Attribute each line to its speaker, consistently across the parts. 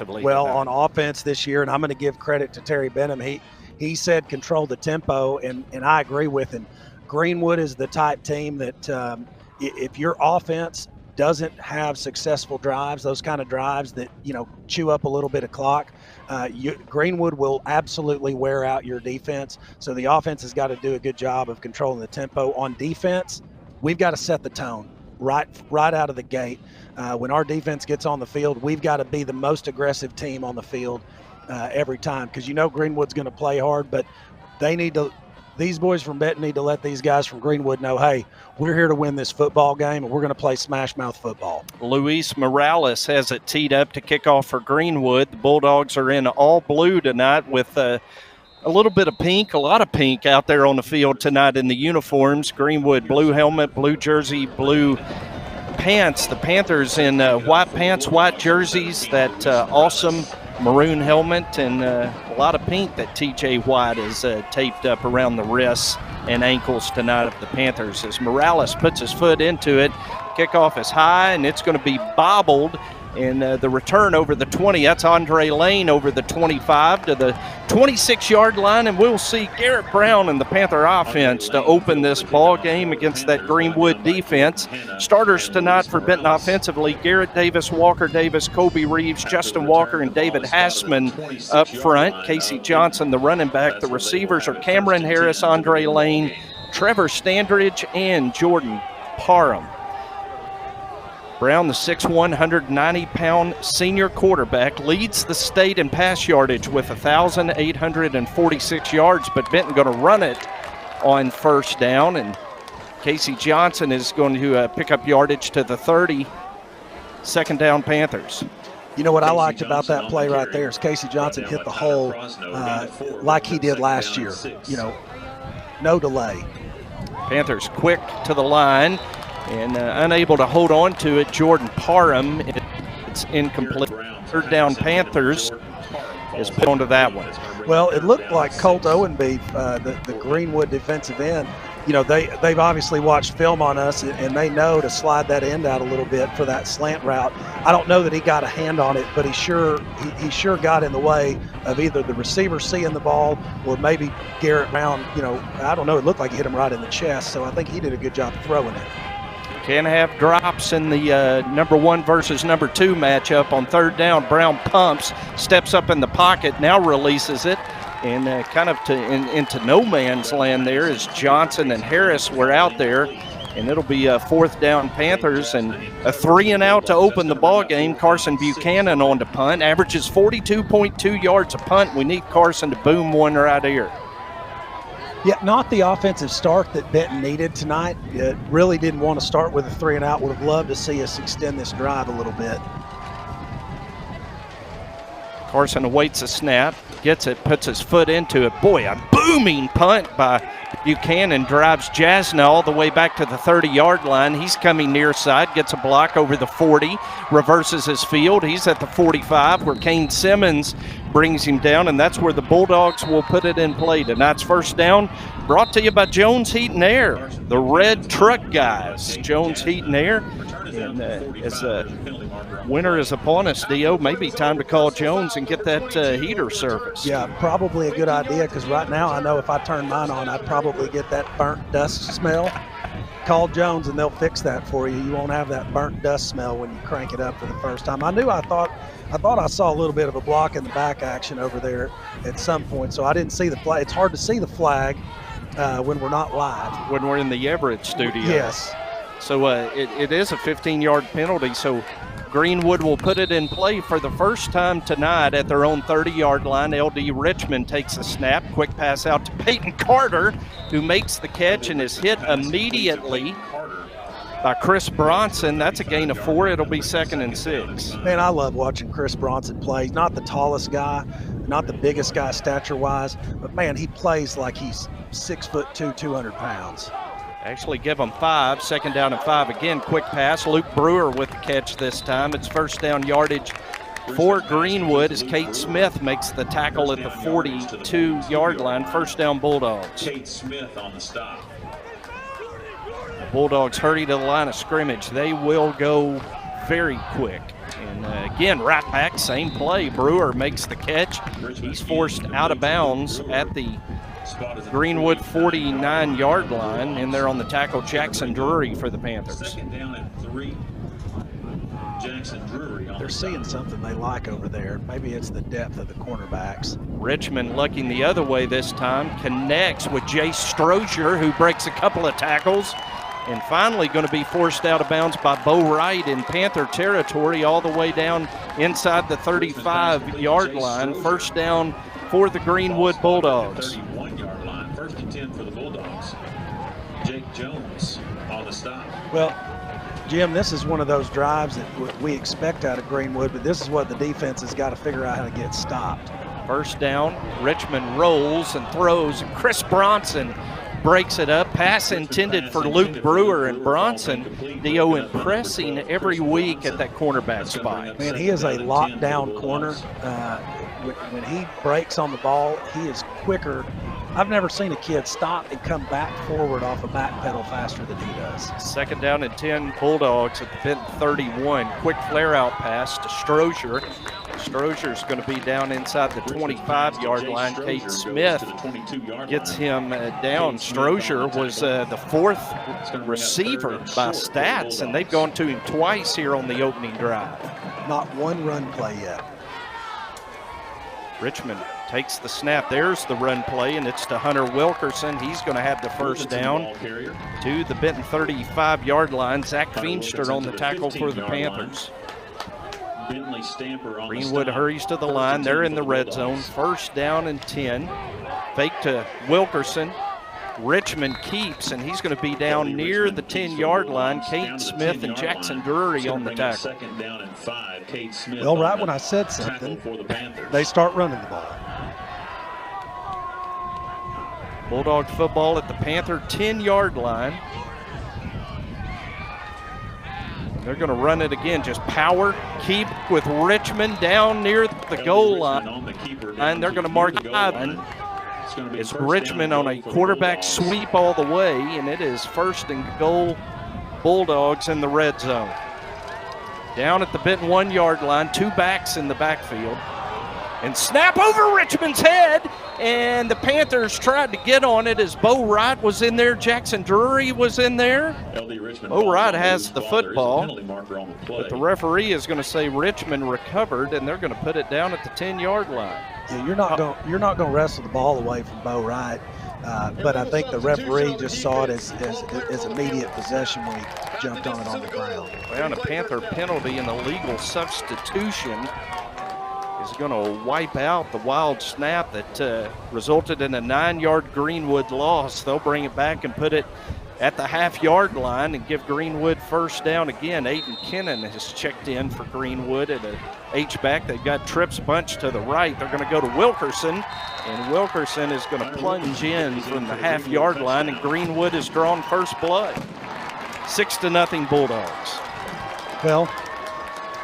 Speaker 1: offensively?
Speaker 2: Well, on offense this year, and I'm going to give credit to Terry Benham, he said control the tempo, and I agree with him. Greenwood is the type team that if your offense doesn't have successful drives, those kind of drives that, chew up a little bit of clock, Greenwood will absolutely wear out your defense. So the offense has got to do a good job of controlling the tempo. On defense, we've got to set the tone right out of the gate. When our defense gets on the field, we've got to be the most aggressive team on the field every time, because Greenwood's going to play hard, but these boys from Benton need to let these guys from Greenwood know, hey, we're here to win this football game, and we're going to play smash mouth football.
Speaker 1: Luis Morales has it teed up to kick off for Greenwood. The Bulldogs are in all blue tonight with a little bit of pink, a lot of pink out there on the field tonight in the uniforms. Greenwood, blue helmet, blue jersey, blue pants. The Panthers in white pants, white jerseys, that awesome maroon helmet, and a lot of pink that TJ White is taped up around the wrists and ankles tonight of the Panthers. As Morales puts his foot into it, kickoff is high, and it's going to be bobbled. And the return over the 20, that's Andre Lane over the 25 to the 26-yard line, and we'll see Garrett Brown and the Panther offense to open this ball game against that Greenwood defense. Starters tonight for Benton offensively: Garrett Davis, Walker Davis, Kobe Reeves, Justin Walker, and David Hassman up front. Casey Johnson, the running back. The receivers are Cameron Harris, Andre Lane, Trevor Standridge, and Jordan Parham. Brown, the 6'1", 190-pound senior quarterback, leads the state in pass yardage with 1,846 yards, but Benton going to run it on first down, and Casey Johnson is going to pick up yardage to the 30. Second down, Panthers.
Speaker 2: What I liked about that play right there is Casey Johnson hit the hole like he did last year. No delay.
Speaker 1: Panthers quick to the line. And unable to hold on to it, Jordan Parham. It's incomplete. Third down, Panthers is put onto that one.
Speaker 2: Well, it looked like Colt Owenby, the Greenwood defensive end. They've obviously watched film on us, and they know to slide that end out a little bit for that slant route. I don't know that he got a hand on it, but he sure got in the way of either the receiver seeing the ball or maybe Garrett Brown. I don't know. It looked like he hit him right in the chest, so I think he did a good job of throwing it.
Speaker 1: Can have drops in the number 1 versus number 2 matchup on third down. Brown pumps, steps up in the pocket, now releases it, and kind of into no man's land there as Johnson and Harris were out there. And it'll be a fourth down, Panthers, and a 3-and-out to open the ball game. Carson Buchanan on to punt, averages 42.2 yards a punt. We need Carson to boom one right here.
Speaker 2: Yeah, not the offensive start that Benton needed tonight. It really didn't want to start with a 3-and-out. Would have loved to see us extend this drive a little bit.
Speaker 1: Carson awaits a snap, gets it, puts his foot into it. Boy, a booming punt by Buchanan drives Jasna all the way back to the 30-yard line. He's coming near side, gets a block over the 40, reverses his field. He's at the 45 where Kane Simmons brings him down, and that's where the Bulldogs will put it in play. Tonight's first down brought to you by Jones Heat and Air, the red truck guys. Jones Heat and Air. And as winter is upon us, Dio, maybe time to call Jones and get that heater service.
Speaker 2: Yeah, probably a good idea, because right now I know if I turn mine on, I'd probably get that burnt dust smell. Call Jones and they'll fix that for you. You won't have that burnt dust smell when you crank it up for the first time. I thought I saw a little bit of a block in the back action over there at some point, so I didn't see the flag. It's hard to see the flag when we're not live.
Speaker 1: When we're in the Everett studio.
Speaker 2: Yes.
Speaker 1: So it is a 15-yard penalty, so Greenwood will put it in play for the first time tonight at their own 30-yard line. LD Richmond takes a snap, quick pass out to Peyton Carter, who makes the catch and is hit immediately by Chris Bronson. That's a gain of 4. It'll be 2nd and 6.
Speaker 2: Man, I love watching Chris Bronson play. He's not the tallest guy, not the biggest guy stature-wise, but, man, he plays like he's 6'2", 200 pounds.
Speaker 1: Actually give them 5, 2nd down and 5 again. Quick pass, Luke Brewer with the catch this time. It's first down yardage for Greenwood as Kate Smith makes the tackle at the 42-yard line. First down, Bulldogs.
Speaker 3: Kate Smith on the stop.
Speaker 1: The Bulldogs hurry to the line of scrimmage. They will go very quick. And again, right back, same play. Brewer makes the catch. He's forced out of bounds at the Greenwood 49-yard line. In there on the tackle, Jackson Drury for the Panthers.
Speaker 3: Second down and 3. Jackson Drury.
Speaker 2: They're seeing something they like over there. Maybe it's the depth of the cornerbacks.
Speaker 1: Richmond looking the other way this time, connects with Jay Strozier, who breaks a couple of tackles, and finally going to be forced out of bounds by Bo Wright in Panther territory all the way down inside the 35-yard line. First down for the Greenwood Bulldogs.
Speaker 3: 31-yard line. First and 10 for the Bulldogs. Jake Jones on the stop.
Speaker 2: Well, Jim, this is one of those drives that we expect out of Greenwood, but this is what the defense has got to figure out how to get stopped.
Speaker 1: First down, Richmond rolls and throws, and Chris Bronson breaks it up. Pass intended for Luke Brewer, and Bronson, Dio, impressing every week at that cornerback spot.
Speaker 2: Man, he is a lockdown corner. When he breaks on the ball, he is quicker. I've never seen a kid stop and come back forward off a back pedal faster than he does.
Speaker 1: Second down and 10, Bulldogs at the Benton 31. Quick flare-out pass to Strozier. Strozier's going to be down inside the 25-yard line. Kate Smith gets him down. Strozier was the fourth receiver by stats, and they've gone to him twice here on the opening drive.
Speaker 2: Not one run play yet.
Speaker 1: Richmond takes the snap. There's the run play, and it's to Hunter Wilkerson. He's going to have the first down to the Benton 35-yard line. Zach Feenstra on the tackle for the Panthers. Greenwood hurries to the line. They're in the red zone. First down and 10. Fake to Wilkerson. Richmond keeps, and he's going to be down near the 10-yard line. Kate Smith and Jackson Drury on the tackle.
Speaker 3: Second down and 5. Kate Smith.
Speaker 2: Well, right when I said something, they start running the ball.
Speaker 1: Bulldog football at the Panther 10-yard line. They're going to run it again. Just power, keep with Richmond down near the goal line. And they're going to mark it. It's Richmond on a quarterback sweep all the way, and it is first and goal, Bulldogs in the red zone. Down at the Benton 1-yard line, two backs in the backfield. And snap over Richmond's head, and the Panthers tried to get on it as Bo Wright was in there. Jackson Drury was in there. Bo Wright has the football, but the referee is going to say Richmond recovered, and they're going to put it down at the 10-yard line.
Speaker 2: Yeah, you're not going to wrestle the ball away from Bo Wright, but I think the referee just saw it as immediate possession when he jumped on it on the ground.
Speaker 1: Well, a Panther penalty and a legal substitution is going to wipe out the wild snap that resulted in a 9-yard Greenwood loss. They'll bring it back and put it at the half-yard line and give Greenwood first down again. Aiden Kennan has checked in for Greenwood at a H-back. They've got trips bunched to the right. They're going to go to Wilkerson, and Wilkerson is going to plunge in from the half-yard line, and Greenwood has drawn first blood. 6-0 Bulldogs.
Speaker 2: Well,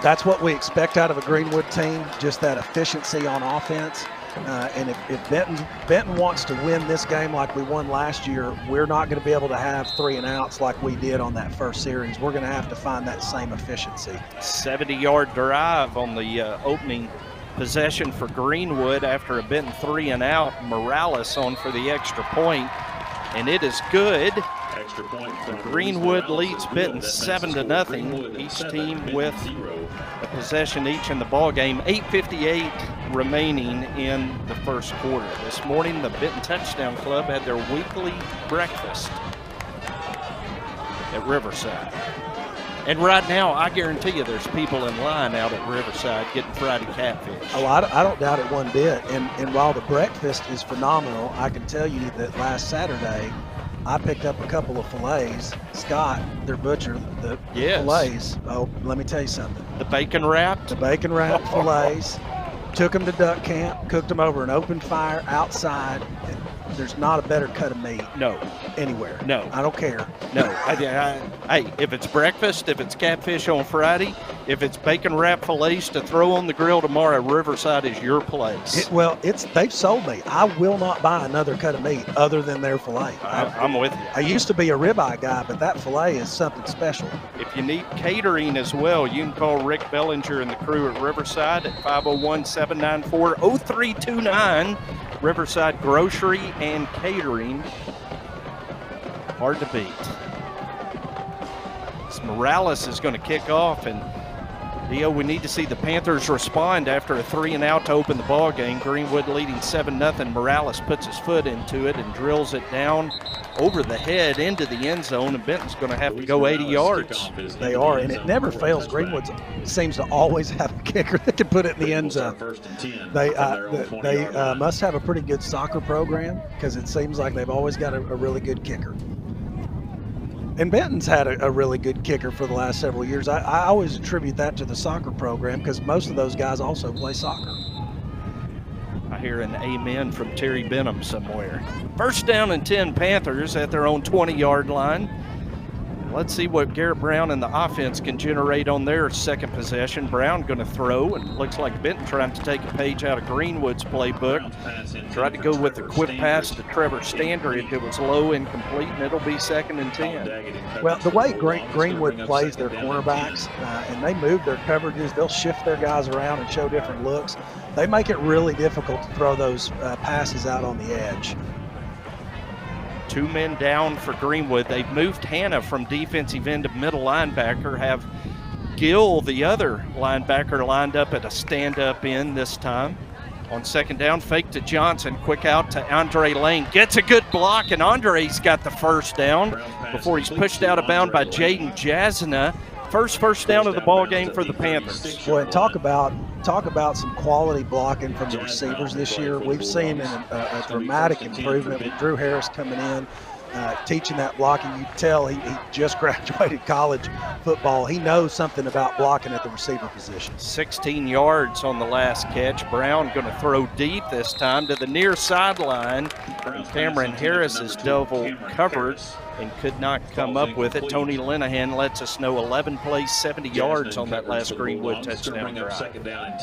Speaker 2: that's what we expect out of a Greenwood team, just that efficiency on offense. And if Benton wants to win this game like we won last year, we're not going to be able to have 3 and outs like we did on that first series. We're going to have to find that same efficiency.
Speaker 1: 70-yard drive on the opening possession for Greenwood after a Benton 3 and out. Morales on for the extra point, and it is good.
Speaker 3: Extra point.
Speaker 1: Greenwood leads Benton 7-0. Each team with a possession each in the ball game. 8:58 remaining in the first quarter. This morning, the Benton Touchdown Club had their weekly breakfast at Riverside. And right now, I guarantee you there's people in line out at Riverside getting Friday catfish.
Speaker 2: Oh, I don't doubt it one bit. And while the breakfast is phenomenal, I can tell you that last Saturday, I picked up a couple of fillets. Scott, their butcher, the fillets. Oh, let me tell you something.
Speaker 1: The bacon wrapped?
Speaker 2: The bacon wrapped fillets. Took them to duck camp, cooked them over an open fire outside. there's not a better cut of meat.
Speaker 1: No.
Speaker 2: Anywhere.
Speaker 1: No.
Speaker 2: I don't care.
Speaker 1: No. Hey, if it's breakfast, if it's catfish on Friday, if it's bacon wrap fillets to throw on the grill tomorrow, Riverside is your place.
Speaker 2: They've sold me. I will not buy another cut of meat other than their filet.
Speaker 1: I'm with you.
Speaker 2: I used to be a ribeye guy, but that filet is something special.
Speaker 1: If you need catering as well, you can call Rick Bellinger and the crew at Riverside at 501-794-0329. Riverside Grocery and Catering. Hard to beat. Morales is going to kick off, and Dio, we need to see the Panthers respond after a 3-and-out to open the ball game. Greenwood leading 7-0. Morales puts his foot into it and drills it down over the head into the end zone, and Benton's going to have to go 80 yards.
Speaker 2: They are, and it never fails. Greenwood seems to always have a kicker that can put it in the end zone. They must have a pretty good soccer program, because it seems like they've always got a really good kicker. And Benton's had a really good kicker for the last several years. I always attribute that to the soccer program, because most of those guys also play soccer.
Speaker 1: I hear an amen from Terry Benham somewhere. First down and 10 Panthers at their own 20-yard line. Let's see what Garrett Brown and the offense can generate on their second possession. Brown going to throw, and looks like Benton trying to take a page out of Greenwood's playbook. Tried to go with the quick pass to Trevor Standridge. It was low, incomplete, and it'll be 2nd and 10.
Speaker 2: Well, the way Greenwood plays their cornerbacks, and they move their coverages, they'll shift their guys around and show different looks. They make it really difficult to throw those passes out on the edge.
Speaker 1: 2 men down for Greenwood. They've moved Hannah from defensive end to middle linebacker, have Gill, the other linebacker, lined up at a stand-up end this time. On second down, fake to Johnson, quick out to Andre Lane. Gets a good block, and Andre's got the first down before he's pushed out of bounds by Jaden Jasna. First down of the ball game for the Panthers.
Speaker 2: Boy, talk about some quality blocking from the receivers this year. We've seen a dramatic improvement with Drew Harris coming in, teaching that blocking. You can tell he just graduated college football. He knows something about blocking at the receiver position.
Speaker 1: 16 yards on the last catch. Brown going to throw deep this time to the near sideline. Cameron Harris is double covered and could not come up with it. Tony Linehan lets us know 11 plays, 70 yards on that last Greenwood touchdown drive.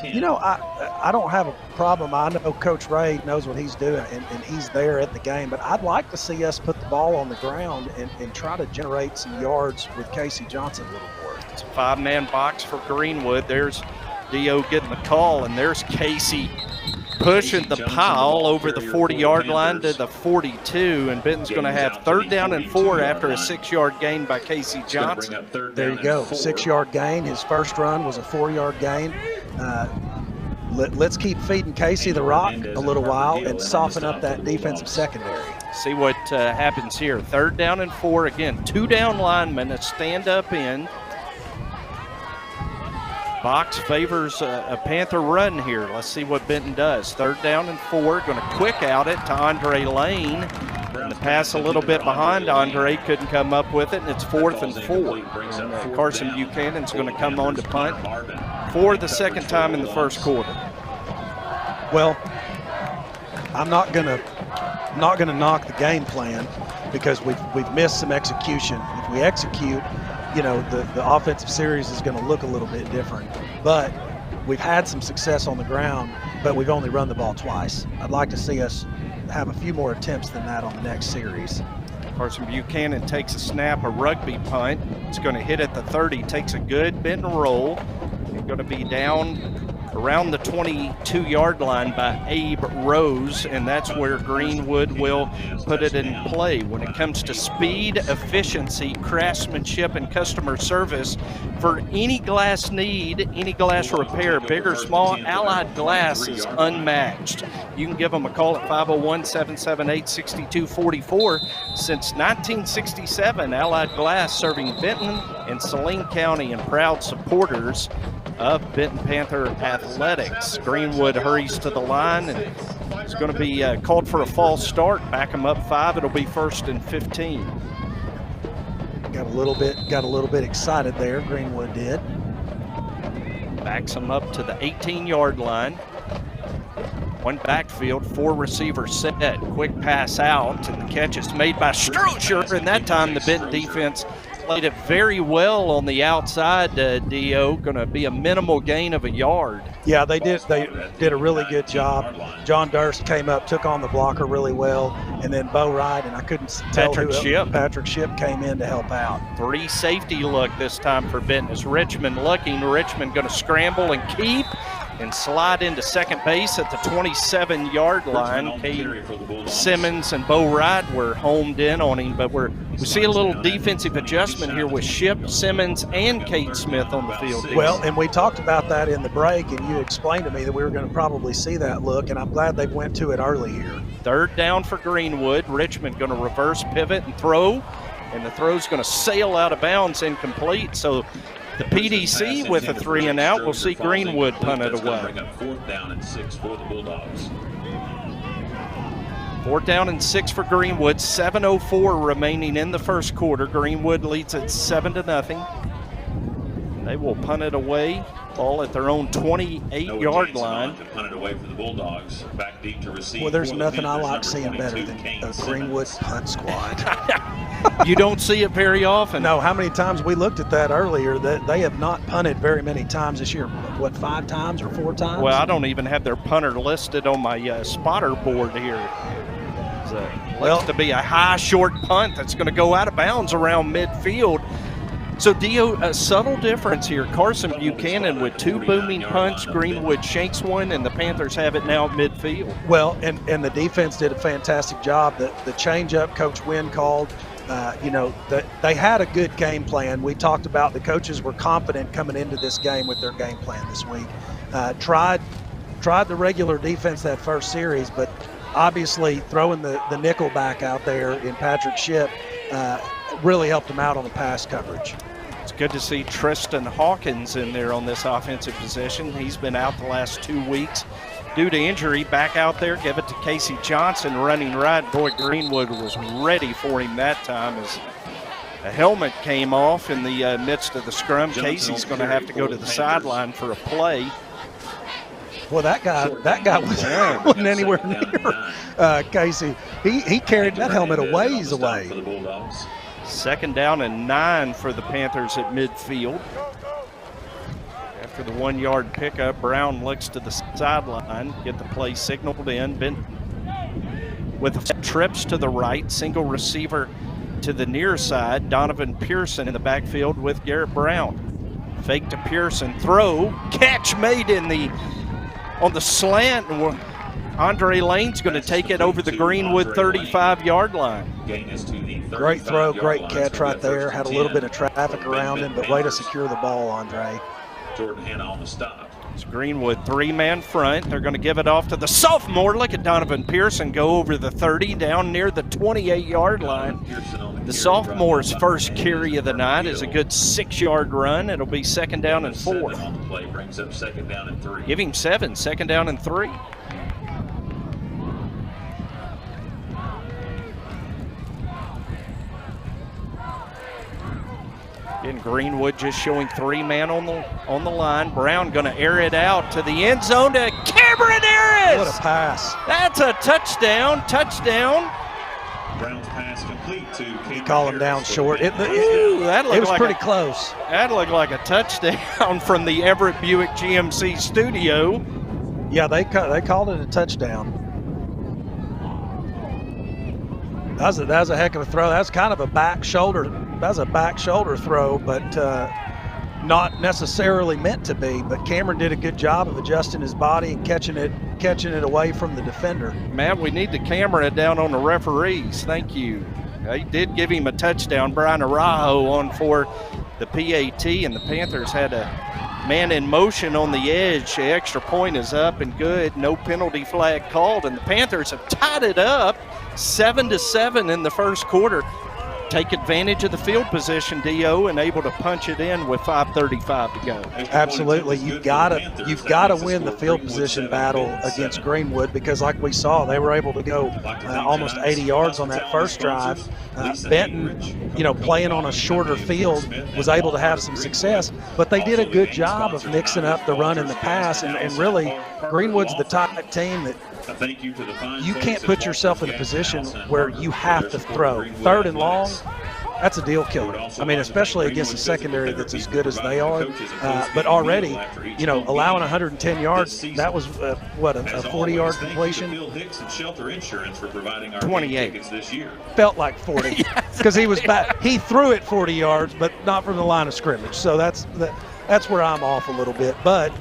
Speaker 2: You know, I don't have a problem. I know Coach Ray knows what he's doing, and he's there at the game, but I'd like to see us put the ball on the ground and try to generate some yards with Casey Johnson a little more.
Speaker 1: It's a 5-man box for Greenwood. There's Dio getting the call, and there's Casey pushing the pile over the 40-yard line to the 42, and Benton's going to have 3rd down and 4 after a 6-yard gain by Casey Johnson.
Speaker 2: There you go, 6-yard gain. His first run was a 4-yard gain. Let's keep feeding Casey the rock a little while and soften up that defensive secondary.
Speaker 1: See what happens here. 3rd down and 4. Again, 2 down linemen, a stand-up end. Box favors a Panther run here. Let's see what Benton does. 3rd down and 4. Going to quick out it to Andre Lane. And the pass a little bit behind Andre. Couldn't come up with it, and it's 4th and 4. And Carson Buchanan's going to come on to punt for the 2nd time in the first quarter.
Speaker 2: Well, I'm not going to knock the game plan, because we've missed some execution. If we execute, you know, the offensive series is going to look a little bit different. But we've had some success on the ground, but we've only run the ball twice. I'd like to see us have a few more attempts than that on the next series.
Speaker 1: Carson Buchanan takes a snap, a rugby punt. It's going to hit at the 30, takes a good bend and roll. It's going to be down around the 22-yard line by Abe Rose, and that's where Greenwood will put it in play. When it comes to speed, efficiency, craftsmanship, and customer service, for any glass need, any glass repair, big or small, Allied Glass is unmatched. You can give them a call at 501-778-6244. Since 1967, Allied Glass serving Benton and Saline County, and proud supporters of Benton Panther Athletics. Greenwood hurries to the line, and it's going to be called for a false start. Back them up 5. It'll be 1st and 15.
Speaker 2: Got a little bit excited there. Greenwood did.
Speaker 1: Backs them up to the 18-yard line. One backfield, 4 receivers set. Quick pass out, and the catch is made by Strozier, and that time the Benton defense played it very well on the outside, D.O. Going to be a minimal gain of a yard.
Speaker 2: Yeah, they did a really good job. John Durst came up, took on the blocker really well, and then Bo Wright, and I couldn't tell Patrick Shipp came in to help out.
Speaker 1: 3 safety look this time for Benton. Is Richmond looking. Richmond going to scramble and keep and slide into second base at the 27-yard line. Simmons and Bo Wright were homed in on him, but we see a little defensive adjustment here with Shipp, Simmons, and Kate Smith on the field.
Speaker 2: Well, and we talked about that in the break, and you explained to me that we were going to probably see that look, and I'm glad they went to it early here. 3rd down for Greenwood. Richmond going to reverse pivot and throw, and the throw's going to sail out of bounds, incomplete. So the PDC with a 3 and out. We'll see Greenwood punt it away.
Speaker 3: 4th down and 6 for the Bulldogs.
Speaker 1: 4th down and 6 for Greenwood. 7:04 remaining in the first quarter. Greenwood leads at 7-0. They will punt it away. Ball at their own 28-yard line.
Speaker 3: To punt it away for the Bulldogs. Back deep to receive.
Speaker 2: Well, there's nothing I like seeing better than a Greenwood punt squad.
Speaker 1: You don't see it very often.
Speaker 2: No, how many times we looked at that earlier, that they have not punted very many times this year. What, 5 times or 4 times?
Speaker 1: Well, I don't even have their punter listed on my spotter board here. Looks to be a high, short punt that's going to go out of bounds around midfield. So, Dio, a subtle difference here. Carson Buchanan with 2 booming punts. Greenwood shanks one, and the Panthers have it now at midfield.
Speaker 2: Well, and the defense did a fantastic job. The change-up Coach Wynn called, they had a good game plan. We talked about the coaches were confident coming into this game with their game plan this week. Tried the regular defense that first series, but obviously throwing the nickel back out there in Patrick Shipp really helped them out on the pass coverage.
Speaker 1: It's good to see Tristan Hawkins in there on this offensive position. He's been out the last 2 weeks due to injury. Back out there, give it to Casey Johnson running right. Boy, Greenwood was ready for him that time as a helmet came off in the midst of the scrum. Casey's going to have to go to the sideline for a play.
Speaker 2: Well, that guy wasn't anywhere near Casey. He carried that helmet a ways away.
Speaker 1: 2nd down and 9 for the Panthers at midfield. After the 1-yard pickup, Brown looks to the sideline, get the play signaled in. Benton with trips to the right, single receiver to the near side. Donovan Pearson in the backfield with Garrett Brown. Fake to Pearson, throw, catch made on the slant. Andre Lane's going to take it over the Greenwood 35-yard line.
Speaker 2: Great throw, great catch right there. Had a little bit of traffic around him, but way to secure the ball, Andre.
Speaker 3: Jordan Hanna on the stop.
Speaker 1: It's Greenwood 3-man front. They're going to give it off to the sophomore. Look at Donovan Pearson go over the 30 down near the 28-yard line. The sophomore's first carry of the night is a good 6-yard run. It'll be 2nd down and 4.
Speaker 3: Brings up 2nd down and 3.
Speaker 1: Give him 7, 2nd down and 3. Again, Greenwood just showing 3-man on the line. Brown going to air it out to the end zone to Cameron Harris.
Speaker 2: What a pass.
Speaker 1: That's a touchdown.
Speaker 3: Brown's pass complete to Cameron
Speaker 2: Call him down short. It was pretty close.
Speaker 1: That looked like a touchdown from the Everett Buick GMC studio.
Speaker 2: Yeah, they called it a touchdown. That was a heck of a throw. That's kind of a back shoulder. That was a back shoulder throw, but not necessarily meant to be. But Cameron did a good job of adjusting his body and catching it away from the defender.
Speaker 1: Matt, we need the camera down on the referees. Thank you. They did give him a touchdown. Brian Araujo on for the PAT, and the Panthers had a man in motion on the edge. The extra point is up and good. No penalty flag called, and the Panthers have tied it up 7-7 in the first quarter. Take advantage of the field position, D.O., and able to punch it in with 5:35 to go.
Speaker 2: Absolutely. You've got to win the field position battle against Greenwood, because like we saw, they were able to go almost 80 yards on that first drive. Benton, playing on a shorter field, was able to have some success, but they did a good job of mixing up the run and the pass, and really Greenwood's the type team that
Speaker 3: A thank you to the fine
Speaker 2: you
Speaker 3: folks
Speaker 2: can't
Speaker 3: at
Speaker 2: put yourself in a
Speaker 3: Walker's
Speaker 2: position
Speaker 3: Gas House
Speaker 2: where
Speaker 3: and
Speaker 2: you
Speaker 3: Harbor
Speaker 2: have
Speaker 3: for
Speaker 2: to
Speaker 3: their support
Speaker 2: throw.
Speaker 3: of Greenwood
Speaker 2: 3rd and long,
Speaker 3: Athletics.
Speaker 2: that's a deal killer. I mean, especially against a secondary that's as good as they are. But already, you know, allowing 110 yards, that was, a 40-yard completion?
Speaker 3: Phil Hicks and Shelter Insurance for providing our
Speaker 1: 28
Speaker 3: tickets this year.
Speaker 2: Felt like 40 because he was back. He threw it 40 yards, but not from the line of scrimmage. So that's where I'm off a little bit. But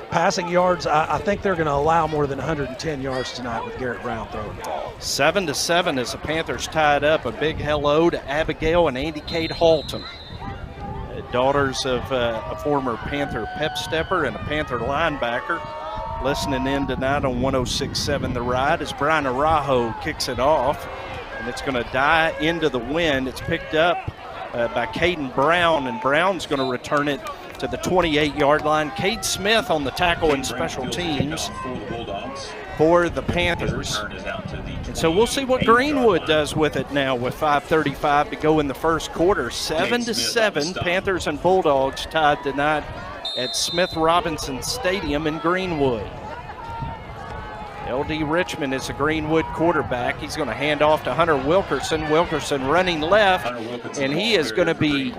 Speaker 2: passing yards, I think they're going to allow more than 110 yards tonight with Garrett Brown throwing the ball.
Speaker 1: 7-7 as the Panthers tied up. A big hello to Abigail and Andy Kate Halton, daughters of a former Panther pep stepper and a Panther linebacker. Listening in tonight on 106.7 The Ride as Brian Arajo kicks it off, and it's going to die into the wind. It's picked up by Caden Brown, and Brown's going to return it to the 28-yard line. Cade Smith on the tackle and special teams for the Panthers. And so we'll see what Greenwood does with it now with 5:35 to go in the first quarter. 7-7, Panthers and Bulldogs tied tonight at Smith Robinson Stadium in Greenwood. LD Richmond is a Greenwood quarterback. He's going to hand off to Hunter Wilkerson. Wilkerson running left, and he is going to be,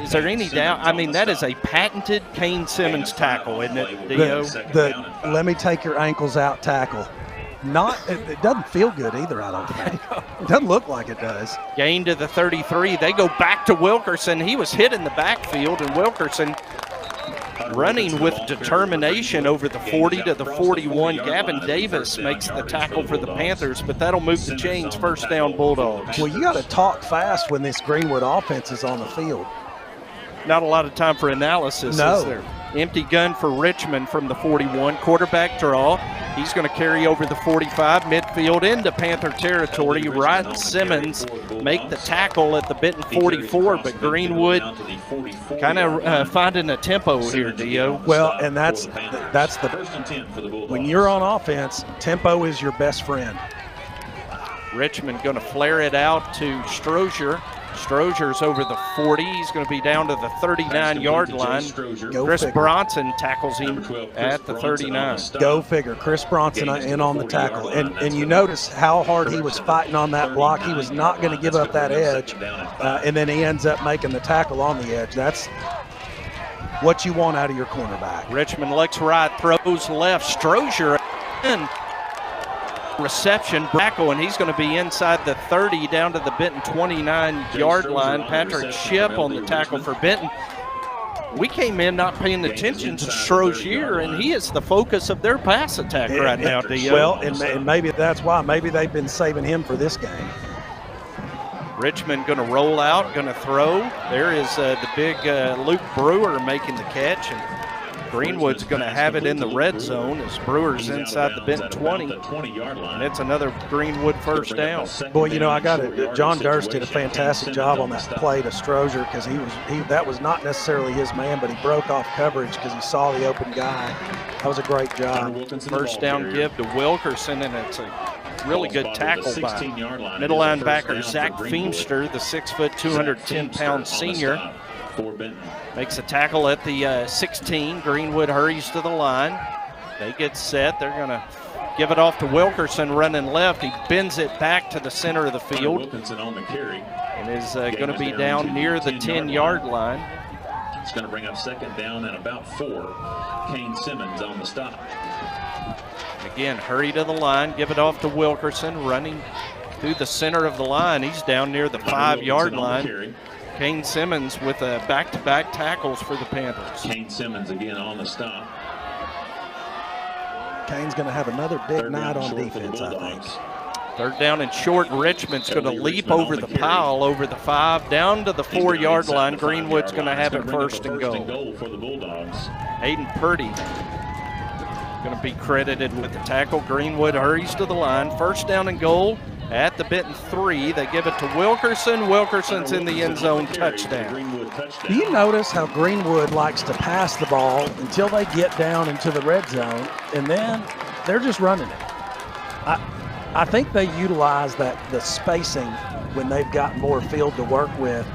Speaker 1: is there any doubt? I mean, that is a patented Kane Simmons tackle, isn't it, Dio?
Speaker 2: Let me take your ankles out tackle. It doesn't feel good either, I don't think. It doesn't look like it does.
Speaker 1: Gain to the 33. They go back to Wilkerson. He was hit in the backfield, and Wilkerson running with determination over the 40 to the 41. Gavin Davis makes the tackle for the Panthers, but that'll move the chains. First down, Bulldogs.
Speaker 2: Well, you got to talk fast when this Greenwood offense is on the field.
Speaker 1: Not a lot of time for analysis,
Speaker 2: no.
Speaker 1: Is there? Empty gun for Richmond from the 41. Quarterback draw. He's going to carry over the 45, midfield into Panther territory. Ryan Simmons make the tackle at the Benton 44, but Greenwood kind of finding a tempo here, Dio.
Speaker 2: Well, and that's the when you're on offense, tempo is your best friend.
Speaker 1: Richmond going to flare it out to Strozier. Strozier's over the 40. He's going to be down to the 39-yard line. Chris Bronson tackles him at the 39.
Speaker 2: Go figure. Chris Bronson in on the tackle. And you notice how hard he was fighting on that block. He was not going to give up that edge. And then he ends up making the tackle on the edge. That's what you want out of your cornerback.
Speaker 1: Richmond looks right, throws left. Strozier in. Reception, tackle, and he's going to be inside the 30 down to the Benton 29-yard line. Patrick Shipp on the tackle for Benton. We came in not paying attention to Strozier, and he is the focus of their pass attack right now, Dio.
Speaker 2: Well, and maybe that's why. Maybe they've been saving him for this game.
Speaker 1: Richmond going to roll out, going to throw. There is the big Luke Brewer making the catch, and Greenwood's going to have it in the red zone as Brewer's inside the Benton 20, and it's another Greenwood first down.
Speaker 2: Boy, you know, I got it. John Durst did a fantastic job on that play to Strozier because that was not necessarily his man, but he broke off coverage because he saw the open guy. That was a great job.
Speaker 1: First down give to Wilkerson, and it's a really good tackle by middle linebacker Zach Feemster, the 6', 210-pound senior. Makes a tackle at the 16. Greenwood hurries to the line. They get set. They're going to give it off to Wilkerson running left. He bends it back to the center of the field and is going to be down near the 10-yard line.
Speaker 3: It's going to bring up second down and about 4. Kane Simmons on the stop.
Speaker 1: Again, hurry to the line. Give it off to Wilkerson running through the center of the line. He's down near the 5-yard line. Kane Simmons with back-to-back tackles for the Panthers.
Speaker 3: Kane Simmons again on the stop.
Speaker 2: Kane's going to have another big night on defense, I think.
Speaker 1: Third down and short. Richmond's going to leap over the pile, over the 5, down to the 4-yard line. Greenwood's going to have it first and goal
Speaker 3: for the Bulldogs.
Speaker 1: Hayden Purdy going to be credited with the tackle. Greenwood hurries to the line. First down and goal at the Benton 3. They give it to Wilkerson. Wilkerson's in the end zone, touchdown.
Speaker 2: Do you notice how Greenwood likes to pass the ball until they get down into the red zone, and then they're just running it? I think they utilize the spacing when they've got more field to work with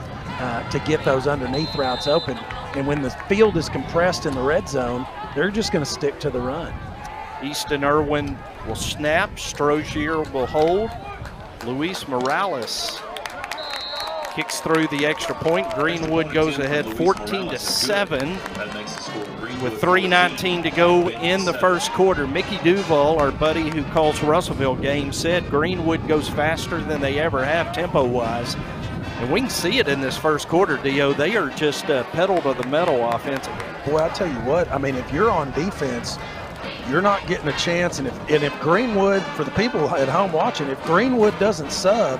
Speaker 2: to get those underneath routes open. And when the field is compressed in the red zone, they're just going to stick to the run.
Speaker 1: Easton Irwin will snap. Strozier will hold. Luis Morales kicks through the extra point. Greenwood goes ahead 14-7 with 3:19 to go in the first quarter. Mickey Duval, our buddy who calls Russellville games, said Greenwood goes faster than they ever have tempo-wise. And we can see it in this first quarter, Dio. They are just pedal to the metal offensively.
Speaker 2: Boy, I tell you what, I mean, if you're on defense, you're not getting a chance. And if Greenwood, for the people at home watching, if Greenwood doesn't sub,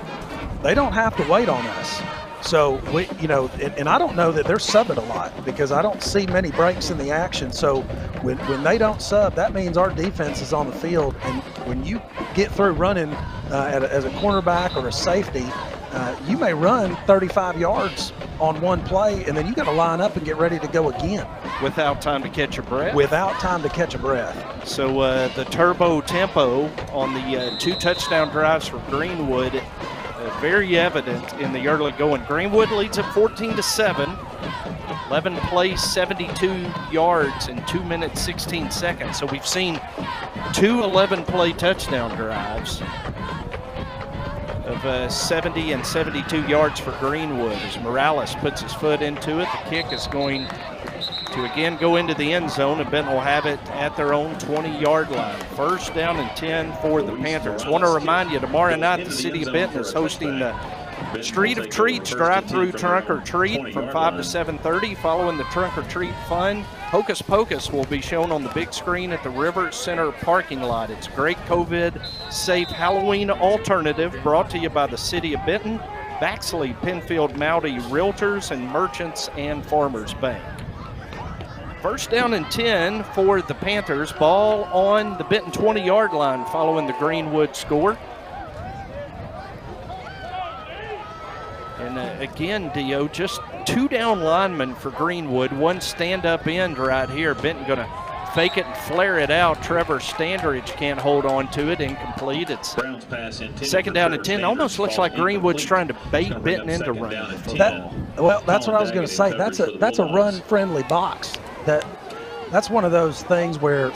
Speaker 2: they don't have to wait on us. So, and I don't know that they're subbing a lot because I don't see many breaks in the action. So when they don't sub, that means our defense is on the field. And when you get through running as a cornerback or a safety, you may run 35 yards on one play, and then you got to line up and get ready to go again.
Speaker 1: Without time to catch a breath?
Speaker 2: Without time to catch a breath.
Speaker 1: So the turbo tempo on the 2 touchdown drives for Greenwood, very evident in the early going. Greenwood leads at 14-7. 11 plays, 72 yards in 2 minutes, 16 seconds. So we've seen 2 11-play touchdown drives of 70 and 72 yards for Greenwood as Morales puts his foot into it. The kick is going to again go into the end zone, and Benton will have it at their own 20-yard line. First down and 10 for the Panthers. Want to remind you, tomorrow night the city of Benton is hosting the Street of Treats drive-through trunk or treat from 5 to 7:30. Following the trunk or treat fun, Hocus Pocus will be shown on the big screen at the River Center parking lot. It's a great COVID-safe Halloween alternative brought to you by the city of Benton, Baxley, Penfield, Mowdy Realtors, and Merchants and Farmers Bank. First down and 10 for the Panthers. Ball on the Benton 20-yard line following the Greenwood score. And again, Dio, just 2 down linemen for Greenwood. 1 stand-up end right here. Benton going to fake it and flare it out. Trevor Standridge can't hold on to it. Incomplete. It's second down and 10. Almost looks like Greenwood's trying to bait Benton into running.
Speaker 2: Well, that's what I was going to say. That's a run-friendly box. That's one of those things where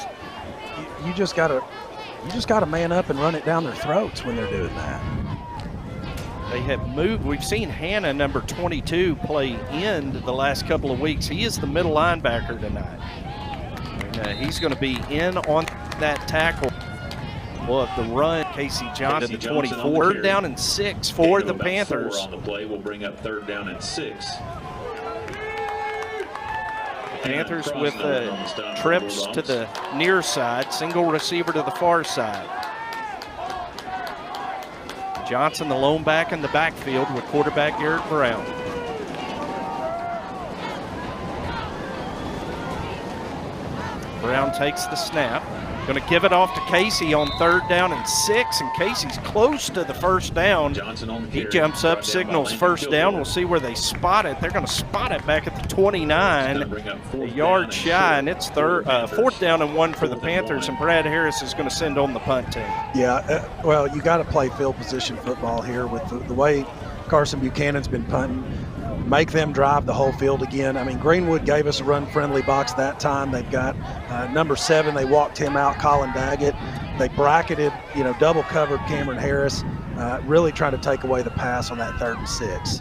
Speaker 2: you just gotta man up and run it down their throats when they're doing that.
Speaker 1: They have moved. We've seen Hannah, number 22, play end the last couple of weeks. He is the middle linebacker tonight. And he's going to be in on that tackle. Well, if the run, Casey Johnson, the 24. Third down and 6 for the Panthers.
Speaker 3: On the play will bring up 3rd down and 6.
Speaker 1: Panthers with trips to the near side, single receiver to the far side. Johnson, the lone back in the backfield with quarterback Garrett Brown. Brown takes the snap. Going to give it off to Casey on 3rd down and 6, and Casey's close to the first down. He jumps up, signals first down. We'll see where they spot it. They're going to spot it back at the 29, a yard shy, and it's 4th down and 1 for the Panthers, and Brad Harris is going to send on the punt team.
Speaker 2: Yeah, well, you got to play field position football here with the way Carson Buchanan's been punting. Make them drive the whole field again. I mean, Greenwood gave us a run-friendly box that time. They've got number 7. They walked him out, Colin Daggett. They bracketed, double-covered Cameron Harris, really trying to take away the pass on that 3rd and 6.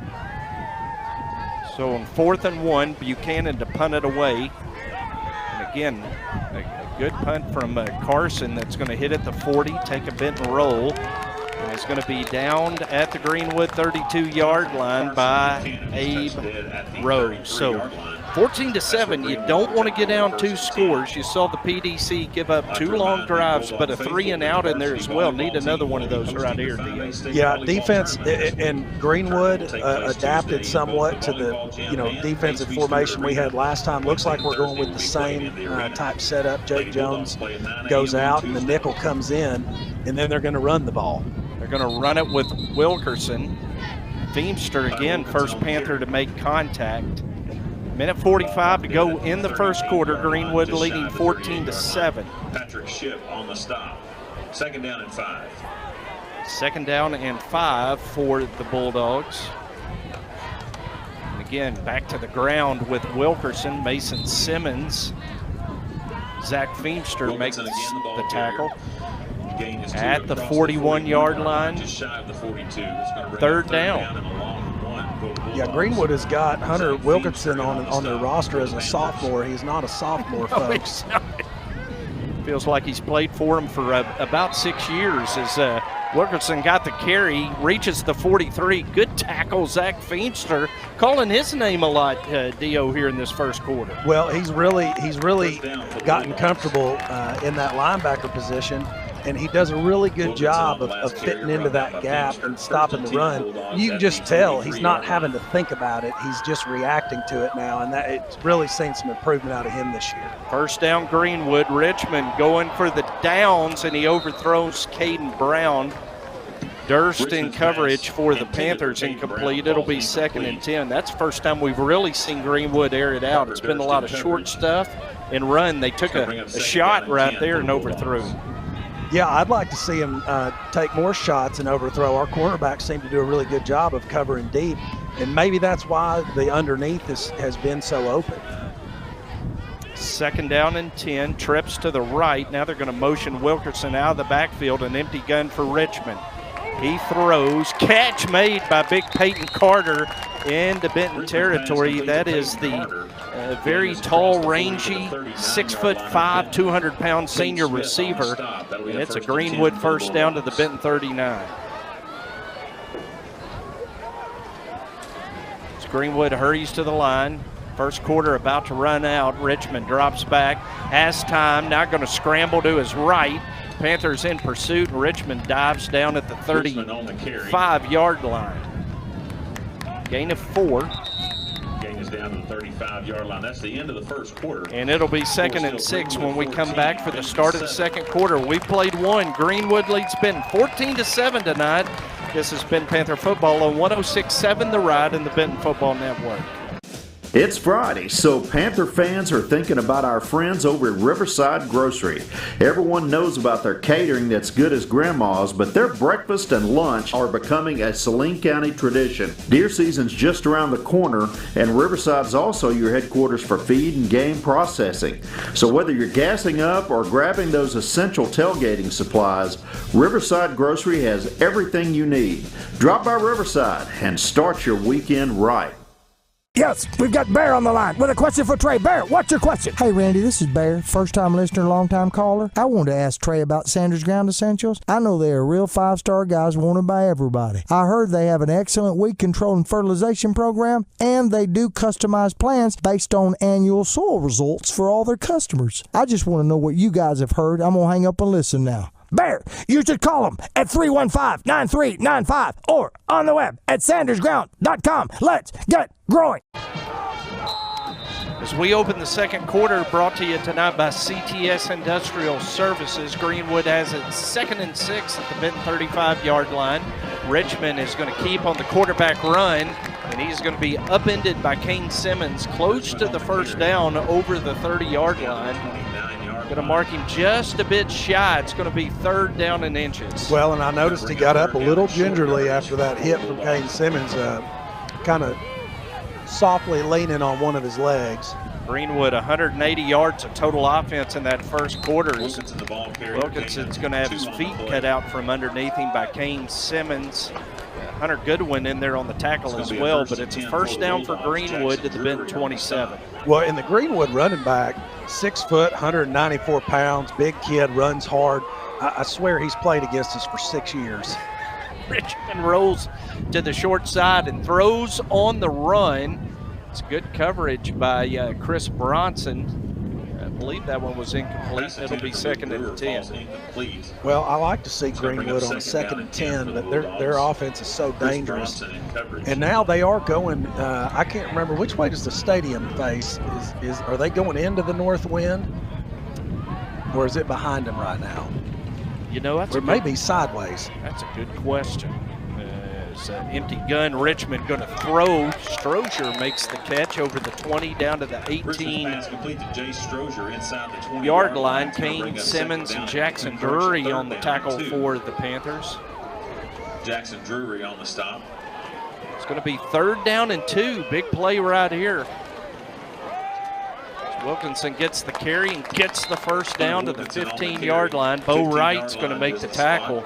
Speaker 1: So on 4th and 1, Buchanan to punt it away. And again, a good punt from Carson that's going to hit at the 40, take a bent and roll. And it's going to be downed at the Greenwood 32-yard line by Abe Rose. So 14-7, you don't want to get down 2 scores. You saw the PDC give up 2 long drives, but a 3 and out in there as well. Need another one of those right here, Dio.
Speaker 2: Yeah, defense and Greenwood adapted somewhat to the defensive formation we had last time. Looks like we're going with the same type setup. Jake Jones goes out and the nickel comes in, and then they're going to run the ball.
Speaker 1: They're going to run it with Wilkerson. Feemster again, first Panther to make contact. Minute 45 to go in the first quarter. Greenwood leading 14-7.
Speaker 3: Patrick Ship on the stop. 2nd down and 5.
Speaker 1: 2nd down and 5 for the Bulldogs. And again, back to the ground with Wilkerson. Mason Simmons Zach Feimster makes the tackle
Speaker 3: at
Speaker 1: the 41-yard line.
Speaker 3: Just shy of the 42. It's going to
Speaker 1: Third down.
Speaker 3: and a long one.
Speaker 2: Yeah, Greenwood has got Hunter Wilkinson on their roster as a sophomore. He's not a sophomore, folks.
Speaker 1: Feels like he's played for him for about 6 years. As Wilkinson got the carry, reaches the 43. Good tackle, Zach Feimster, calling his name a lot, Dio, here in this first quarter.
Speaker 2: Well, he's really gotten comfortable in that linebacker position, and he does a really good job of fitting into that gap and stopping the run. You can just tell he's not having to think about it. He's just reacting to it now, and it's really seen some improvement out of him this year.
Speaker 1: First down, Greenwood. Richmond going for the downs, and he overthrows Caden Brown. Durst in coverage for the Panthers, incomplete. It'll be 2nd and 10. That's the first time we've really seen Greenwood air it out. It's been a lot of short stuff and run. They took a shot right there and overthrew.
Speaker 2: Yeah, I'd like to see him take more shots and overthrow. Our cornerbacks seem to do a really good job of covering deep, and maybe that's why the underneath has been so open.
Speaker 1: 2nd down and 10, trips to the right. Now they're going to motion Wilkerson out of the backfield, an empty gun for Richmond. He throws, catch made by big Peyton Carter into Benton territory. That is the very tall, rangy, 6'5", 200-pound senior receiver. And it's a Greenwood first down to the Benton 39. As Greenwood hurries to the line. First quarter about to run out. Richmond drops back, has time, now going to scramble to his right. Panthers in pursuit, and Richmond dives down at the 35-yard line. Gain of 4.
Speaker 3: Gain is down to the 35-yard line. That's the end of the first quarter.
Speaker 1: And it'll be 2nd and 6 when we come back for the start of the second quarter. We played one. Greenwood leads Benton 14-7 tonight. This has been Panther Football on 106.7 The Ride and the Benton Football Network.
Speaker 4: It's Friday, so Panther fans are thinking about our friends over at Riverside Grocery. Everyone knows about their catering that's good as grandma's, but their breakfast and lunch are becoming a Saline County tradition. Deer season's just around the corner, and Riverside's also your headquarters for feed and game processing. So whether you're gassing up or grabbing those essential tailgating supplies, Riverside Grocery has everything you need. Drop by Riverside and start your weekend right.
Speaker 5: Yes, we've got Bear on the line with a question for Trey. Bear, what's your question?
Speaker 6: Hey, Randy, this is Bear, first-time listener, long-time caller. I wanted to ask Trey about Sanders Ground Essentials. I know they are real five-star guys wanted by everybody. I heard they have an excellent weed control and fertilization program, and they do customized plans based on annual soil results for all their customers. I just want to know what you guys have heard. I'm going to hang up and listen now.
Speaker 5: Bear, you should call them at 315-9395 or on the web at sandersground.com. Let's get growing.
Speaker 1: As we open the second quarter, brought to you tonight by CTS Industrial Services. Greenwood has it 2nd and 6 at the Benton 35-yard line. Richmond is going to keep on the quarterback run, and he's going to be upended by Kane Simmons close to the first down over the 30-yard line. Going to mark him just a bit shy. It's going to be 3rd down and inches.
Speaker 2: Well, and I noticed he got up a little gingerly after that hit from Kane Simmons, kind of softly leaning on one of his legs.
Speaker 1: Greenwood 180 yards of total offense in that first quarter. Wilkinson's going to have his feet cut out from underneath him by Kane Simmons. Hunter Goodwin in there on the tackle as well, but it's a first down for Greenwood to the Benton 27.
Speaker 2: Well, in the Greenwood running back, 6 foot, 194 pounds, big kid, runs hard. I swear he's played against us for 6 years.
Speaker 1: Richmond rolls to the short side and throws on the run. It's good coverage by Chris Bronson. I believe that one was incomplete. It'll be 2nd and 10.
Speaker 2: Well, I like to see Greenwood on 2nd and 10, but their offense is so dangerous. And now they are going, I can't remember, which way does the stadium face? Are they going into the north wind? Or is it behind them right now?
Speaker 1: You know, that's
Speaker 2: or maybe sideways.
Speaker 1: That's a good question. It's an empty gun. Richmond going to throw. Strozier makes the catch over the 20 down to the 18-yard line. Kane Simmons and Jackson Drury on the tackle for the Panthers.
Speaker 3: Jackson Drury on the stop.
Speaker 1: It's going to be 3rd down and 2. Big play right here. Wilkinson gets the carry and gets the first down to the 15-yard line. Bo Wright's going to make the tackle.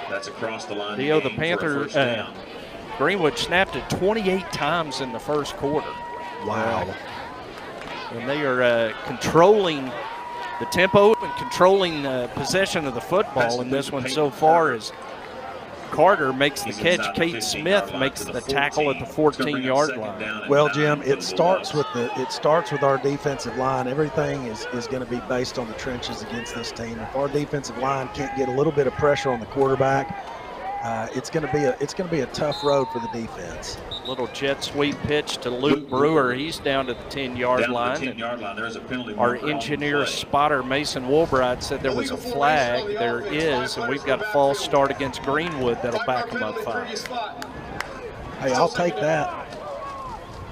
Speaker 3: That's across the line.
Speaker 1: The Panthers, Greenwood snapped it 28 times in the first quarter.
Speaker 2: Wow.
Speaker 1: And they are controlling the tempo and controlling possession of the football in this one so far as Carter makes the catch. Kate Smith makes the tackle at the 14-yard line.
Speaker 2: Well, Jim, it starts with our defensive line. Everything is going to be based on the trenches against this team. If our defensive line can't get a little bit of pressure on the quarterback, it's going to be a tough road for the defense.
Speaker 1: Little jet sweep pitch to Luke Brewer. He's down to the 10-yard line.
Speaker 3: There's a penalty.
Speaker 1: Our engineer spotter, Mason Woolbright, said there was a flag. There is, and we've got a false start against Greenwood that'll back them up 5.
Speaker 2: Hey, I'll take that.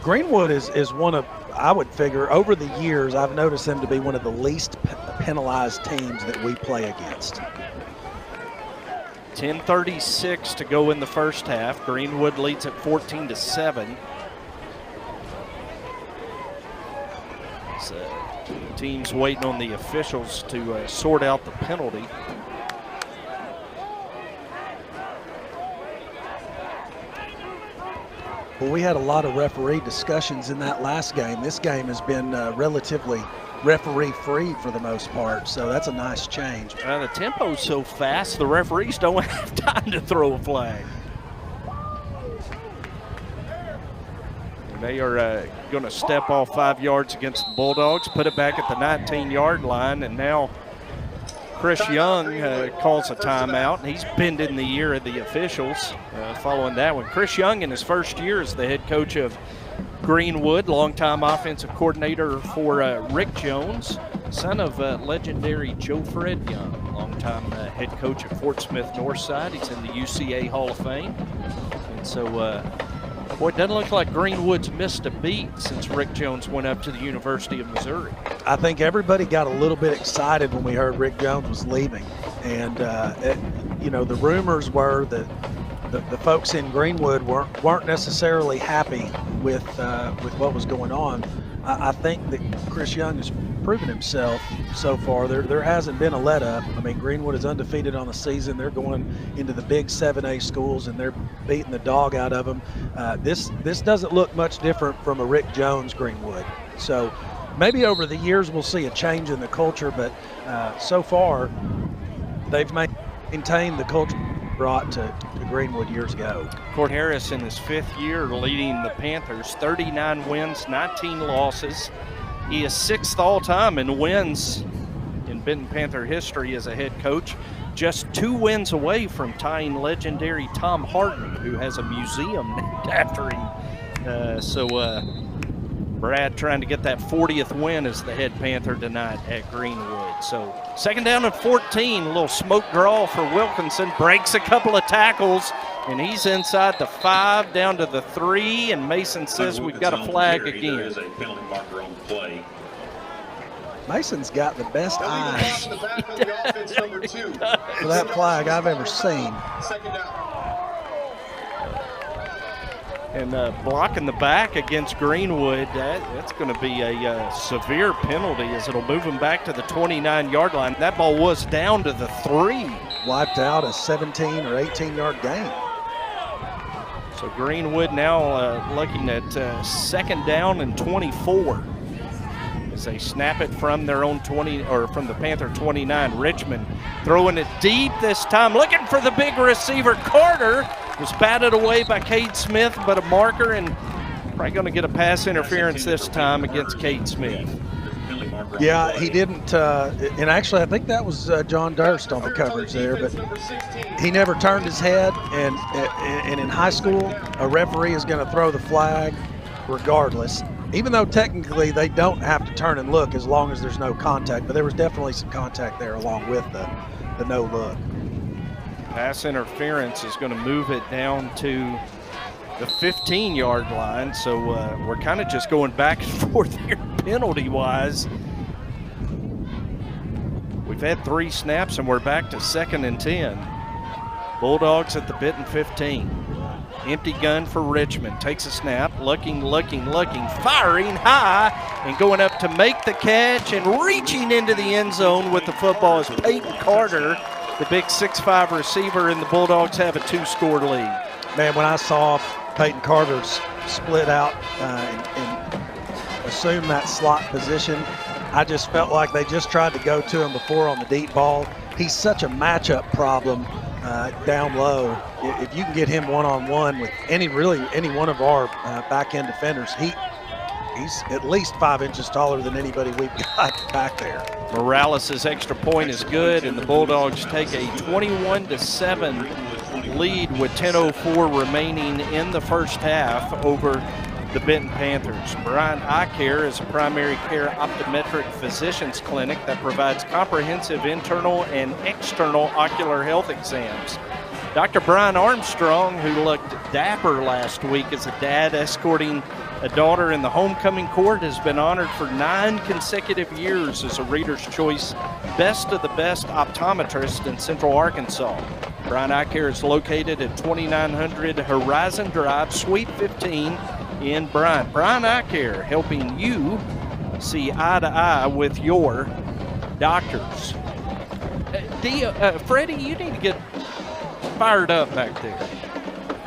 Speaker 2: Greenwood is one of, I would figure, over the years, I've noticed them to be one of the least penalized teams that we play against.
Speaker 1: 10:36 to go in the first half. Greenwood leads at 14-7. So teams waiting on the officials to sort out the penalty.
Speaker 2: Well, we had a lot of referee discussions in that last game. This game has been relatively referee-free for the most part, so that's a nice change.
Speaker 1: The tempo's so fast, the referees don't have time to throw a flag. They are going to step off 5 yards against the Bulldogs, put it back at the 19-yard line, and now Chris Young calls a timeout, and he's bending the ear of the officials following that one. Chris Young, in his first year as the head coach of Greenwood, longtime offensive coordinator for Rick Jones, son of legendary Joe Fred Young, longtime head coach at Fort Smith Northside. He's in the UCA Hall of Fame. And so, boy, it doesn't look like Greenwood's missed a beat since Rick Jones went up to the University of Missouri.
Speaker 2: I think everybody got a little bit excited when we heard Rick Jones was leaving. And, the rumors were that the folks in Greenwood weren't necessarily happy with what was going on. I think that Chris Young has proven himself so far. There hasn't been a let-up. I mean, Greenwood is undefeated on the season. They're going into the big 7A schools, and they're beating the dog out of them. This doesn't look much different from a Rick Jones Greenwood. So maybe over the years we'll see a change in the culture, but so far they've maintained the culture brought to Greenwood years ago.
Speaker 1: Court Harris in his 5th year leading the Panthers, 39 wins, 19 losses. He is 6th all-time in wins in Benton Panther history as a head coach, just 2 wins away from tying legendary Tom Harden, who has a museum named after him. Brad trying to get that 40th win as the head Panther tonight at Greenwood. So 2nd down and 14, a little smoke draw for Wilkinson, breaks a couple of tackles, and he's inside the 5 down to the 3, and Mason says we've got a flag again.
Speaker 3: There is a penalty marker on the play.
Speaker 2: Mason's got the best eyes for that flag I've ever seen.
Speaker 1: And blocking the back against Greenwood, that's going to be a severe penalty as it'll move him back to the 29-yard line. That ball was down to the 3.
Speaker 2: Wiped out a 17 or 18-yard gain.
Speaker 1: So Greenwood now looking at 2nd down and 24 as they snap it from their own 20, or from the Panther 29. Richmond throwing it deep this time, looking for the big receiver. Carter was batted away by Cade Smith, but a marker, and probably going to get a pass interference this time against Cade Smith.
Speaker 2: Yeah, he didn't, and actually I think that was John Durst on the coverage there, but he never turned his head, and in high school, a referee is going to throw the flag regardless, even though technically they don't have to turn and look as long as there's no contact, but there was definitely some contact there along with the no look.
Speaker 1: Pass interference is going to move it down to the 15-yard line, so we're kind of just going back and forth here penalty-wise. We've had 3 snaps, and we're back to 2nd and 10. Bulldogs at the Benton 15. Empty gun for Richmond. Takes a snap. Looking. Firing high and going up to make the catch and reaching into the end zone with the football is Peyton Carter, the big 6'5" receiver, and the Bulldogs have a 2-score lead.
Speaker 2: Man, when I saw Peyton Carter's split out and assume that slot position, I just felt like they just tried to go to him before on the deep ball. He's such a matchup problem down low. If you can get him one-on-one with any one of our back-end defenders, he's at least 5 inches taller than anybody we've got back there.
Speaker 1: Morales' extra point is good, and the Bulldogs take a 21-7 lead with 10:04 remaining in the first half over the Benton Panthers. Brian Eye Care is a primary care optometric physician's clinic that provides comprehensive internal and external ocular health exams. Dr. Brian Armstrong, who looked dapper last week as a dad escorting a daughter in the homecoming court, has been honored for 9 consecutive years as a Reader's Choice Best of the Best optometrist in Central Arkansas. Brian Eye Care is located at 2900 Horizon Drive, Suite 15 in Bryant. Brian Eye Care, helping you see eye to eye with your doctors. Freddie, you need to get fired up back there.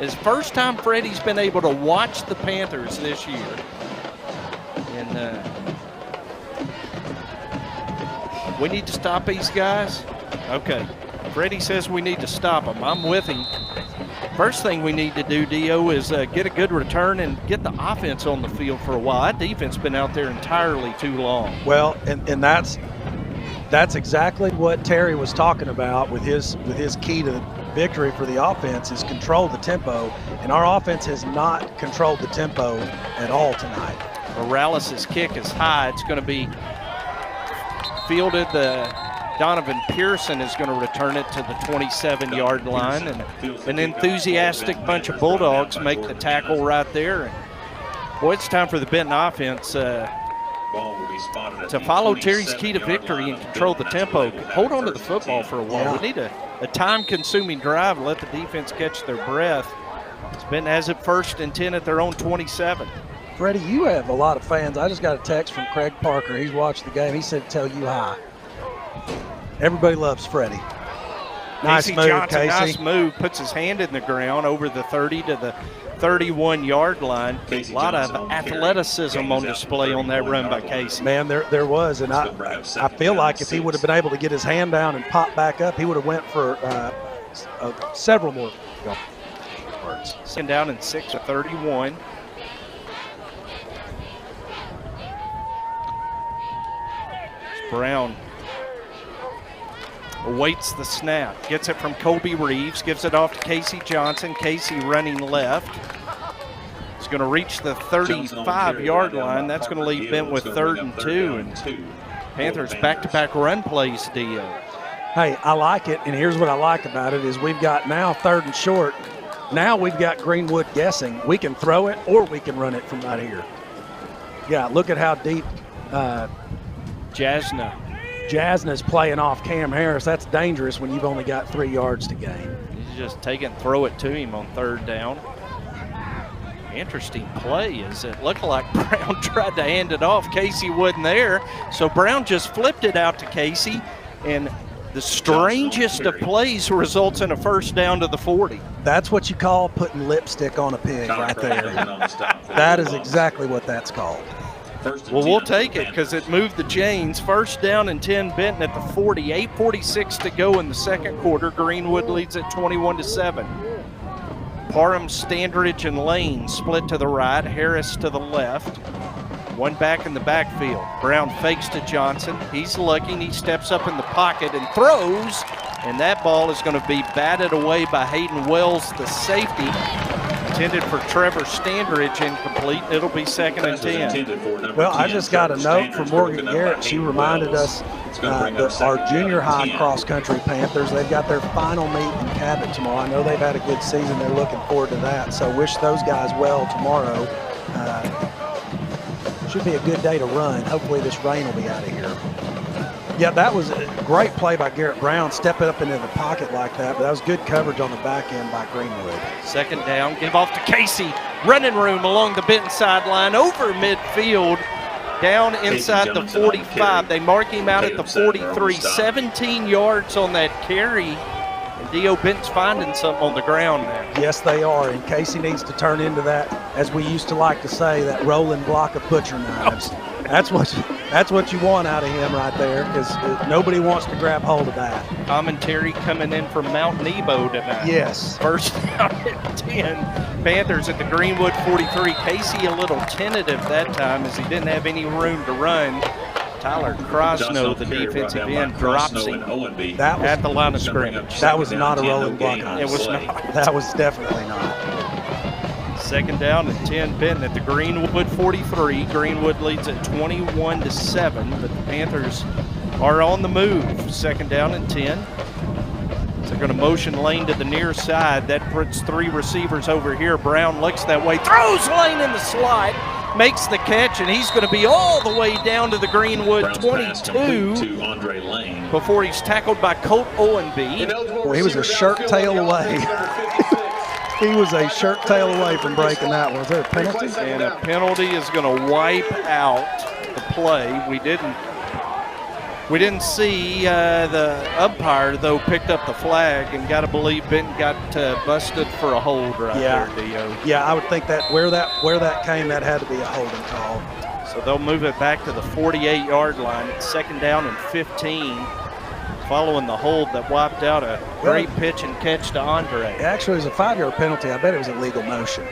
Speaker 1: It's the first time Freddie's been able to watch the Panthers this year. And we need to stop these guys? Okay. Freddie says we need to stop them. I'm with him. First thing we need to do, Dio, is get a good return and get the offense on the field for a while. That defense has been out there entirely too long.
Speaker 2: Well, and that's exactly what Terry was talking about with his key to victory for the offense is control the tempo, and our offense has not controlled the tempo at all tonight. Morales'
Speaker 1: kick is high. It's going to be fielded. Donovan Pearson is going to return it to the 27-yard line, and an enthusiastic bunch of Bulldogs make the tackle right there. And boy, it's time for the Benton offense to follow Terry's key to victory and control the tempo. Hold on to the football for a while. We need a time-consuming drive and let the defense catch their breath. Benton has it 1st and 10 at their own 27.
Speaker 2: Freddie, you have a lot of fans. I just got a text from Craig Parker. He's watched the game. He said tell you hi. Everybody loves Freddie. Nice
Speaker 1: Casey
Speaker 2: move,
Speaker 1: Johnson,
Speaker 2: Casey.
Speaker 1: nice move. Puts his hand in the ground over the 30 to the 31-yard line. A lot of athleticism on display on that run by Casey.
Speaker 2: Man, there was, and I feel like if he would have been able to get his hand down and pop back up, he would have went for several more yards.
Speaker 1: Second down and 6 at 31. Brown awaits the snap, gets it from Colby Reeves, gives it off to Casey Johnson. Casey running left. He's going to reach the 35-yard line. That's going to leave Benton with 3rd and 2. And Panthers back-to-back run plays, Dio.
Speaker 2: Hey, I like it, and here's what I like about it is we've got now 3rd and short. Now we've got Greenwood guessing. We can throw it or we can run it from right here. Yeah, look at how deep Jasna's playing off Cam Harris. That's dangerous when you've only got 3 yards to gain.
Speaker 1: He's just take it and throw it to him on 3rd down. Interesting play as it looked like Brown tried to hand it off. Casey wasn't there, so Brown just flipped it out to Casey, and the strangest of plays results in a 1st down to the 40.
Speaker 2: That's what you call putting lipstick on a pig right there. That is exactly what that's called.
Speaker 1: Well, we'll take it because it moved the chains. 1st down and 10, Benton at the 40. 8:46 to go in the 2nd quarter. Greenwood leads at 21-7. Parham, Standridge, and Lane split to the right. Harris to the left. One back in the backfield. Brown fakes to Johnson. He's looking. He steps up in the pocket and throws. And that ball is going to be batted away by Hayden Wells, the safety. Intended for Trevor Standridge, incomplete. It'll be 2nd and 10.
Speaker 2: Well, I just got a note from Morgan Garrett. She reminded us our junior high cross-country Panthers, they've got their final meet in Cabot tomorrow. I know they've had a good season. They're looking forward to that. So wish those guys well tomorrow. Should be a good day to run. Hopefully this rain will be out of here. Yeah, that was a great play by Garrett Brown, stepping up into the pocket like that, but that was good coverage on the back end by Greenwood.
Speaker 1: Second down, give off to Casey. Running room along the Benton sideline, over midfield, down inside the 45. They mark him out at the 43, 17 yards on that carry. And Dio Benton's finding something on the ground there.
Speaker 2: Yes, they are, and Casey needs to turn into that, as we used to like to say, that rolling block of butcher knives. That's what you want out of him right there, because nobody wants to grab hold of that.
Speaker 1: Commentary coming in from Mount Nebo tonight.
Speaker 2: Yes.
Speaker 1: First down at 10. Panthers at the Greenwood 43. Casey a little tentative that time as he didn't have any room to run. Tyler Crosno, the defensive end, drops him at the line of scrimmage.
Speaker 2: That was not a rolling block.
Speaker 1: It was not.
Speaker 2: That was definitely not.
Speaker 1: Second down at 10, Benton at the Greenwood 43. Greenwood leads at 21-7, but the Panthers are on the move. Second down and 10. So they're going to motion Lane to the near side. That puts 3 receivers over here. Brown looks that way, throws Lane in the slot, makes the catch, and he's going to be all the way down to the Greenwood 22
Speaker 3: to Andre Lane
Speaker 1: before he's tackled by Colt Owenby.
Speaker 2: Well, he was a shirt tail away. He was a shirt tail away from breaking that one. Was there a penalty?
Speaker 1: And a penalty is going to wipe out the play. We didn't see the umpire, though, picked up the flag, and got to believe Benton got busted for a hold there, Dio.
Speaker 2: Yeah, I would think that where that came, that had to be a holding call.
Speaker 1: So they'll move it back to the 48-yard line. It's second down and 15. Following the hold that wiped out a great pitch and catch to Andre.
Speaker 2: Actually, it was a 5-yard penalty. I bet it was a legal motion.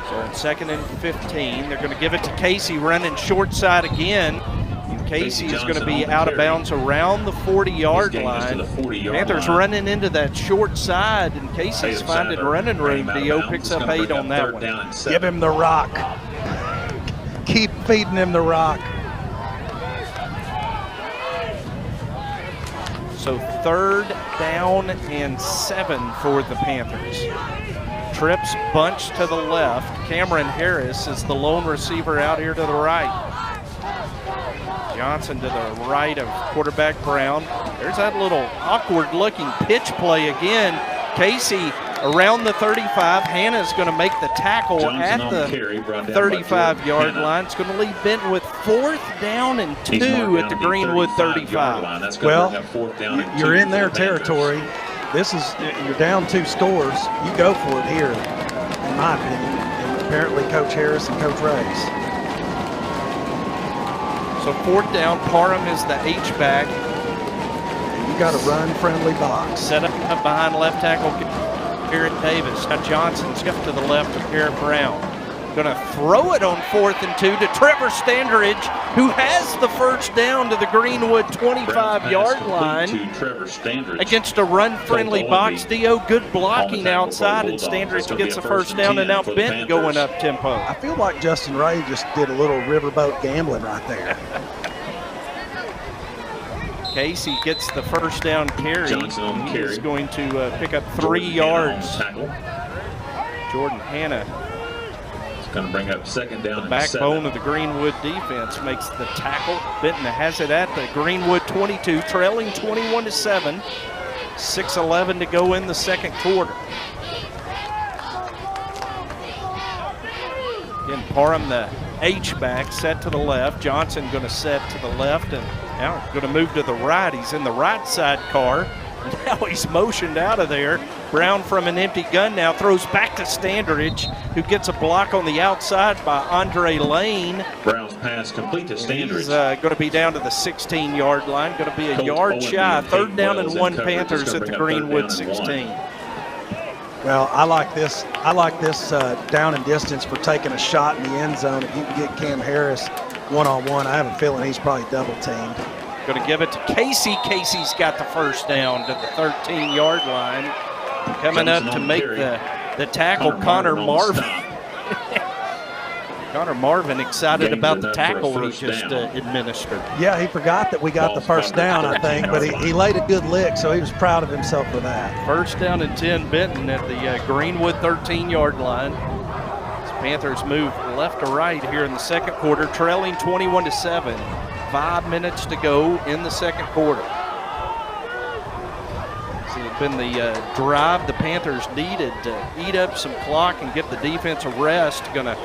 Speaker 1: So in second and 15, they're going to give it to Casey running short side again. And Casey is going to be out of bounds around the 40-yard line. Panthers running into that short side, and Casey's finding running room. Dio picks up 8 on that one.
Speaker 2: Give him the rock. Keep feeding him the rock.
Speaker 1: So third down and 7 for the Panthers. Trips bunch to the left. Cameron Harris is the lone receiver out here to the right. Johnson to the right of quarterback Brown. There's that little awkward looking pitch play again. Casey around the 35. Hannah's going to make the tackle at the 35-yard line. It's going to leave Benton with 4th down and 2 at the Greenwood 35.
Speaker 2: Well, you're in their territory. You're down 2 scores. You go for it here, in my opinion. And apparently Coach Harris and Coach Reyes.
Speaker 1: So 4th down, Parham is the H-back.
Speaker 2: You got a run-friendly box.
Speaker 1: Set up behind left tackle Garrett Davis. Now Johnson skipped to the left of Garrett Brown. Going to throw it on 4th and 2 to Trevor Standridge, who has the first down to the Greenwood 25-yard line against a run-friendly box. Dio, good blocking outside, and Standridge gets the first down, and now Benton going up tempo.
Speaker 2: I feel like Justin Ray just did a little riverboat gambling right there.
Speaker 1: Casey gets the first down carry. He's going to pick up 3 yards. Jordan Hanna,
Speaker 3: going to bring up second down.
Speaker 1: The backbone of the Greenwood defense, makes the tackle. Benton has it at the Greenwood 22, trailing 21-7. 6:11 to go in the second quarter. Again, Parham, the H-back, set to the left. Johnson going to set to the left, and now going to move to the right. He's in the right side car. Now he's motioned out of there. Brown from an empty gun now throws back to Standridge, who gets a block on the outside by Andre Lane.
Speaker 3: Brown's pass complete to Standridge.
Speaker 1: He's going to be down to the 16-yard line. Going to be a yard shy. 3rd down and 1 Panthers at the Greenwood 16.
Speaker 2: Well, I like this. I like this down and distance for taking a shot in the end zone. If you can get Cam Harris one-on-one, I have a feeling he's probably double-teamed.
Speaker 1: Going to give it to Casey. Casey's got the first down to the 13-yard line. Coming up to make the tackle, Connor Marvin. Connor Marvin excited about the tackle he just administered.
Speaker 2: Yeah, he forgot that we got the first down, I think, but he laid a good lick, so he was proud of himself for that.
Speaker 1: First down and 10, Benton at the Greenwood 13-yard line. As Panthers move left to right here in the second quarter, trailing 21-7. 5 minutes to go in the second quarter. So it's been the drive the Panthers needed to eat up some clock and get the defense a rest. Going to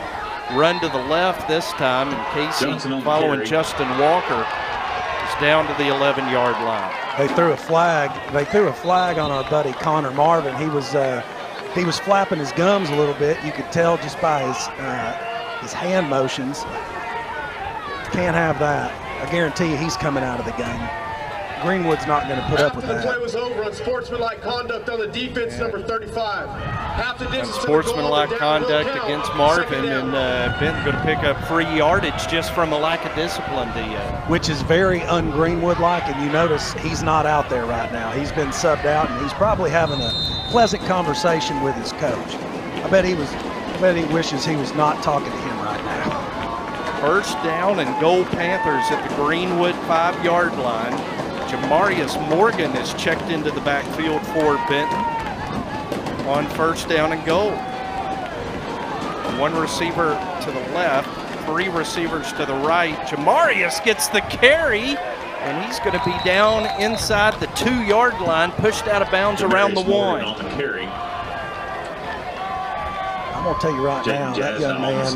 Speaker 1: run to the left this time, and Casey, following Justin Walker, is down to the 11-yard line.
Speaker 2: They threw a flag. They threw a flag on our buddy Connor Marvin. He was flapping his gums a little bit. You could tell just by his hand motions. Can't have that. I guarantee you he's coming out of the game. Greenwood's not going to put up with that.
Speaker 7: The play was over on sportsmanlike conduct on the defense, number 35. Half the distance.
Speaker 1: Sportsmanlike conduct against Marvin, and Benton going to pick up free yardage just from a lack of discipline.
Speaker 2: Which is very un-Greenwood-like, and you notice he's not out there right now. He's been subbed out, and he's probably having a pleasant conversation with his coach. I bet he wishes he was not talking to him right now.
Speaker 1: First down and goal, Panthers at the Greenwood 5-yard line. Jamarius Morgan is checked into the backfield for Benton on first down and goal. One receiver to the left, 3 receivers to the right. Jamarius gets the carry, and he's going to be down inside the 2-yard line, pushed out of bounds around the 1.
Speaker 3: On the carry.
Speaker 2: I'm going to tell you right now, that young man is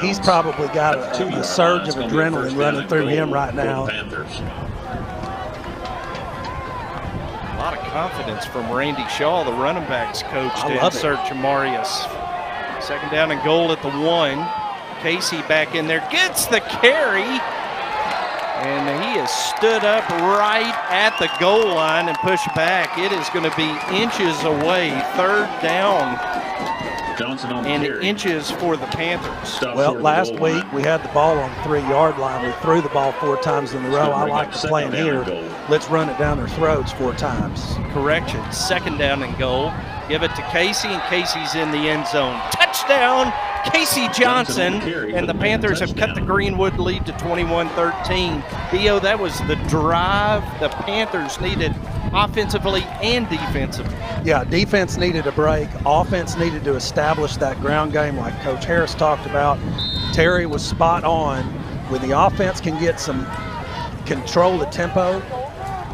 Speaker 2: he's probably got a surge of adrenaline running through him right now.
Speaker 1: A lot of confidence from Randy Shaw, the running backs coach, to insert Jamarius. Second down and goal at the 1. Casey back in there, gets the carry, and he is stood up right at the goal line and pushed back. It is going to be inches away, third down, and inches for the Panthers.
Speaker 2: Well, last week we had the ball on the 3-yard line. We threw the ball 4 times in a row. I like the plan here. Let's run it down their throats 4 times.
Speaker 1: Correction, second down and goal. Give it to Casey, and Casey's in the end zone. Touchdown, Casey Johnson, and the Panthers have cut the Greenwood lead to 21-13. Theo, that was the drive the Panthers needed offensively and defensively.
Speaker 2: Yeah, defense needed a break. Offense needed to establish that ground game like Coach Harris talked about. Terry was spot on. When the offense can get some control the tempo,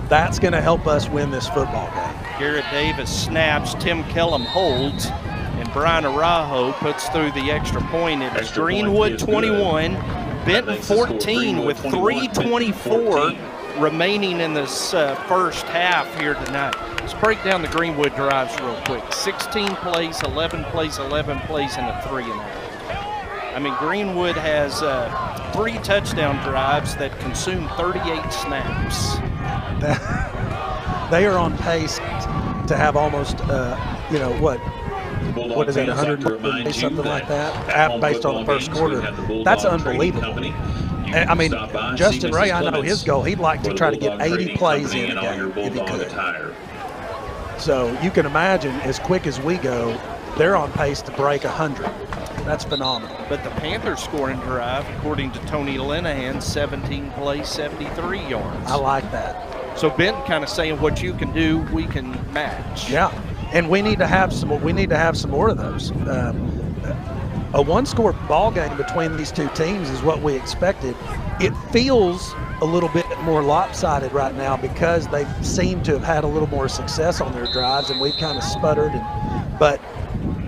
Speaker 2: that's going to help us win this football game.
Speaker 1: Garrett Davis snaps, Tim Kellum holds, and Brian Arajo puts through the extra point. It is Greenwood 21, Benton 14 with 3:24 remaining in this first half here tonight. Let's break down the Greenwood drives real quick. 16 plays, 11 plays, 11 plays, and a 3-and-out. I mean, Greenwood has 3 touchdown drives that consume 38 snaps.
Speaker 2: They are on pace to have almost, what is that, 100, something like that, based on the first quarter. That's unbelievable. I mean, Justin Ray, I know his goal. He'd like to try to get 80 plays in a game if he could. So you can imagine, as quick as we go, they're on pace to break 100. That's phenomenal.
Speaker 1: But the Panthers scoring drive, according to Tony Linehan, 17 plays, 73 yards.
Speaker 2: I like that.
Speaker 1: So Benton kind of saying what you can do, we can match.
Speaker 2: Yeah, and we need to have some. We need to have some more of those. A 1-score ball game between these two teams is what we expected. It feels a little bit more lopsided right now because they seem to have had a little more success on their drives, and we've kind of sputtered. But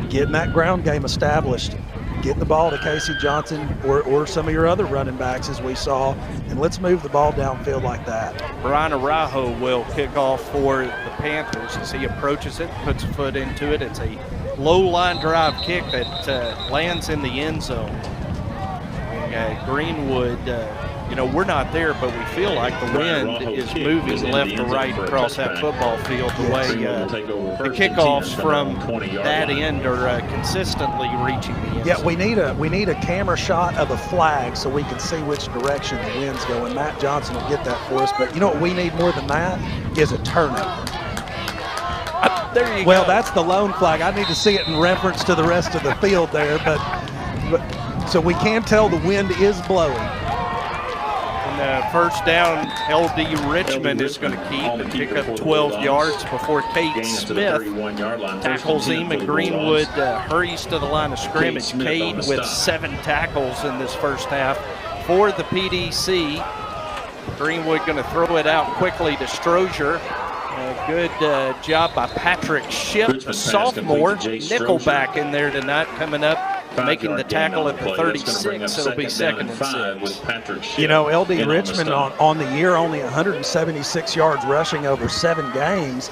Speaker 2: getting that ground game established, getting the ball to Casey Johnson or some of your other running backs as we saw, and let's move the ball downfield like that.
Speaker 1: Brian Arajo will kick off for the Panthers as he approaches it, puts a foot into it. It's a low-line drive kick that lands in the end zone. Greenwood, we're not there, but we feel like the wind is moving left to right across that football field the way the kickoffs from that end are consistently reaching the end zone.
Speaker 2: We need a camera shot of a flag so we can see which direction the wind's going. Matt Johnson will get that for us, but you know what we need more than that is a turnover.
Speaker 1: There you go.
Speaker 2: Well, that's the lone flag. I need to see it in reference to the rest of the field there, but so we can tell the wind is blowing.
Speaker 1: And first down, LD Richmond is going to keep and pick up 12 yards before Cade Smith tackles him, and Greenwood hurries to the line of scrimmage. Cade with 7 tackles in this first half for the PDC. Greenwood going to throw it out quickly to Strozier. Good job by Patrick Shipp, a sophomore, nickelback in there tonight, coming up, making the tackle at the 36. It'll be 2nd and 6.
Speaker 2: You know, LD Richmond on the year, only 176 yards rushing over 7 games.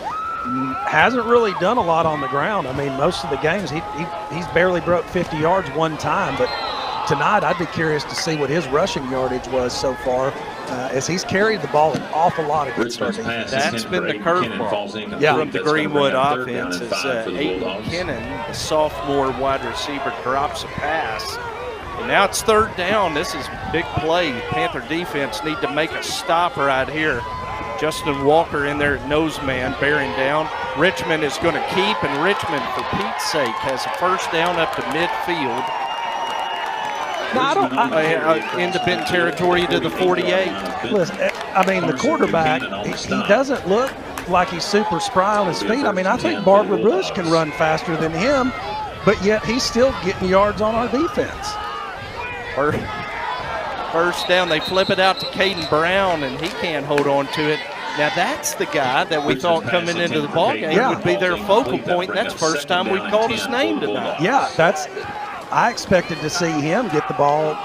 Speaker 2: Hasn't really done a lot on the ground. I mean, most of the games he's barely broke 50 yards one time, but tonight I'd be curious to see what his rushing yardage was so far, as he's carried the ball an awful lot against our defense.
Speaker 1: That's been the curveball from the Greenwood offense, as Aiden Kennan, the sophomore wide receiver, drops a pass. And now it's 3rd down. This is big play. Panther defense need to make a stop right here. Justin Walker in there at nose man, bearing down. Richmond is going to keep, and Richmond, for Pete's sake, has a 1st down up to midfield.
Speaker 2: No,
Speaker 1: into Benton territory to the 48.
Speaker 2: Listen, I mean, the quarterback, he doesn't look like he's super spry on his feet. I mean, I think Barbara Bush can run faster than him, but yet he's still getting yards on our defense.
Speaker 1: 1st down, they flip it out to Caden Brown, and he can't hold on to it. Now, that's the guy that we thought coming into the ballgame would be their focal point. That's the first time we've called his name tonight.
Speaker 2: Yeah, I expected to see him get the ball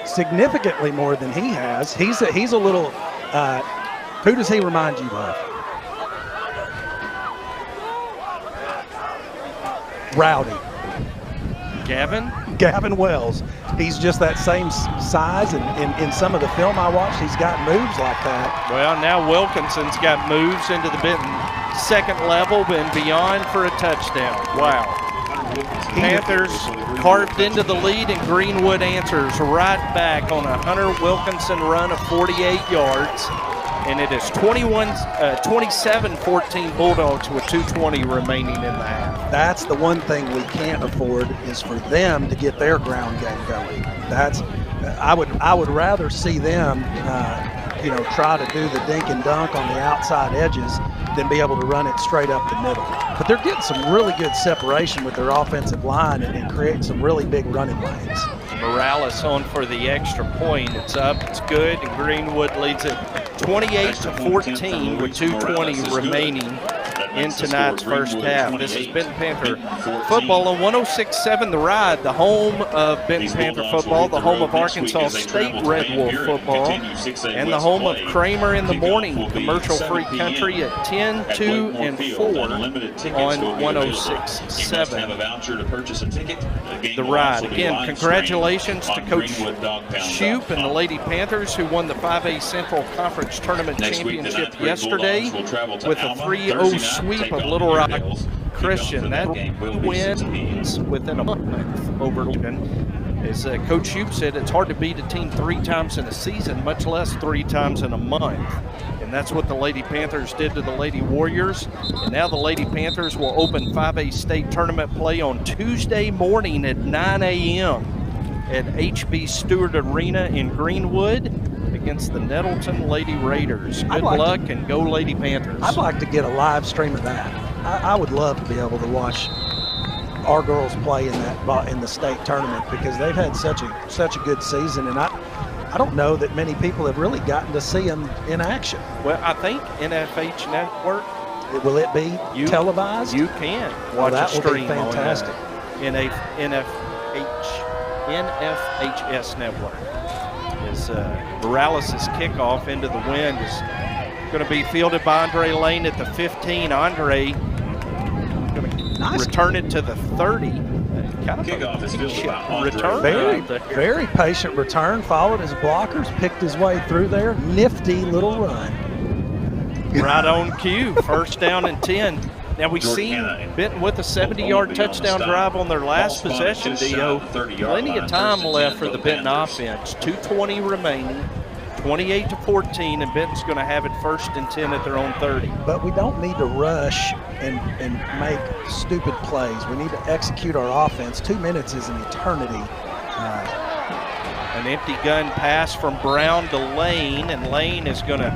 Speaker 2: significantly more than he has. He's a little, who does he remind you of? Rowdy. Gavin Wells. He's just that same size, and in some of the film I watched, he's got moves like that.
Speaker 1: Well, now Wilkinson's got moves into the Benton 2nd level and beyond for a touchdown. Wow. Panthers carved into the lead, and Greenwood answers right back on a Hunter Wilkinson run of 48 yards. And it is 27-14 Bulldogs with 2:20 remaining in the half.
Speaker 2: That's the one thing we can't afford, is for them to get their ground game going. I would rather see them try to do the dink and dunk on the outside edges than be able to run it straight up the middle. But they're getting some really good separation with their offensive line and creating some really big running lanes.
Speaker 1: Morales on for the extra point. It's up, it's good, and Greenwood leads it 28-14 with 2:20 remaining in tonight's 1st half. This has been Panther football on 106.7 The Ride, the home of Benton Panther football, the home of Arkansas State Red Wolf football, and the home of Kramer in the Morning, commercial-free country at 10, 2, and 4 on 106.7 The Ride. Again, congratulations to Coach Shoup and the Lady Panthers, who won the 5A Central Conference Tournament Championship yesterday with a 3-0 sweep of Little Rock Christian. That wins within a month over Lincoln. As Coach Shoup said, it's hard to beat a team 3 times in a season, much less 3 times in a month. And that's what the Lady Panthers did to the Lady Warriors. And now the Lady Panthers will open 5A state tournament play on Tuesday morning at 9 a.m. at HB Stewart Arena in Greenwood against the Nettleton Lady Raiders. Good luck and go Lady Panthers.
Speaker 2: I'd like to get a live stream of that. I would love to be able to watch our girls play in the state tournament, because they've had such a good season, and I don't know that many people have really gotten to see them in action.
Speaker 1: Well, I think NFH Network.
Speaker 2: Will it be televised?
Speaker 1: You can watch a stream
Speaker 2: on fantastic.
Speaker 1: NFHS Network. As Morales' kickoff into the wind is going to be fielded by Andre Lane at the 15. Andre going to return it to the 30. Kind of a return.
Speaker 2: Very patient return. Followed his blockers, picked his way through there. Nifty little run.
Speaker 1: Right on cue. 1st down and 10. Now, we've seen Benton with a 70-yard touchdown drive on their last possession, Dio. Plenty of time left for the Benton offense. 2:20 remaining, 28-14, and Benton's going to have it 1st and 10 at their own 30.
Speaker 2: But we don't need to rush and make stupid plays. We need to execute our offense. 2 minutes is an eternity.
Speaker 1: An empty gun pass from Brown to Lane, and Lane is going to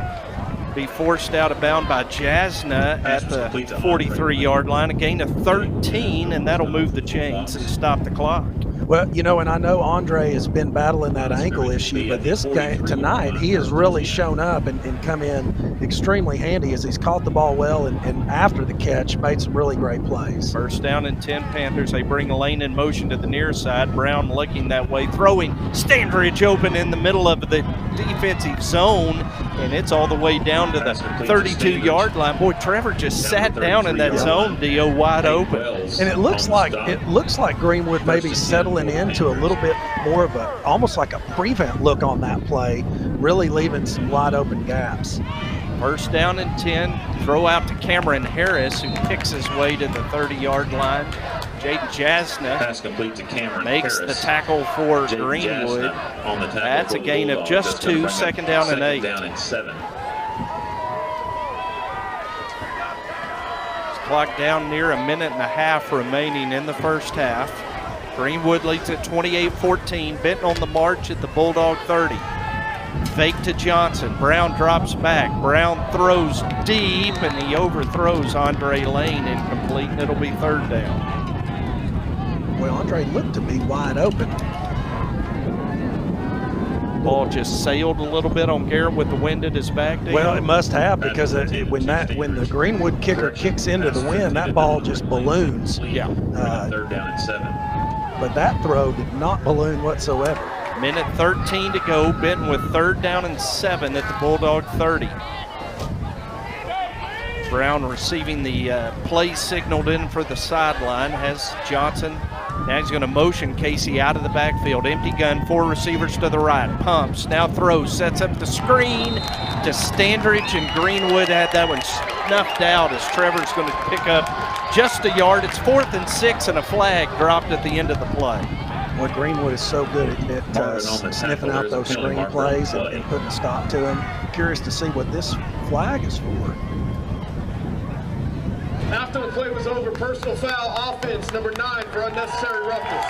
Speaker 1: be forced out of bound by Jasna at the 43-yard line. A gain of 13, and that'll move the chains and stop the clock.
Speaker 2: Well, and I know Andre has been battling that ankle issue, but this game tonight, he has really shown up and come in extremely handy as he's caught the ball well and after the catch made some really great plays.
Speaker 1: First down and 10 Panthers. They bring Lane in motion to the near side. Brown looking that way, throwing Standridge open in the middle of the defensive zone, and it's all the way down to the 32-yard line. Boy, Trevor just sat down in that zone, Dio, wide open.
Speaker 2: And it looks like Greenwood maybe settling into a little bit more of almost like a prevent look on that play, really leaving some wide open gaps.
Speaker 1: First down and 10. Throw out to Cameron Harris, who picks his way to the 30-yard line. Jaden Jasna
Speaker 3: pass complete to Cameron
Speaker 1: makes
Speaker 3: Harris.
Speaker 1: The tackle for
Speaker 3: Jaden
Speaker 1: Greenwood.
Speaker 3: On the tackle.
Speaker 1: That's a gain of just 2, second down and 8.
Speaker 3: Second down and 7.
Speaker 1: Clock down near a minute and a half remaining in the first half. Greenwood leads at 28-14. Benton on the march at the Bulldog 30. Fake to Johnson. Brown drops back. Brown throws deep, and he overthrows Andre Lane, incomplete, and it'll be third down.
Speaker 2: Well, Andre looked to be wide open.
Speaker 1: Ball just sailed a little bit on Garrett with the wind at his back.
Speaker 2: Well, it must have, because when the Greenwood kicker kicks into the wind, that ball just balloons.
Speaker 1: Yeah.
Speaker 3: Third down and 7.
Speaker 2: But that throw did not balloon whatsoever.
Speaker 1: Minute 13 to go. Benton with third down and 7 at the Bulldog 30. Brown receiving the play signaled in for the sideline. Has Johnson. Now he's going to motion Casey out of the backfield. Empty gun, 4 receivers to the right. Pumps, now throws, sets up the screen to Standridge, and Greenwood had that one snuffed out as Trevor's going to pick up just a yard. It's 4th and 6, and a flag dropped at the end of the play.
Speaker 2: Well, Greenwood is so good at sniffing out those screen plays and putting a stop to them. Curious to see what this flag is for.
Speaker 7: After the play was over, personal foul, offense, number 9 for unnecessary roughness.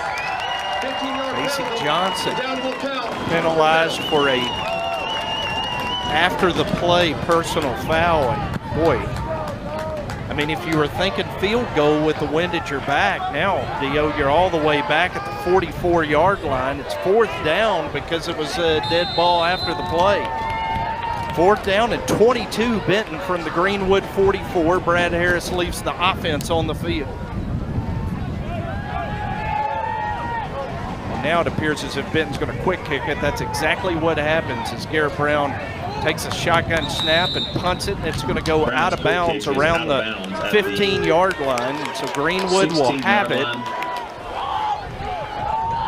Speaker 7: 15-yard
Speaker 1: Casey
Speaker 7: penalty.
Speaker 1: Johnson
Speaker 7: Down will count.
Speaker 1: penalized for a after the play personal foul. And boy, I mean, if you were thinking field goal with the wind at your back, now, Dio, you're all the way back at the 44-yard line. It's 4th down because it was a dead ball after the play. 4th down and 22, Benton from the Greenwood 44. Brad Harris leaves the offense on the field. And now it appears as if Benton's going to quick kick it. That's exactly what happens as Garrett Brown takes a shotgun snap and punts it, and it's going to go out of bounds around the 15-yard line. So Greenwood will have it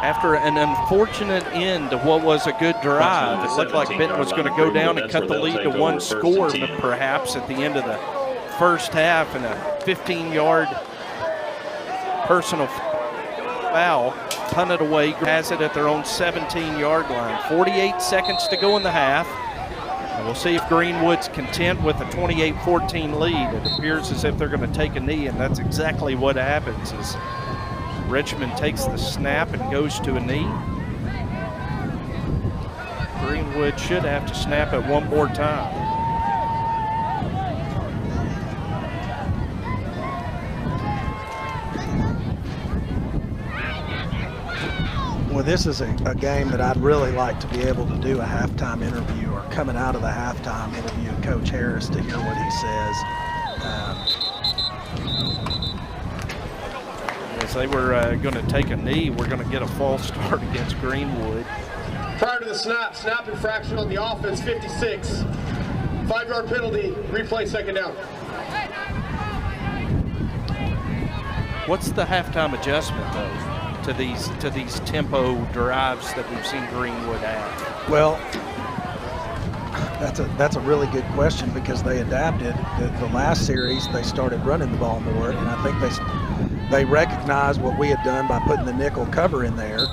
Speaker 1: after an unfortunate end to what was a good drive. It looked like Benton was going to go down and cut the lead to 1 score, perhaps at the end of the first half, and a 15-yard personal foul punted away. Has it at their own 17-yard line. 48 seconds to go in the half. And we'll see if Greenwood's content with a 28-14 lead. It appears as if they're going to take a knee, and that's exactly what happens as Richmond takes the snap and goes to a knee. Greenwood should have to snap it one more time.
Speaker 2: Well, this is a game that I'd really like to be able to do a halftime interview, or coming out of the halftime interview, Coach Harris, to hear what he says.
Speaker 1: As they were going to take a knee, we're going to get a false start against Greenwood.
Speaker 7: Prior to the snap infraction on the offense, 56. 5-yard penalty, replay, second down.
Speaker 1: What's the halftime adjustment, though, to these tempo drives that we've seen Greenwood have?
Speaker 2: Well, that's a really good question, because they adapted. The last series, they started running the ball more, and I think they recognized what we had done by putting the nickel cover in there.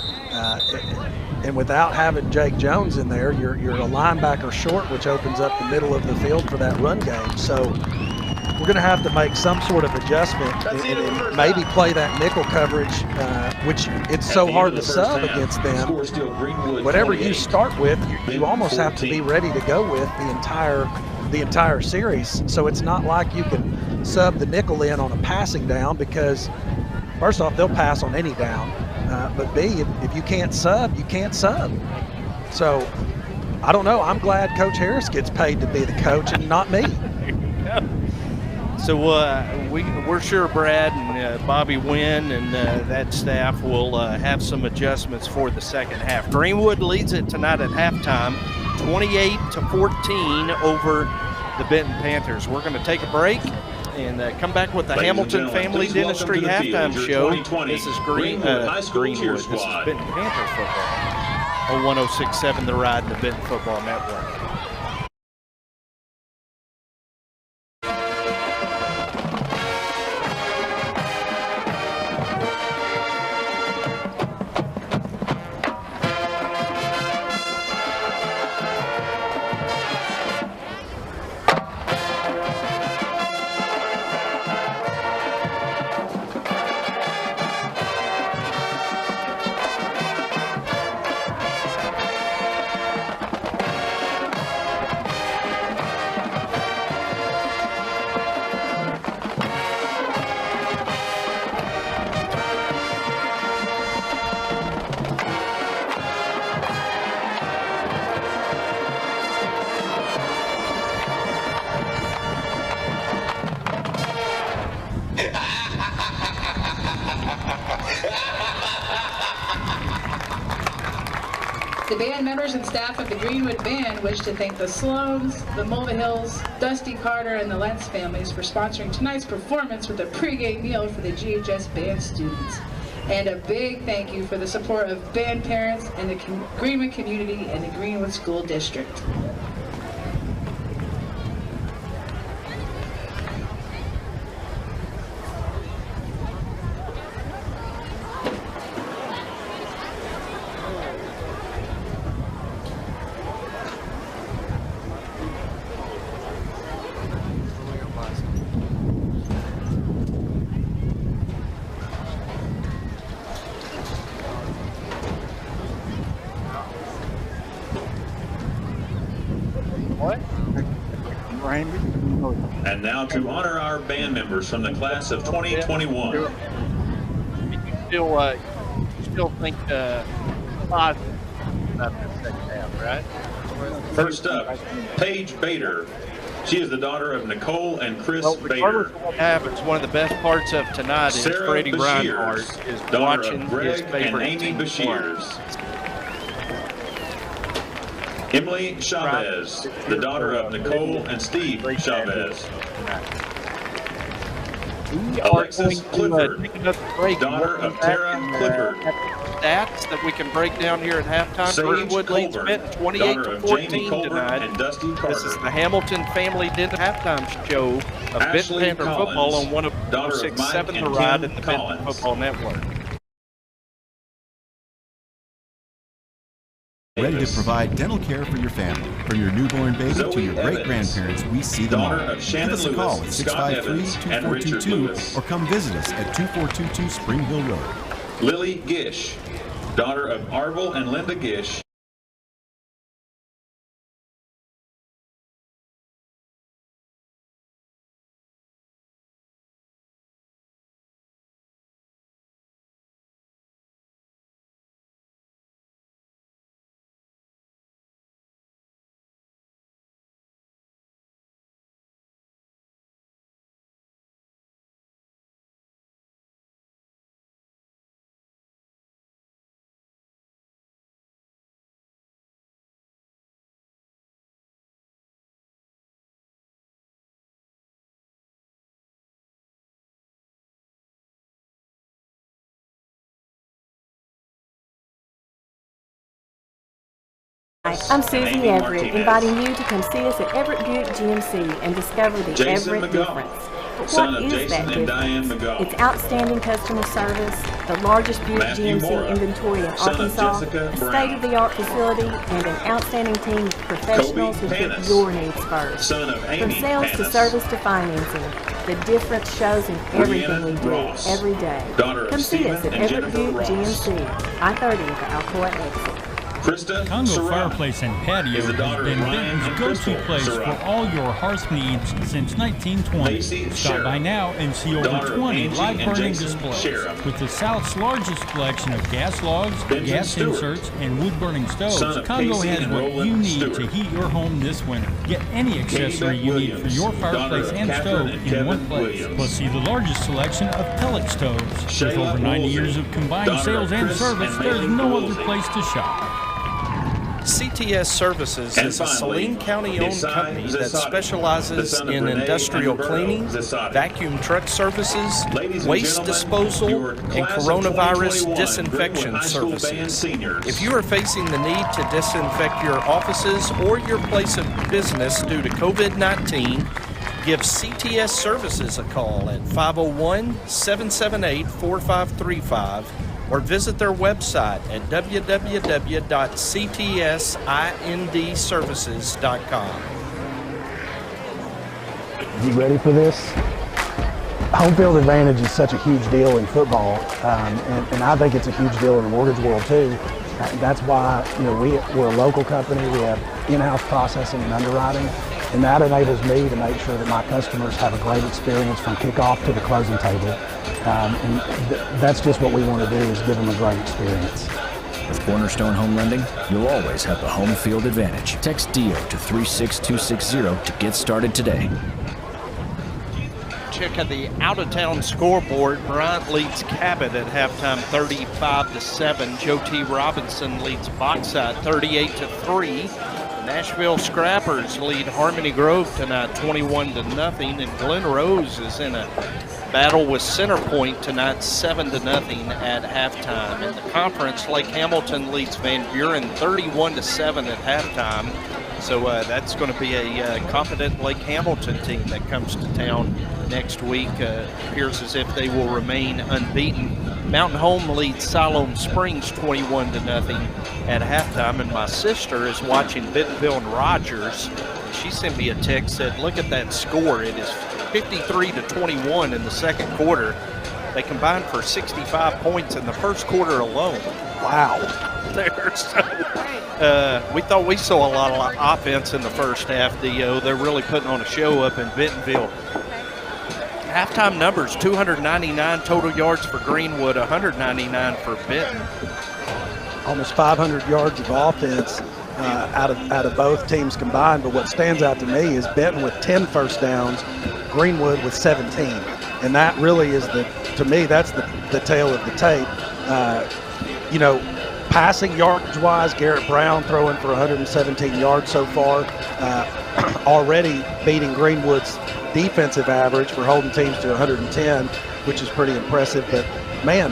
Speaker 2: And without having Jake Jones in there, you're a linebacker short, which opens up the middle of the field for that run game. So we're going to have to make some sort of adjustment and maybe play that nickel coverage, which it's so hard to sub against them. Whatever you start with, you almost have to be ready to go with the entire series. So it's not like you can sub the nickel in on a passing down, because first off, they'll pass on any down. But B, if you can't sub, you can't sub. So I don't know. I'm glad Coach Harris gets paid to be the coach and not me.
Speaker 1: So we're sure Brad and Bobby Wynn and that staff will have some adjustments for the second half. Greenwood leads it tonight at halftime, 28-14 over the Benton Panthers. We're going to take a break and come back with the Hamilton Family Dentistry halftime show. This is Greenwood. This is Benton Panther football on 106.7 The Ride and the Benton Football Network.
Speaker 8: The band members and staff of the Greenwood Band wish to thank the Sloans, the Mulvihills, Dusty Carter, and the Lentz families for sponsoring tonight's performance with a pregame meal for the GHS band students. And a big thank you for the support of band parents and the Greenwood community and the Greenwood School District.
Speaker 3: And now to honor our band members from the class of 2021.
Speaker 1: You still think positive about the second half, right?
Speaker 3: First up, Paige Bader. She is the daughter of Nicole and Chris
Speaker 1: regardless
Speaker 3: Bader.
Speaker 1: of what happens, one of the best parts of tonight is
Speaker 3: Sarah
Speaker 1: Freddie
Speaker 3: Bashirs,
Speaker 1: Reinhardt is
Speaker 3: daughter
Speaker 1: watching
Speaker 3: of Greg
Speaker 1: his
Speaker 3: and
Speaker 1: favorite
Speaker 3: Amy
Speaker 1: team
Speaker 3: Bashirs. Emily Chavez, the daughter of Nicole and Steve Chavez. Alexis Clifford, daughter of Tara Clifford.
Speaker 1: Stats that we can break down here at halftime.
Speaker 3: Sage
Speaker 1: Greenwood leads
Speaker 3: Colburn,
Speaker 1: Benton
Speaker 3: daughter of Jamie
Speaker 1: 28-14
Speaker 3: Colburn
Speaker 1: tonight.
Speaker 3: and Dusty Carter.
Speaker 1: This is the Hamilton Family Dental halftime show of
Speaker 3: Ashley
Speaker 1: Benton Panther football on
Speaker 3: Collins,
Speaker 1: 106.7 The
Speaker 3: and
Speaker 1: Ride
Speaker 3: Kim
Speaker 1: and the
Speaker 3: Collins.
Speaker 1: Benton Football Network.
Speaker 9: Ready to provide dental care for your family. From your newborn baby
Speaker 3: Zoe
Speaker 9: to your great-grandparents, we see them all.
Speaker 3: daughter of
Speaker 9: Give
Speaker 3: Shannon
Speaker 9: us a call
Speaker 3: Lewis,
Speaker 9: at
Speaker 3: Scott Evans, and Richard
Speaker 9: 653-2422
Speaker 3: Lewis.
Speaker 9: or come visit us at 2422 Spring Hill Road.
Speaker 3: Lily Gish, daughter of Arvel and Linda Gish.
Speaker 10: Hi, I'm Susie Everett, inviting you to come see us at Everett Buick GMC and discover the
Speaker 3: Jason
Speaker 10: Everett
Speaker 3: McGaw,
Speaker 10: difference. But
Speaker 3: son
Speaker 10: what
Speaker 3: of
Speaker 10: is
Speaker 3: Jason
Speaker 10: that
Speaker 3: and Diane
Speaker 10: difference?
Speaker 3: McGaw.
Speaker 10: It's outstanding customer service, the largest Buick
Speaker 3: Matthew
Speaker 10: GMC
Speaker 3: Mora,
Speaker 10: inventory in
Speaker 3: son of
Speaker 10: Arkansas,
Speaker 3: Jessica
Speaker 10: a
Speaker 3: Brown.
Speaker 10: state-of-the-art facility, and an outstanding team of professionals who put
Speaker 3: Panis,
Speaker 10: your needs first.
Speaker 3: son of
Speaker 10: From
Speaker 3: Amy
Speaker 10: sales to
Speaker 3: Panis.
Speaker 10: service to financing, the difference shows in everything we do
Speaker 3: Ross,
Speaker 10: every day.
Speaker 3: daughter of
Speaker 10: Come see
Speaker 3: Stephen
Speaker 10: us at
Speaker 3: and
Speaker 10: Everett
Speaker 3: Jennifer
Speaker 10: Buick
Speaker 3: Ross.
Speaker 10: GMC, I-30 at the Alcoa exit.
Speaker 11: Congo Fireplace and Patio has been Benton's go-to place for all your hearth needs since 1920. Stop by now and see over 20 live burning displays. With the South's largest collection of gas logs, gas inserts, and wood-burning stoves, Congo has what you need to heat your home this winter. Get any accessory you need for your fireplace and stove in one place. Plus, see the largest selection of pellet stoves. With over 90 years of combined sales and service, there's no other place to shop.
Speaker 1: CTS Services is a Saline County-owned company that specializes in industrial cleaning, vacuum truck services, waste disposal, and coronavirus disinfection services. If you are facing the need to disinfect your offices or your place of business due to COVID-19, give CTS Services a call at 501-778-4535 or visit their website at www.ctsindservices.com.
Speaker 12: You ready for this? Home field advantage is such a huge deal in football, and I think it's a huge deal in the mortgage world too. That's why we're a local company. We have in-house processing and underwriting, and that enables me to make sure that my customers have a great experience from kickoff to the closing table. And that's just what we want to do, is give them a great experience.
Speaker 13: With Cornerstone Home Lending, you'll always have the home field advantage. Text DIO to 36260 to get started today.
Speaker 1: Check out the out-of-town scoreboard. Bryant leads Cabot at halftime 35-7. Joe T. Robinson leads Bauxite 38-3. Nashville Scrappers lead Harmony Grove tonight 21-0, and Glen Rose is in a battle with Center Point tonight 7-0 at halftime. In the conference, Lake Hamilton leads Van Buren 31-7 at halftime. So that's going to be a confident Lake Hamilton team that comes to town next week. Appears as if they will remain unbeaten. Mountain Home leads Siloam Springs 21-0 at halftime, and my sister is watching Bentonville and Rogers. She sent me a text, said, look at that score. It is 53-21 in the second quarter. They combined for 65 points in the first quarter alone.
Speaker 2: Wow.
Speaker 1: We thought we saw a lot of offense in the first half, Dio. They're really putting on a show up in Bentonville. Halftime numbers, 299 total yards for Greenwood, 199 for Benton.
Speaker 2: Almost 500 yards of offense out of both teams combined. But what stands out to me is Benton with 10 first downs, Greenwood with 17. And that really is to me, that's the tail of the tape. Passing yardage-wise, Garrett Brown throwing for 117 yards so far, already beating Greenwood's defensive average for holding teams to 110, which is pretty impressive. But, man,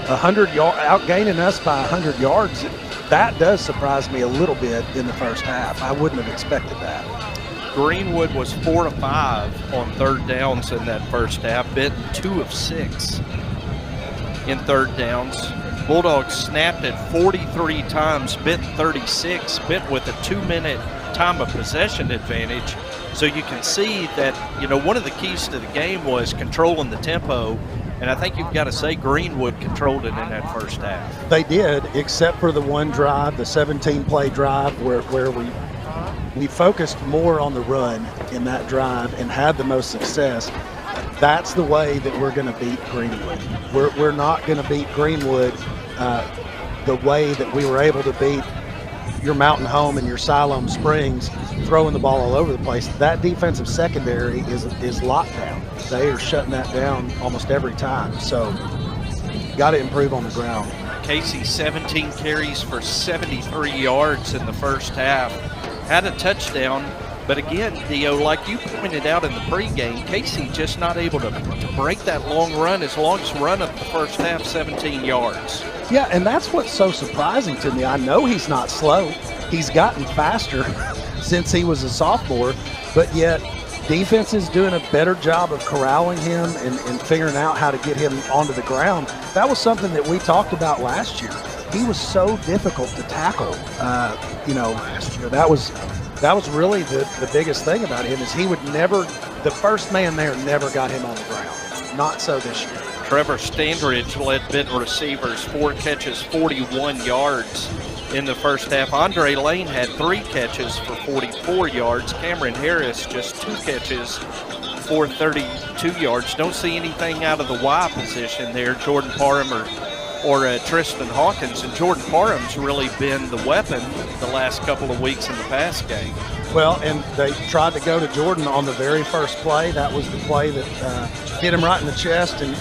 Speaker 2: 100 yards, outgaining us by 100 yards, that does surprise me a little bit in the first half. I wouldn't have expected that.
Speaker 1: Greenwood was 4 of 5 on third downs in that first half. Benton 2 of 6 in third downs. Bulldogs snapped it 43 times, Benton 36. Benton with a 2-minute time of possession advantage. So you can see that, one of the keys to the game was controlling the tempo. And I think you've got to say Greenwood controlled it in that first half.
Speaker 2: They did, except for the one drive, the 17-play drive, where we focused more on the run in that drive and had the most success. That's the way that we're going to beat Greenwood. We're not going to beat Greenwood the way that we were able to beat your Mountain Home and your Siloam Springs, throwing the ball all over the place. That defensive secondary is locked down. They are shutting that down almost every time. So got to improve on the ground.
Speaker 1: Casey, 17 carries for 73 yards in the first half. Had a touchdown, but again, Dio, like you pointed out in the pregame, Casey just not able to break that long run. His longest run of the first half, 17 yards.
Speaker 2: Yeah, and that's what's so surprising to me. I know he's not slow. He's gotten faster since he was a sophomore, but yet defense is doing a better job of corralling him and figuring out how to get him onto the ground. That was something that we talked about last year. He was so difficult to tackle. That was really the biggest thing about him, is he would never, the first man there never got him on the ground. Not so this year.
Speaker 1: Trevor Standridge led Benton receivers, 4 catches, 41 yards. in the first half. Andre Lane had 3 catches for 44 yards. Cameron Harris just 2 catches for 32 yards. Don't see anything out of the Y position there, Jordan Parham or Tristan Hawkins. And Jordan Parham's really been the weapon the last couple of weeks in the pass game.
Speaker 2: Well, and they tried to go to Jordan on the very first play. That was the play that hit him right in the chest and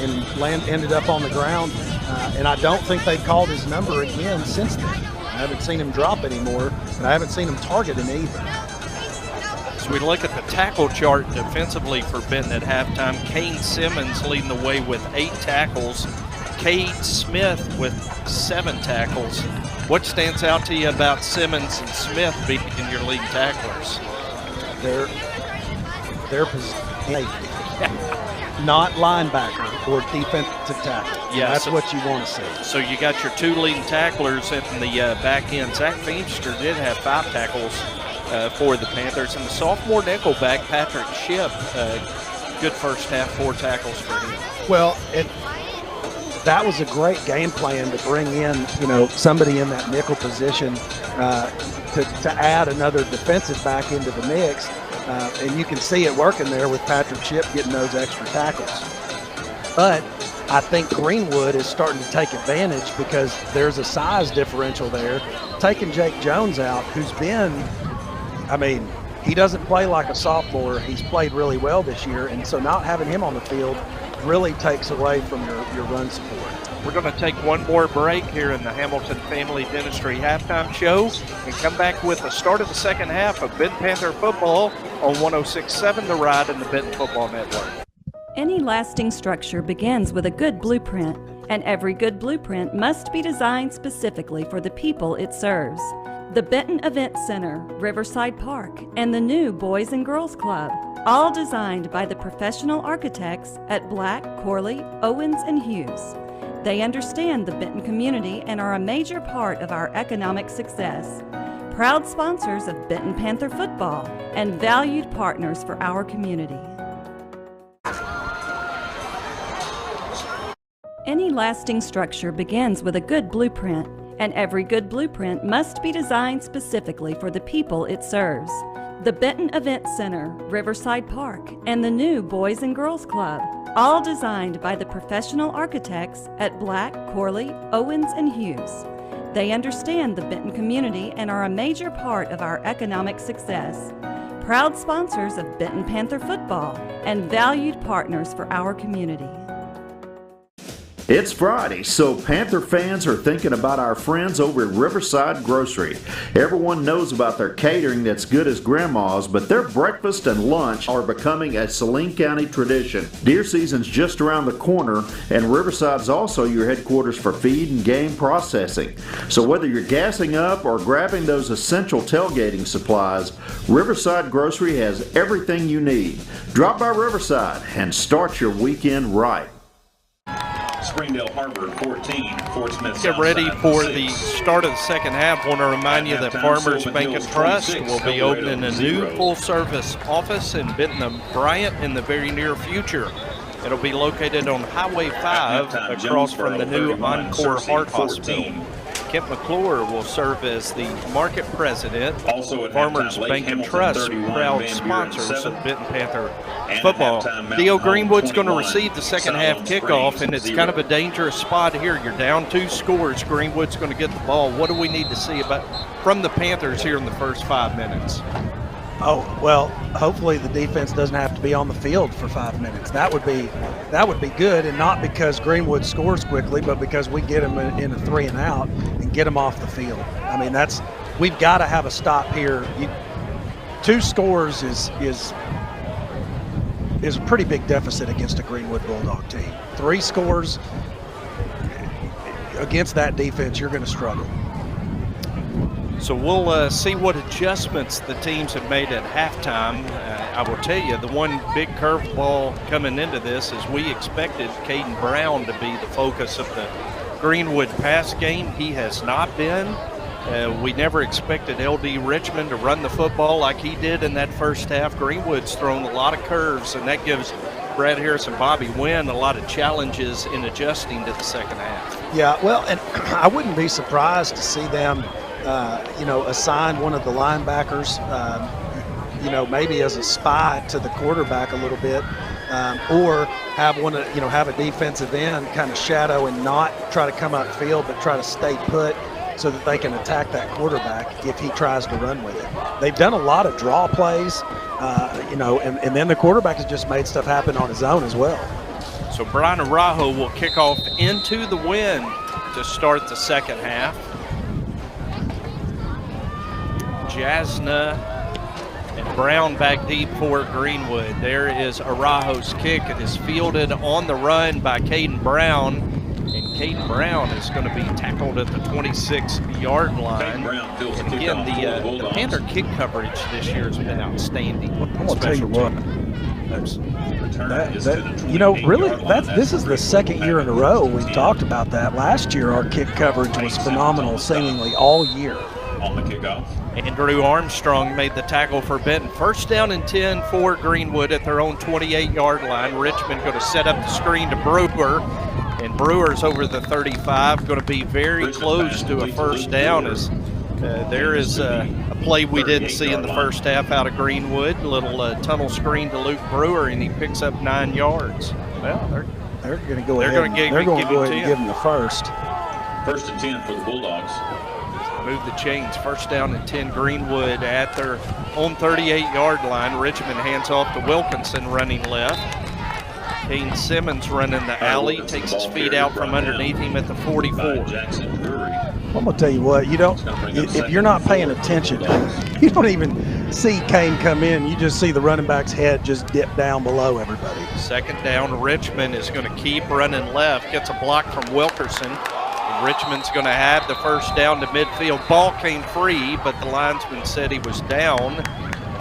Speaker 2: ended up on the ground. And I don't think they've called his number again since then. I haven't seen him drop anymore, and I haven't seen him target him either.
Speaker 1: As we look at the tackle chart defensively for Benton at halftime, Kane Simmons leading the way with 8 tackles. Cade Smith with 7 tackles. What stands out to you about Simmons and Smith being your leading tacklers?
Speaker 2: Their position, not linebacker or defensive tackle.
Speaker 1: Yeah,
Speaker 2: that's what you want to see.
Speaker 1: So you got your 2 leading tacklers in the back end. Zach Feimster did have 5 tackles for the Panthers, and the sophomore nickelback Patrick Shipp, good first half, 4 tackles for him.
Speaker 2: Well, that was a great game plan to bring in, somebody in that nickel position to add another defensive back into the mix. And you can see it working there with Patrick Shipp getting those extra tackles. But I think Greenwood is starting to take advantage because there's a size differential there. Taking Jake Jones out, who's been, he doesn't play like a sophomore. He's played really well this year. And so not having him on the field really takes away from your run support.
Speaker 1: We're going to take one more break here in the Hamilton Family Dentistry halftime show and come back with the start of the second half of Benton Panther football on 106.7 The Ride and the Benton Football Network.
Speaker 14: Any lasting structure begins with a good blueprint, and every good blueprint must be designed specifically for the people it serves. The Benton Event Center, Riverside Park, and the new Boys and Girls Club, all designed by the professional architects at Black, Corley, Owens, and Hughes. They understand the Benton community and are a major part of our economic success. Proud sponsors of Benton Panther football and valued partners for our community. Any lasting structure begins with a good blueprint, and every good blueprint must be designed specifically for the people it serves. The Benton Event Center, Riverside Park, and the new Boys and Girls Club, all designed by the professional architects at Black, Corley, Owens, and Hughes. They understand the Benton community and are a major part of our economic success. Proud sponsors of Benton Panther football and valued partners for our community.
Speaker 4: It's Friday, so Panther fans are thinking about our friends over at Riverside Grocery. Everyone knows about their catering that's good as grandma's, but their breakfast and lunch are becoming a Saline County tradition. Deer season's just around the corner, and Riverside's also your headquarters for feed and game processing. So whether you're gassing up or grabbing those essential tailgating supplies, Riverside Grocery has everything you need. Drop by Riverside and start your weekend right.
Speaker 3: Springdale Harbor 14, Fort Smith.
Speaker 1: Get ready for the start of the second half. Want to remind you that Farmers Bank and Trust will be opening a new full-service office in Benton Bryant in the very near future. It'll be located on Highway 5 across from the new Encore Heart Hospital. Kent McClure will serve as the market president.
Speaker 3: Also at
Speaker 1: Farmers Bank and Trust, proud sponsors of Benton Panther football. Theo Greenwood's going to receive the second half kickoff, and it's kind of a dangerous spot here. You're down 2 scores. Greenwood's going to get the ball. What do we need to see from the Panthers here in the first 5 minutes?
Speaker 2: Oh, well, hopefully the defense doesn't have to be on the field for 5 minutes. That would be good, and not because Greenwood scores quickly, but because we get them in a 3 and out and get them off the field. We've got to have a stop here. 2 scores is a pretty big deficit against a Greenwood Bulldog team. 3 scores against that defense, you're going to struggle.
Speaker 1: So we'll see what adjustments the teams have made at halftime. I will tell you, the one big curveball coming into this is we expected Caden Brown to be the focus of the Greenwood pass game. He has not been. We never expected LD Richmond to run the football like he did in that first half. Greenwood's thrown a lot of curves, and that gives Brad Harris and Bobby Wynn a lot of challenges in adjusting to the second half.
Speaker 2: Yeah, well, and I wouldn't be surprised to see them assign one of the linebackers, maybe as a spy to the quarterback a little bit, or have have a defensive end kind of shadow and not try to come upfield, but try to stay put so that they can attack that quarterback if he tries to run with it. They've done a lot of draw plays, and then the quarterback has just made stuff happen on his own as well.
Speaker 1: So Brian Araujo will kick off into the wind to start the second half. Jasna and Brown back deep for Greenwood. There is Araujo's kick. It is fielded on the run by Caden Brown. And Caden Brown is going to be tackled at the 26-yard line. And again, the Panther kick coverage this year has been outstanding.
Speaker 2: I'm going to tell you what. This is the second year in a row we've talked about that. Last year, our kick coverage was phenomenal, seemingly all year.
Speaker 3: On the kickoff,
Speaker 1: Andrew Armstrong made the tackle for Benton. First down and 10 for Greenwood at their own 28-yard line. Richmond going to set up the screen to Brewer, and Brewer's over the 35, going to be very close to a first down as there is a play we didn't see in the first half out of Greenwood. A little tunnel screen to Luke Brewer, and he picks up 9 yards. Well,
Speaker 2: they're going to go ahead and give him the first.
Speaker 3: First and 10 for the Bulldogs.
Speaker 1: Move the chains. First down and 10 Greenwood at their own 38-yard line. Richmond hands off to Wilkinson running left. Kane Simmons running the alley, takes his feet out from underneath him at the 44.
Speaker 2: I'm going to tell you what, if you're not paying attention, you don't even see Kane come in. You just see the running back's head just dip down below everybody.
Speaker 1: Second down, Richmond is going to keep running left, gets a block from Wilkerson. And Richmond's going to have the first down to midfield. Ball came free, but the linesman said he was down.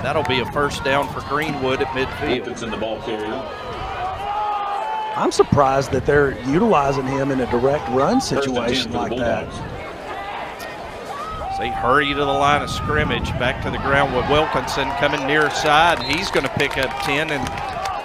Speaker 1: That'll be a first down for Greenwood at midfield.
Speaker 3: Wilkinson, the ball carrier.
Speaker 2: I'm surprised that they're utilizing him in a direct run situation like that.
Speaker 1: They hurry to the line of scrimmage, back to the ground with Wilkinson coming near side, and he's going to pick up 10. And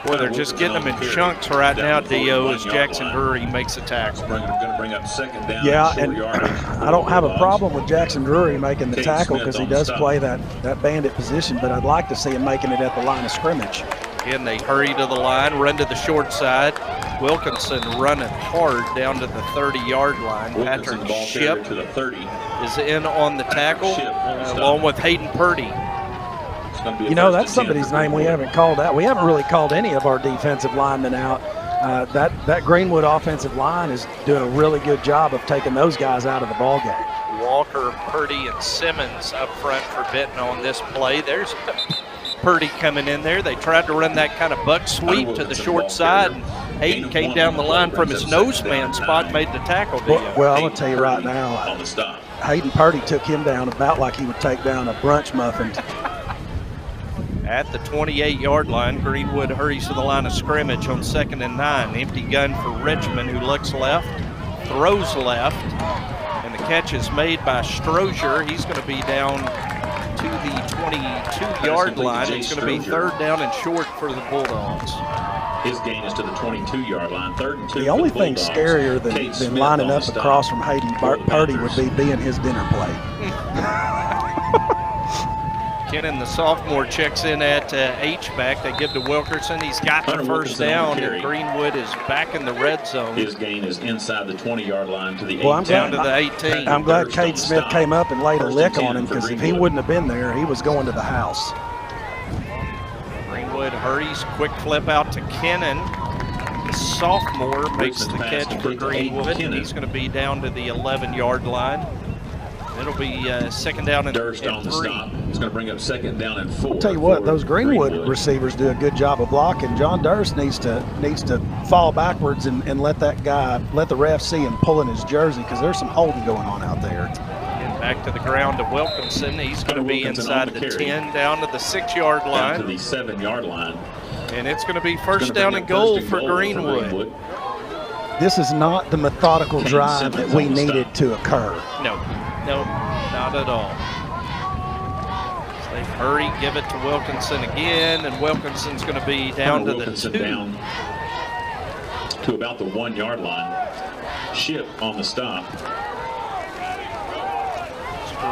Speaker 1: boy, they're just getting them in chunks right now, Dio, as Jackson Drury makes a tackle.
Speaker 3: Going to bring up second down.
Speaker 2: Yeah, and I don't have a problem with Jackson Drury making the tackle because he does play that bandit position, but I'd like to see him making it at the line of scrimmage.
Speaker 1: Again, they hurry to the line, run to the short side. Wilkinson running hard down to the 30-yard line. Patrick Ship
Speaker 3: to the 30.
Speaker 1: Is in on the tackle, along with Hayden Purdy.
Speaker 2: That's somebody's name we haven't called out. We haven't really called any of our defensive linemen out. That Greenwood offensive line is doing a really good job of taking those guys out of the ballgame.
Speaker 1: Walker, Purdy, and Simmons up front for Benton on this play. There's Purdy coming in there. They tried to run that kind of buck sweep to the short side, and Hayden came down the line from his nose man spot, made the tackle.
Speaker 2: Well, I'm going to tell you right now,
Speaker 3: on the stop.
Speaker 2: Hayden Purdy took him down about like he would take down a brunch muffin.
Speaker 1: At the 28-yard line, Greenwood hurries to the line of scrimmage on 2nd and 9. Empty gun for Richmond, who looks left, throws left, and the catch is made by Strozier. He's going to be down to the 22-yard line. It's going to be third down and short for the Bulldogs.
Speaker 3: His gain is to the 22-yard line. 3rd and 2.
Speaker 2: The only thing scarier than lining up across from Hayden Purdy would be being his dinner plate.
Speaker 1: Kennan, the sophomore, checks in at H-back. They give to Wilkerson. He's got the first down, and Greenwood is back in the red zone.
Speaker 3: His gain is inside the 20-yard line to the 18.
Speaker 1: Down to the 18.
Speaker 2: I'm glad Cade Smith came up and laid a lick on him, because if he wouldn't have been there, he was going to the house.
Speaker 1: Greenwood hurries, quick flip out to Kennan. The sophomore makes the catch for Greenwood, and he's going to be down to the 11-yard line. It'll be second down and
Speaker 3: Durst on the stop. It's going to bring up second down and 4.
Speaker 2: I'll tell you what, those Greenwood receivers do a good job of blocking. John Durst needs to fall backwards and let the ref see him pulling his jersey, because there's some holding going on out there.
Speaker 1: And back to the ground to Wilkinson. He's going to be inside the 10, down to the 6-yard line.
Speaker 3: Down to the 7-yard line.
Speaker 1: And it's going to be first down and goal for Greenwood.
Speaker 2: This is not the methodical drive that we needed to occur.
Speaker 1: No, not at all. So they hurry, give it to Wilkinson again, and Wilkinson's going to be down to the 2.
Speaker 3: Down to about the 1-yard line. Ship on the stop.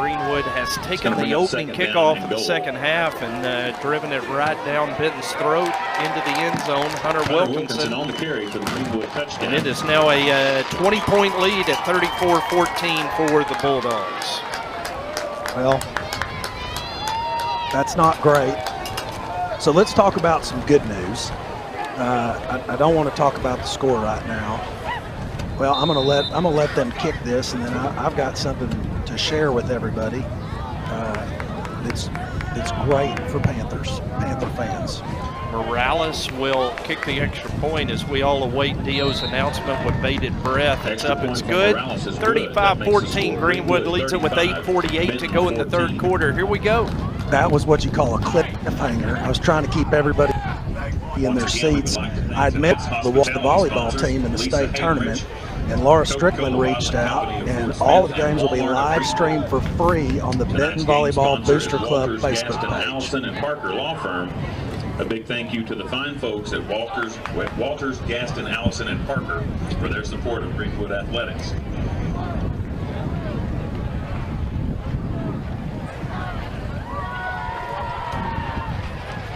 Speaker 1: Greenwood has taken the opening kickoff of the second half and driven it right down Benton's throat into the end zone. Hunter Wilkinson
Speaker 3: on the carry for the Greenwood touchdown.
Speaker 1: And it is now a 20-point lead at 34-14 for the Bulldogs.
Speaker 2: Well, that's not great. So let's talk about some good news. I don't want to talk about the score right now. Well, I'm gonna let them kick this, and then I've got something to share with everybody. It's great for Panther fans.
Speaker 1: Morales will kick the extra point as we all await Dio's announcement with bated breath. It's up, it's good. 35-14, Greenwood leads it with 8:48 to go in the third quarter. Here we go.
Speaker 2: That was what you call a cliffhanger. I was trying to keep everybody in their seats. I admit the volleyball team in the state tournament, and Laura Strickland reached out, and all the games will be live streamed for free on the Benton Volleyball Booster Club Facebook page.
Speaker 3: Allison and Parker Law Firm. A big thank you to the fine folks at Walters, Gaston, Allison, and Parker for their support of Greenwood Athletics.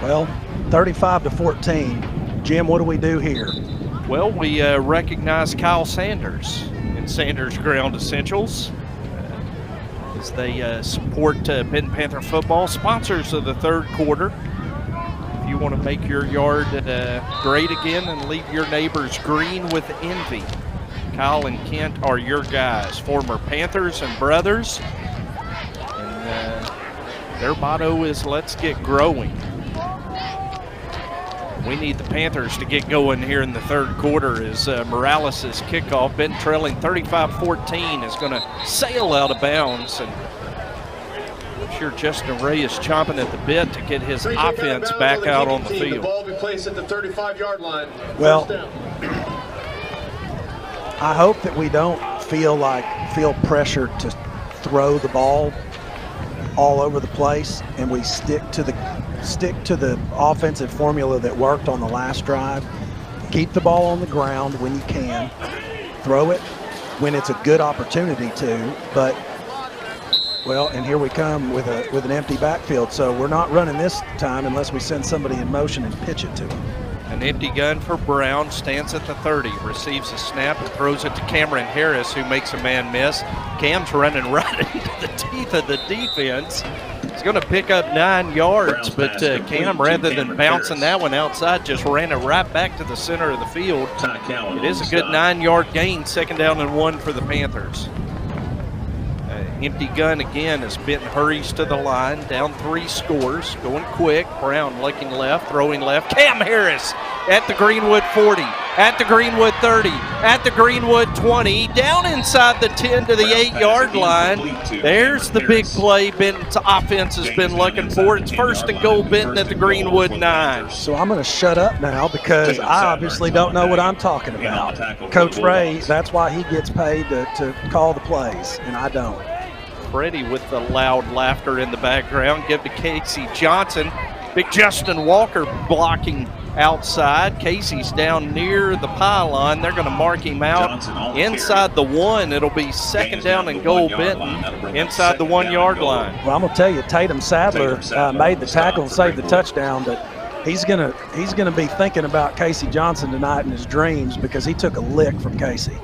Speaker 2: Well, 35-14. Jim, what do we do here?
Speaker 1: Well, we recognize Kyle Sanders in Sanders Ground Essentials as they support Benton Panther football, sponsors of the third quarter. If you want to make your yard great again and leave your neighbors green with envy, Kyle and Kent are your guys, former Panthers and brothers. And their motto is, let's get growing. We need the Panthers to get going here in the third quarter as Morales' kickoff. Benton trailing 35-14 is going to sail out of bounds. And I'm sure Justin Ray is chomping at the bit to get his offense back out on the field.
Speaker 7: The ball will be placed at the 35-yard line.
Speaker 2: Well, I hope that we don't feel pressured to throw the ball all over the place, and we stick to the offensive formula that worked on the last drive. Keep the ball on the ground when you can. Throw it when it's a good opportunity to. But, well, and here we come with an empty backfield. So we're not running this time unless we send somebody in motion and pitch it to him.
Speaker 1: An empty gun for Brown, stands at the 30, receives a snap and throws it to Cameron Harris, who makes a man miss. Cam's running right into the teeth of the defense. He's going to pick up 9 yards, but Cam, rather than bouncing that one outside, just ran it right back to the center of the field. It is a good 9-yard gain, 2nd down and 1 for the Panthers. Empty gun again as Benton hurries to the line, down 3 scores, going quick. Brown looking left, throwing left. Cam Harris at the Greenwood 40, at the Greenwood 30, at the Greenwood 20, down inside the 10 to the 8-yard line. There's the big play Benton's offense has been looking for. It's 1st and goal, Benton at the Greenwood 9.
Speaker 2: So I'm going to shut up now because I obviously don't know what I'm talking about. Coach Ray, that's why he gets paid to call the plays, and I don't.
Speaker 1: Freddie with the loud laughter in the background. Give to Casey Johnson. Big Justin Walker blocking outside. Casey's down near the pylon. They're going to mark him out inside the 1. It'll be 2nd down and goal, Benton, inside the 1-yard line.
Speaker 2: Well, I'm going to tell you, Tatum Sadler made the tackle and saved the touchdown, but he's gonna be thinking about Casey Johnson tonight in his dreams because he took a lick from Casey.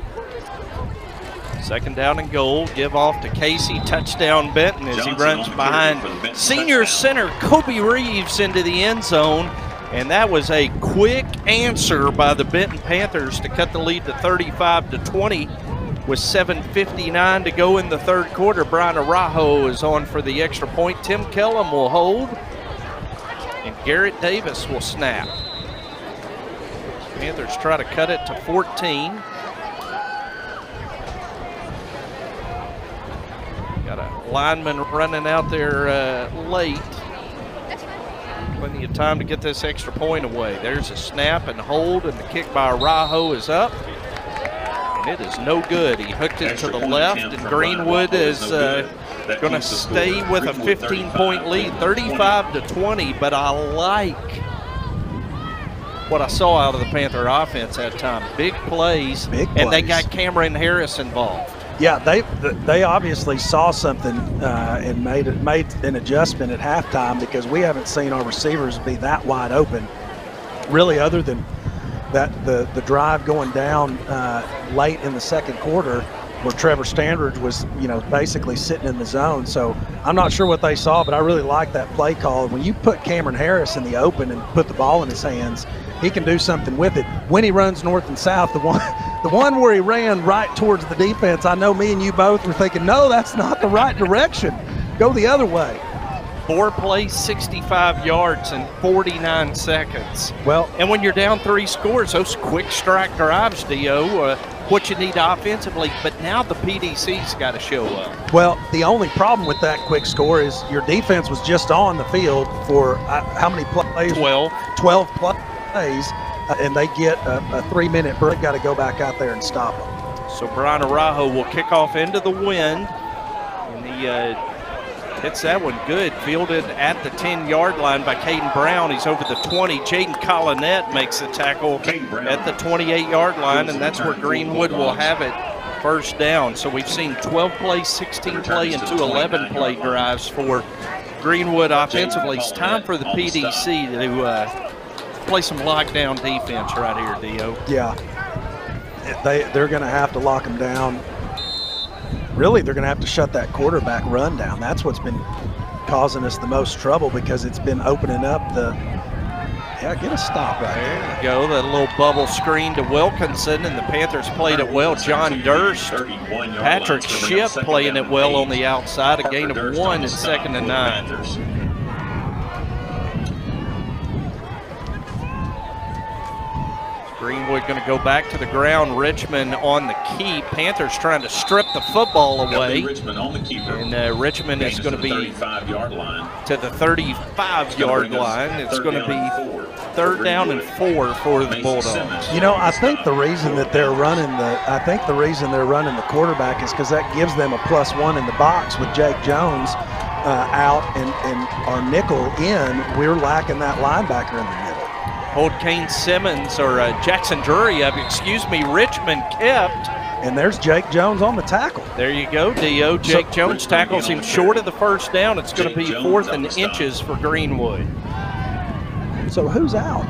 Speaker 1: 2nd down and goal. Give off to Casey. Touchdown Benton as he runs behind senior center Kobe Reeves into the end zone. And that was a quick answer by the Benton Panthers to cut the lead to 35-20 with 7:59 to go in the third quarter. Brian Araujo is on for the extra point. Tim Kellum will hold. And Garrett Davis will snap. Panthers try to cut it to 14. Got a lineman running out there late. Plenty of time to get this extra point away. There's a snap and hold, and the kick by Araujo is up. And it is no good. He hooked it to the left, and Greenwood is going to stay with a 15-point lead, 35-20. But I like what I saw out of the Panther offense that time. Big plays, and they got Cameron Harris involved.
Speaker 2: Yeah, they obviously saw something and made an adjustment at halftime, because we haven't seen our receivers be that wide open, really, other than that the drive going down late in the second quarter, where Trevor Standridge was, basically sitting in the zone. So I'm not sure what they saw, but I really like that play call. When you put Cameron Harris in the open and put the ball in his hands, he can do something with it. When he runs north and south, the one where he ran right towards the defense, I know me and you both were thinking, no, that's not the right direction. Go the other way.
Speaker 1: 4 plays, 65 yards in 49 seconds.
Speaker 2: Well,
Speaker 1: and when you're down 3 scores, those quick strike drives, Dio, what you need offensively, but now the PDC's got to show up.
Speaker 2: Well, the only problem with that quick score is your defense was just on the field for how many plays?
Speaker 1: 12
Speaker 2: plays, and they get a 3-minute break. Got to go back out there and stop them.
Speaker 1: So Brian Araujo will kick off into the wind, and he hits that one good. Fielded at the 10-yard line by Caden Brown. He's over the 20. Jaden Collinette makes the tackle at the 28-yard line, and that's where Greenwood will have it first down. So we've seen 12-play, 16-play, and 2 11-play drives for Greenwood offensively. It's time for the PDC to play some lockdown defense right here, Dio.
Speaker 2: Yeah. They're going to have to lock them down. Really, they're going to have to shut that quarterback run down. That's what's been causing us the most trouble, because it's been opening up get a stop right there.
Speaker 1: There you go, that little bubble screen to Wilkinson, and the Panthers played it well. John Durst, Patrick Shipp playing it well on the outside. A gain of 1 and 2nd and 9. Greenwood going to go back to the ground. Richmond on the keep. Panthers trying to strip the football away. And Richmond is going to be to the 35-yard line. It's going to be 3rd down and 4 for the Bulldogs.
Speaker 2: I think the reason that they're running the quarterback is because that gives them a +1 in the box with Jake Jones out and our nickel in. We're lacking that linebacker in the middle.
Speaker 1: Hold Kane Simmons, or Jackson Drury, Richmond kept.
Speaker 2: And there's Jake Jones on the tackle.
Speaker 1: There you go, Dio. Jake Jones tackles him short of the first down. It's going to be 4th and inches for Greenwood.
Speaker 2: So who's out?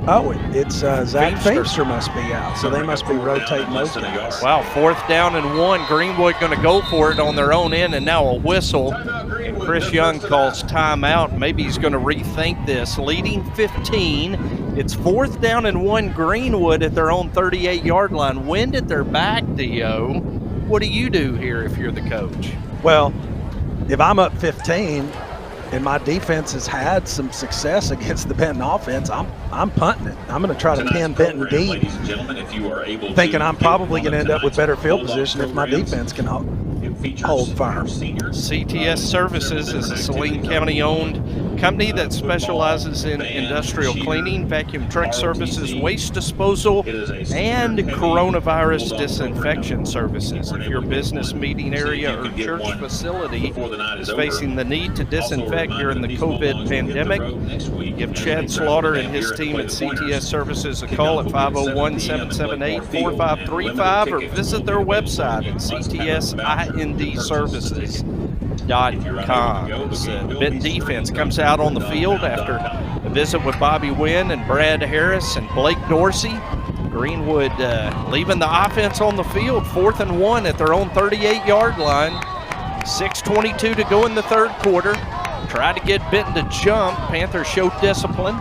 Speaker 2: Oh, it's Zach Feimster must be out, so they must be rotating those guys.
Speaker 1: Wow, 4th down and 1. Greenwood going to go for it on their own end, and now a whistle. And Chris Young calls timeout. Maybe he's going to rethink this. Leading 15. It's 4th down and 1. Greenwood at their own 38-yard line. Wind at their back, Dio. What do you do here if you're the coach?
Speaker 2: Well, if I'm up 15 and my defense has had some success against the Benton offense, I'm punting it. I'm going to try to pin Benton deep, thinking I'm probably going to end up with better field position if my defense can hold firm.
Speaker 1: CTS Services is a Saline County-owned company that specializes in industrial cleaning, vacuum truck services, waste disposal, and coronavirus disinfection services. If your business, meeting area, or church facility is facing the need to disinfect during the COVID pandemic, give Chad Slaughter and his team at CTS Services a call at 501-778-4535 or visit their website at ctsinDservices.com. The Benton defense comes out on the field after a visit with Bobby Wynn and Brad Harris and Blake Dorsey. Greenwood leaving the offense on the field, 4th and 1 at their own 38-yard line. 6:22 to go in the 3rd quarter. Try to get Benton to jump. Panthers show discipline.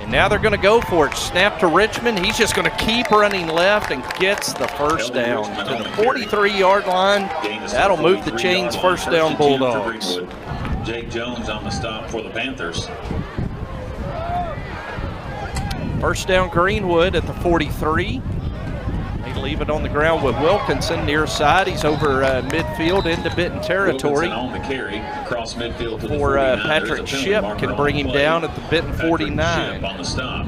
Speaker 1: And now they're going to go for it. Snap to Richmond. He's just going to keep running left and gets the first down to the 43-yard line. That'll move the chains. First down, Bulldogs.
Speaker 3: Jake Jones on the stop for the Panthers.
Speaker 1: First down, Greenwood at the 43. They leave it on the ground with Wilkinson near side. He's over midfield into Benton territory.
Speaker 3: On the carry, across midfield
Speaker 1: for Patrick Shipp can bring him down at the Benton 49.
Speaker 3: On the stop.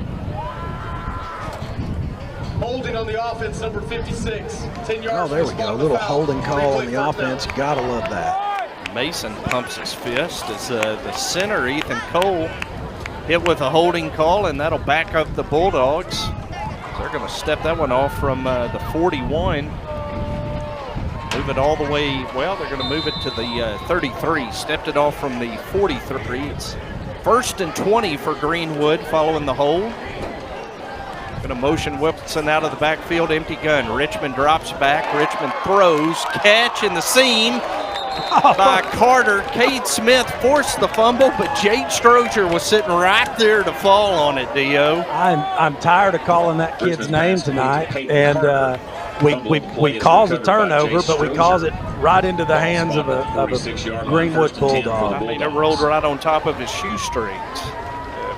Speaker 7: Holding on the offense, number 56. 10 yards.
Speaker 2: Oh, there we go. A little holding call on the offense. Gotta love that.
Speaker 1: Mason pumps his fist as the center, Ethan Cole, hit with a holding call, and that'll back up the Bulldogs. They're going to step that one off from the 41. Move it all the way. Well, they're going to move it to the 33. Stepped it off from the 43. It's 1st and 20 for Greenwood following the hold. Going to motion Wilkinson out of the backfield. Empty gun. Richmond drops back. Richmond throws. Catch in the seam by Carter. Cade Smith forced the fumble, but Jade Strozier was sitting right there to fall on it, Dio.
Speaker 2: I'm tired of calling that kid's name tonight, and we cause a turnover, but we cause it right into the hands of a Greenwood Bulldog.
Speaker 1: I mean, it rolled right on top of his shoestrings.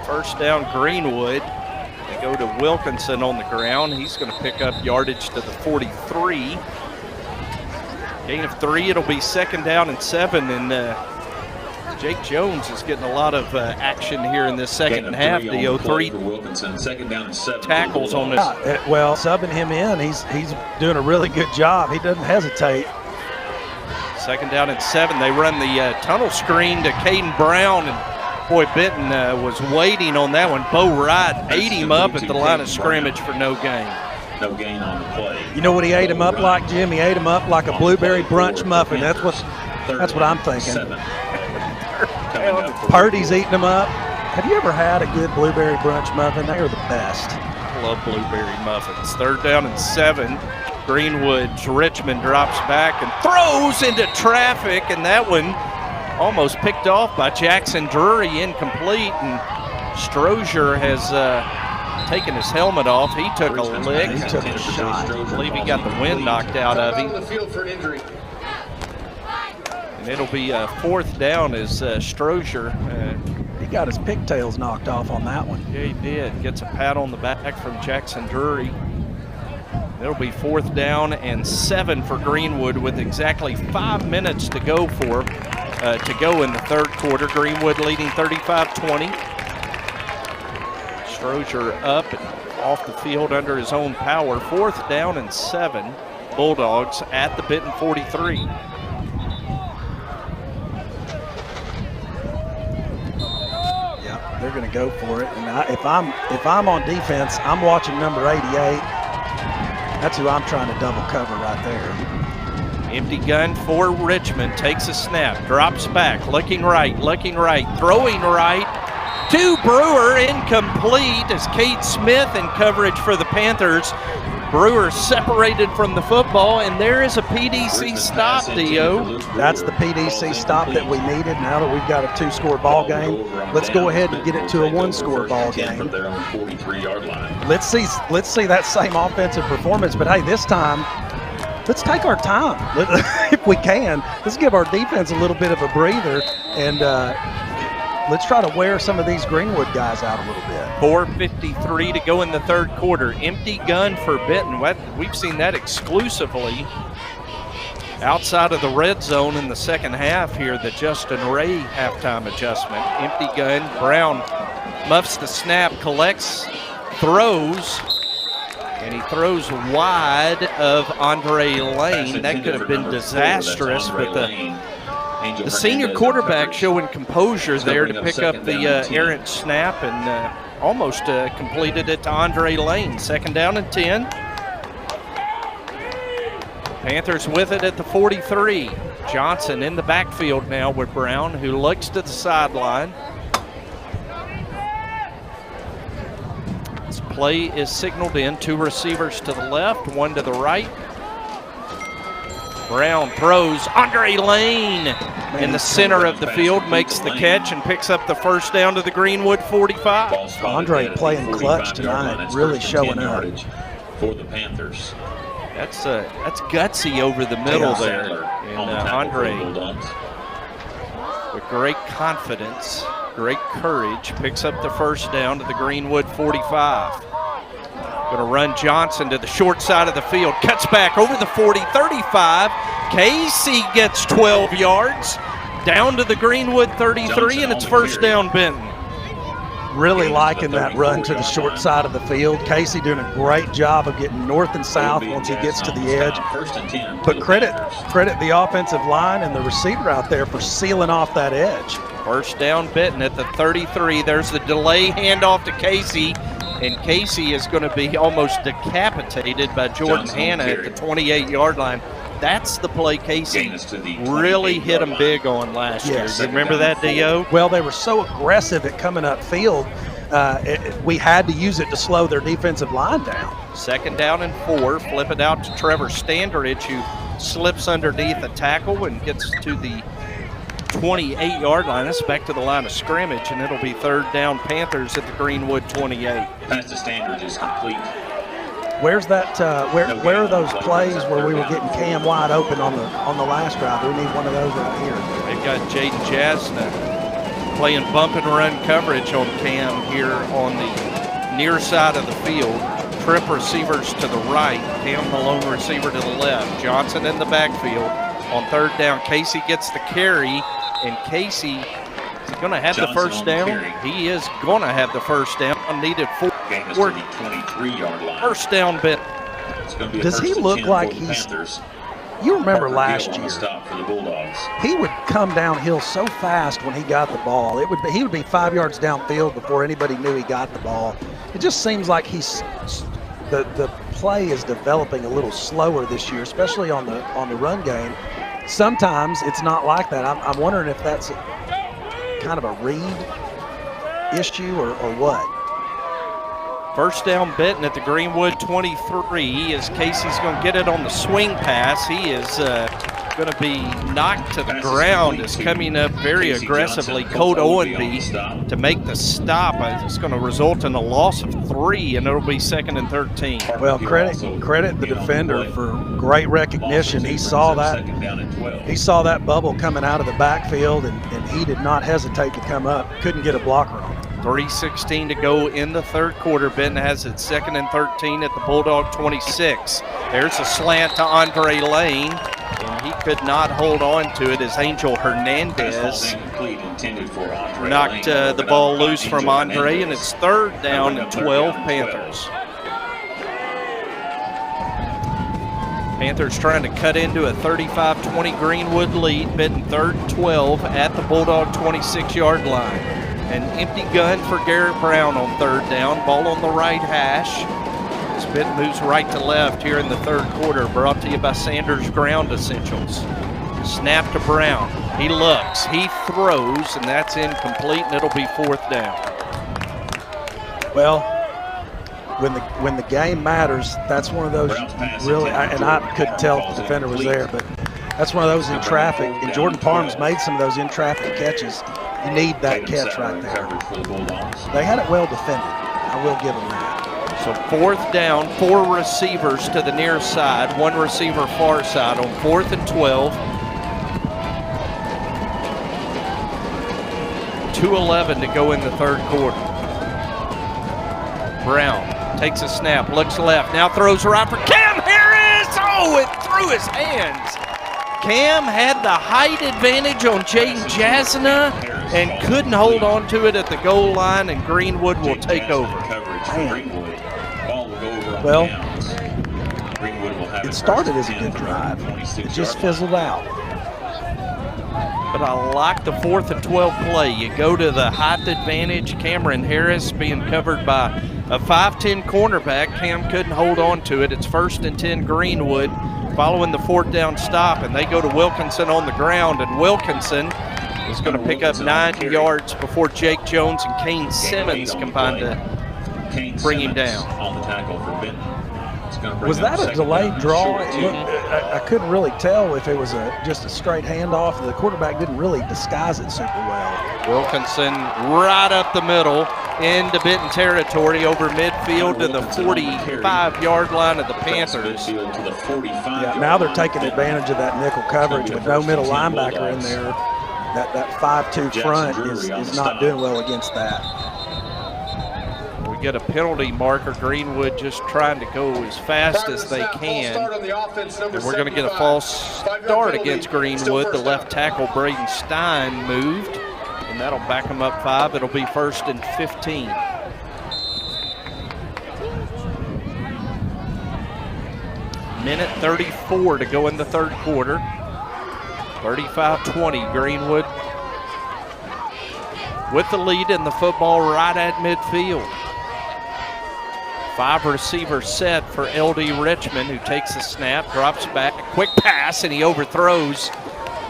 Speaker 1: First down, Greenwood. They go to Wilkinson on the ground. He's going to pick up yardage to the 43. Gain of 3. It'll be 2nd down and 7, and Jake Jones is getting a lot of action here in this second half. The 3
Speaker 3: 2nd down and 7
Speaker 1: tackles on this.
Speaker 2: Well, subbing him in, he's doing a really good job. He doesn't hesitate.
Speaker 1: 2nd down and 7. They run the tunnel screen to Caden Brown, and boy, Benton was waiting on that one. Bo Wright ate him up at the line of scrimmage for no gain.
Speaker 3: No gain on the play.
Speaker 2: You know what he ate him up like, Jim? He ate him up like a blueberry brunch muffin. That's what I'm thinking. Purdy's eating them up. Have you ever had a good blueberry brunch muffin? They are the best.
Speaker 1: I love blueberry muffins. 3rd down and 7. Greenwood's Richmond drops back and throws into traffic, and that one almost picked off by Jackson Drury, incomplete, and Strozier has taken his helmet off. He took a lick.
Speaker 2: He took a shot.
Speaker 1: I believe he got the wind knocked out of him. And it'll be 4th down as Strozier.
Speaker 2: He got his pigtails knocked off on that one.
Speaker 1: Yeah, he did. Gets a pat on the back from Jackson Drury. It'll be 4th down and 7 for Greenwood with exactly 5 minutes to go to go in the 3rd quarter. Greenwood leading 35-20. Strozier up and off the field under his own power. 4th down and 7. Bulldogs at the Benton 43.
Speaker 2: Yeah, they're going to go for it. And if I'm on defense, I'm watching number 88. That's who I'm trying to double cover right there.
Speaker 1: Empty gun for Richmond. Takes a snap. Drops back. Looking right. Throwing right. To Brewer, incomplete as Cade Smith in coverage for the Panthers. Brewer separated from the football, and there is a PDC stop, Dio.
Speaker 2: That's the PDC stop that we needed. Now that we've got a 2-score ball game, let's go ahead and get it to a 1-score ball game. Let's see that same offensive performance, but hey, this time, let's take our time if we can. Let's give our defense a little bit of a breather, and let's try to wear some of these Greenwood guys out a little bit.
Speaker 1: 4:53 to go in the 3rd quarter. Empty gun for Benton. We've seen that exclusively outside of the red zone in the second half here, the Justin Ray halftime adjustment. Empty gun. Brown muffs the snap, collects, throws, and he throws wide of Andre Lane. That could have been disastrous, but the senior quarterback showing composure there to pick up the errant snap and almost completed it to Andre Lane. 2nd down and 10. Panthers with it at the 43. Johnson in the backfield now with Brown, who looks to the sideline. This play is signaled in. 2 receivers to the left, 1 to the right. Brown throws. Andre Lane in the center of the field makes the catch and picks up the 1st down to the Greenwood 45.
Speaker 2: Andre playing clutch tonight, really showing up.
Speaker 3: For the Panthers.
Speaker 1: That's gutsy over the middle there. And Andre, with great confidence, great courage, picks up the 1st down to the Greenwood 45. Going to run Johnson to the short side of the field. Cuts back over the 40, 35. Casey gets 12 yards. Down to the Greenwood 33, and it's 1st down Benton.
Speaker 2: Really liking that run to the short side of the field. Casey doing a great job of getting north and south once he gets to the edge. But credit the offensive line and the receiver out there for sealing off that edge.
Speaker 1: 1st down Benton at the 33. There's the delay handoff to Casey. And Casey is going to be almost decapitated by Jordan Hanna at the 28-yard line. That's the play Casey really hit them big on last year. You remember that, Dio?
Speaker 2: Well, they were so aggressive at coming upfield. We had to use it to slow their defensive line down.
Speaker 1: 2nd down and 4. Flip it out to Trevor Standridge, who slips underneath a tackle and gets to the 28-yard line. That's back to the line of scrimmage, and it'll be 3rd down Panthers at the Greenwood 28.
Speaker 3: Pass to Standridge is complete.
Speaker 2: Where's that? Where are those plays where we were getting Cam wide open on the last drive? We need one of those right here.
Speaker 1: They've got Jaden Jasna playing bump and run coverage on Cam here on the near side of the field. Trip receivers to the right, Cam the lone receiver to the left. Johnson in the backfield. On 3rd down, Casey gets the carry, and Casey is going to have the first down. He is going to have the first down. Needed 4.
Speaker 3: Game is to the 23-yard line.
Speaker 1: First down, Benton.
Speaker 2: Does he look like he's? You remember last year?
Speaker 3: Stop for the Bulldogs.
Speaker 2: He would come downhill so fast when he got the ball. He would be 5 yards downfield before anybody knew he got the ball. It just seems like the play is developing a little slower this year, especially on the run game. Sometimes it's not like that. I'm wondering if that's kind of a read issue or what.
Speaker 1: First down Benton at the Greenwood 23 as Casey's going to get it on the swing pass. He is going to be knocked to the ground. Is coming up very aggressively. Colt Owenby to make the stop. It's going to result in a loss of 3, and it'll be 2nd and 13.
Speaker 2: Well, credit the defender for great recognition. He saw that. He saw that bubble coming out of the backfield, and he did not hesitate to come up. Couldn't get a blocker on it.
Speaker 1: 3:16 to go in the 3rd quarter. Benton has it 2nd and 13 at the Bulldog 26. There's a slant to Andre Lane, and he could not hold on to it as Angel Hernandez knocked the ball loose from Andre, and it's 3rd down and 12 Panthers. Panthers trying to cut into a 35-20 Greenwood lead. Benton 3rd and 12 at the Bulldog 26-yard line. An empty gun for Garrett Brown on 3rd down. Ball on the right hash. As Benton moves right to left here in the 3rd quarter. Brought to you by Sanders Ground Essentials. Snap to Brown. He looks. He throws, and that's incomplete, and it'll be 4th down.
Speaker 2: Well, when the game matters, that's one of those really, and I couldn't tell if the defender was there, but that's one of those in traffic. And Jordan Parham's made some of those in traffic catches. You need that catch right there. They had it well defended. I will give them that.
Speaker 1: So 4th down, 4 receivers to the near side, 1 receiver far side on 4th and 12. 2:11 to go in the 3rd quarter. Brown takes a snap, looks left, now throws right for Cam Harris. Oh, it through his hands. Cam had the height advantage on Jaden Jasna and couldn't hold on to it at the goal line, and Greenwood will take over.
Speaker 2: Well, it started as a good drive. It just fizzled out.
Speaker 1: But I like the 4th and 12 play. You go to the height advantage. Cameron Harris being covered by a 5'10 cornerback. Cam couldn't hold on to it. It's 1st and 10 Greenwood following the 4th down stop, and they go to Wilkinson on the ground, and Wilkinson is going to pick up 9 yards before Jake Jones and Kane Simmons combine to bring him down.
Speaker 3: On the tackle for Benton.
Speaker 2: Was that a delayed draw? I couldn't really tell if it was just a straight handoff. The quarterback didn't really disguise it super well.
Speaker 1: Wilkinson right up the middle into Benton territory over midfield to the 45-yard line of the Panthers.
Speaker 2: Yeah, now they're taking advantage of that nickel coverage with no middle linebacker in there. That 5-2 front is not doing well against that.
Speaker 1: We get a penalty marker. Greenwood just trying to go as fast as they can. And we're going to get a false start against Greenwood. The left tackle, Braden Stein, moved, and that'll back them up 5. It'll be 1st and 15. Minute 34 to go in the 3rd quarter. 35-20, Greenwood with the lead in the football right at midfield. 5 receiver set for LD Richmond, who takes the snap, drops back, quick pass, and he overthrows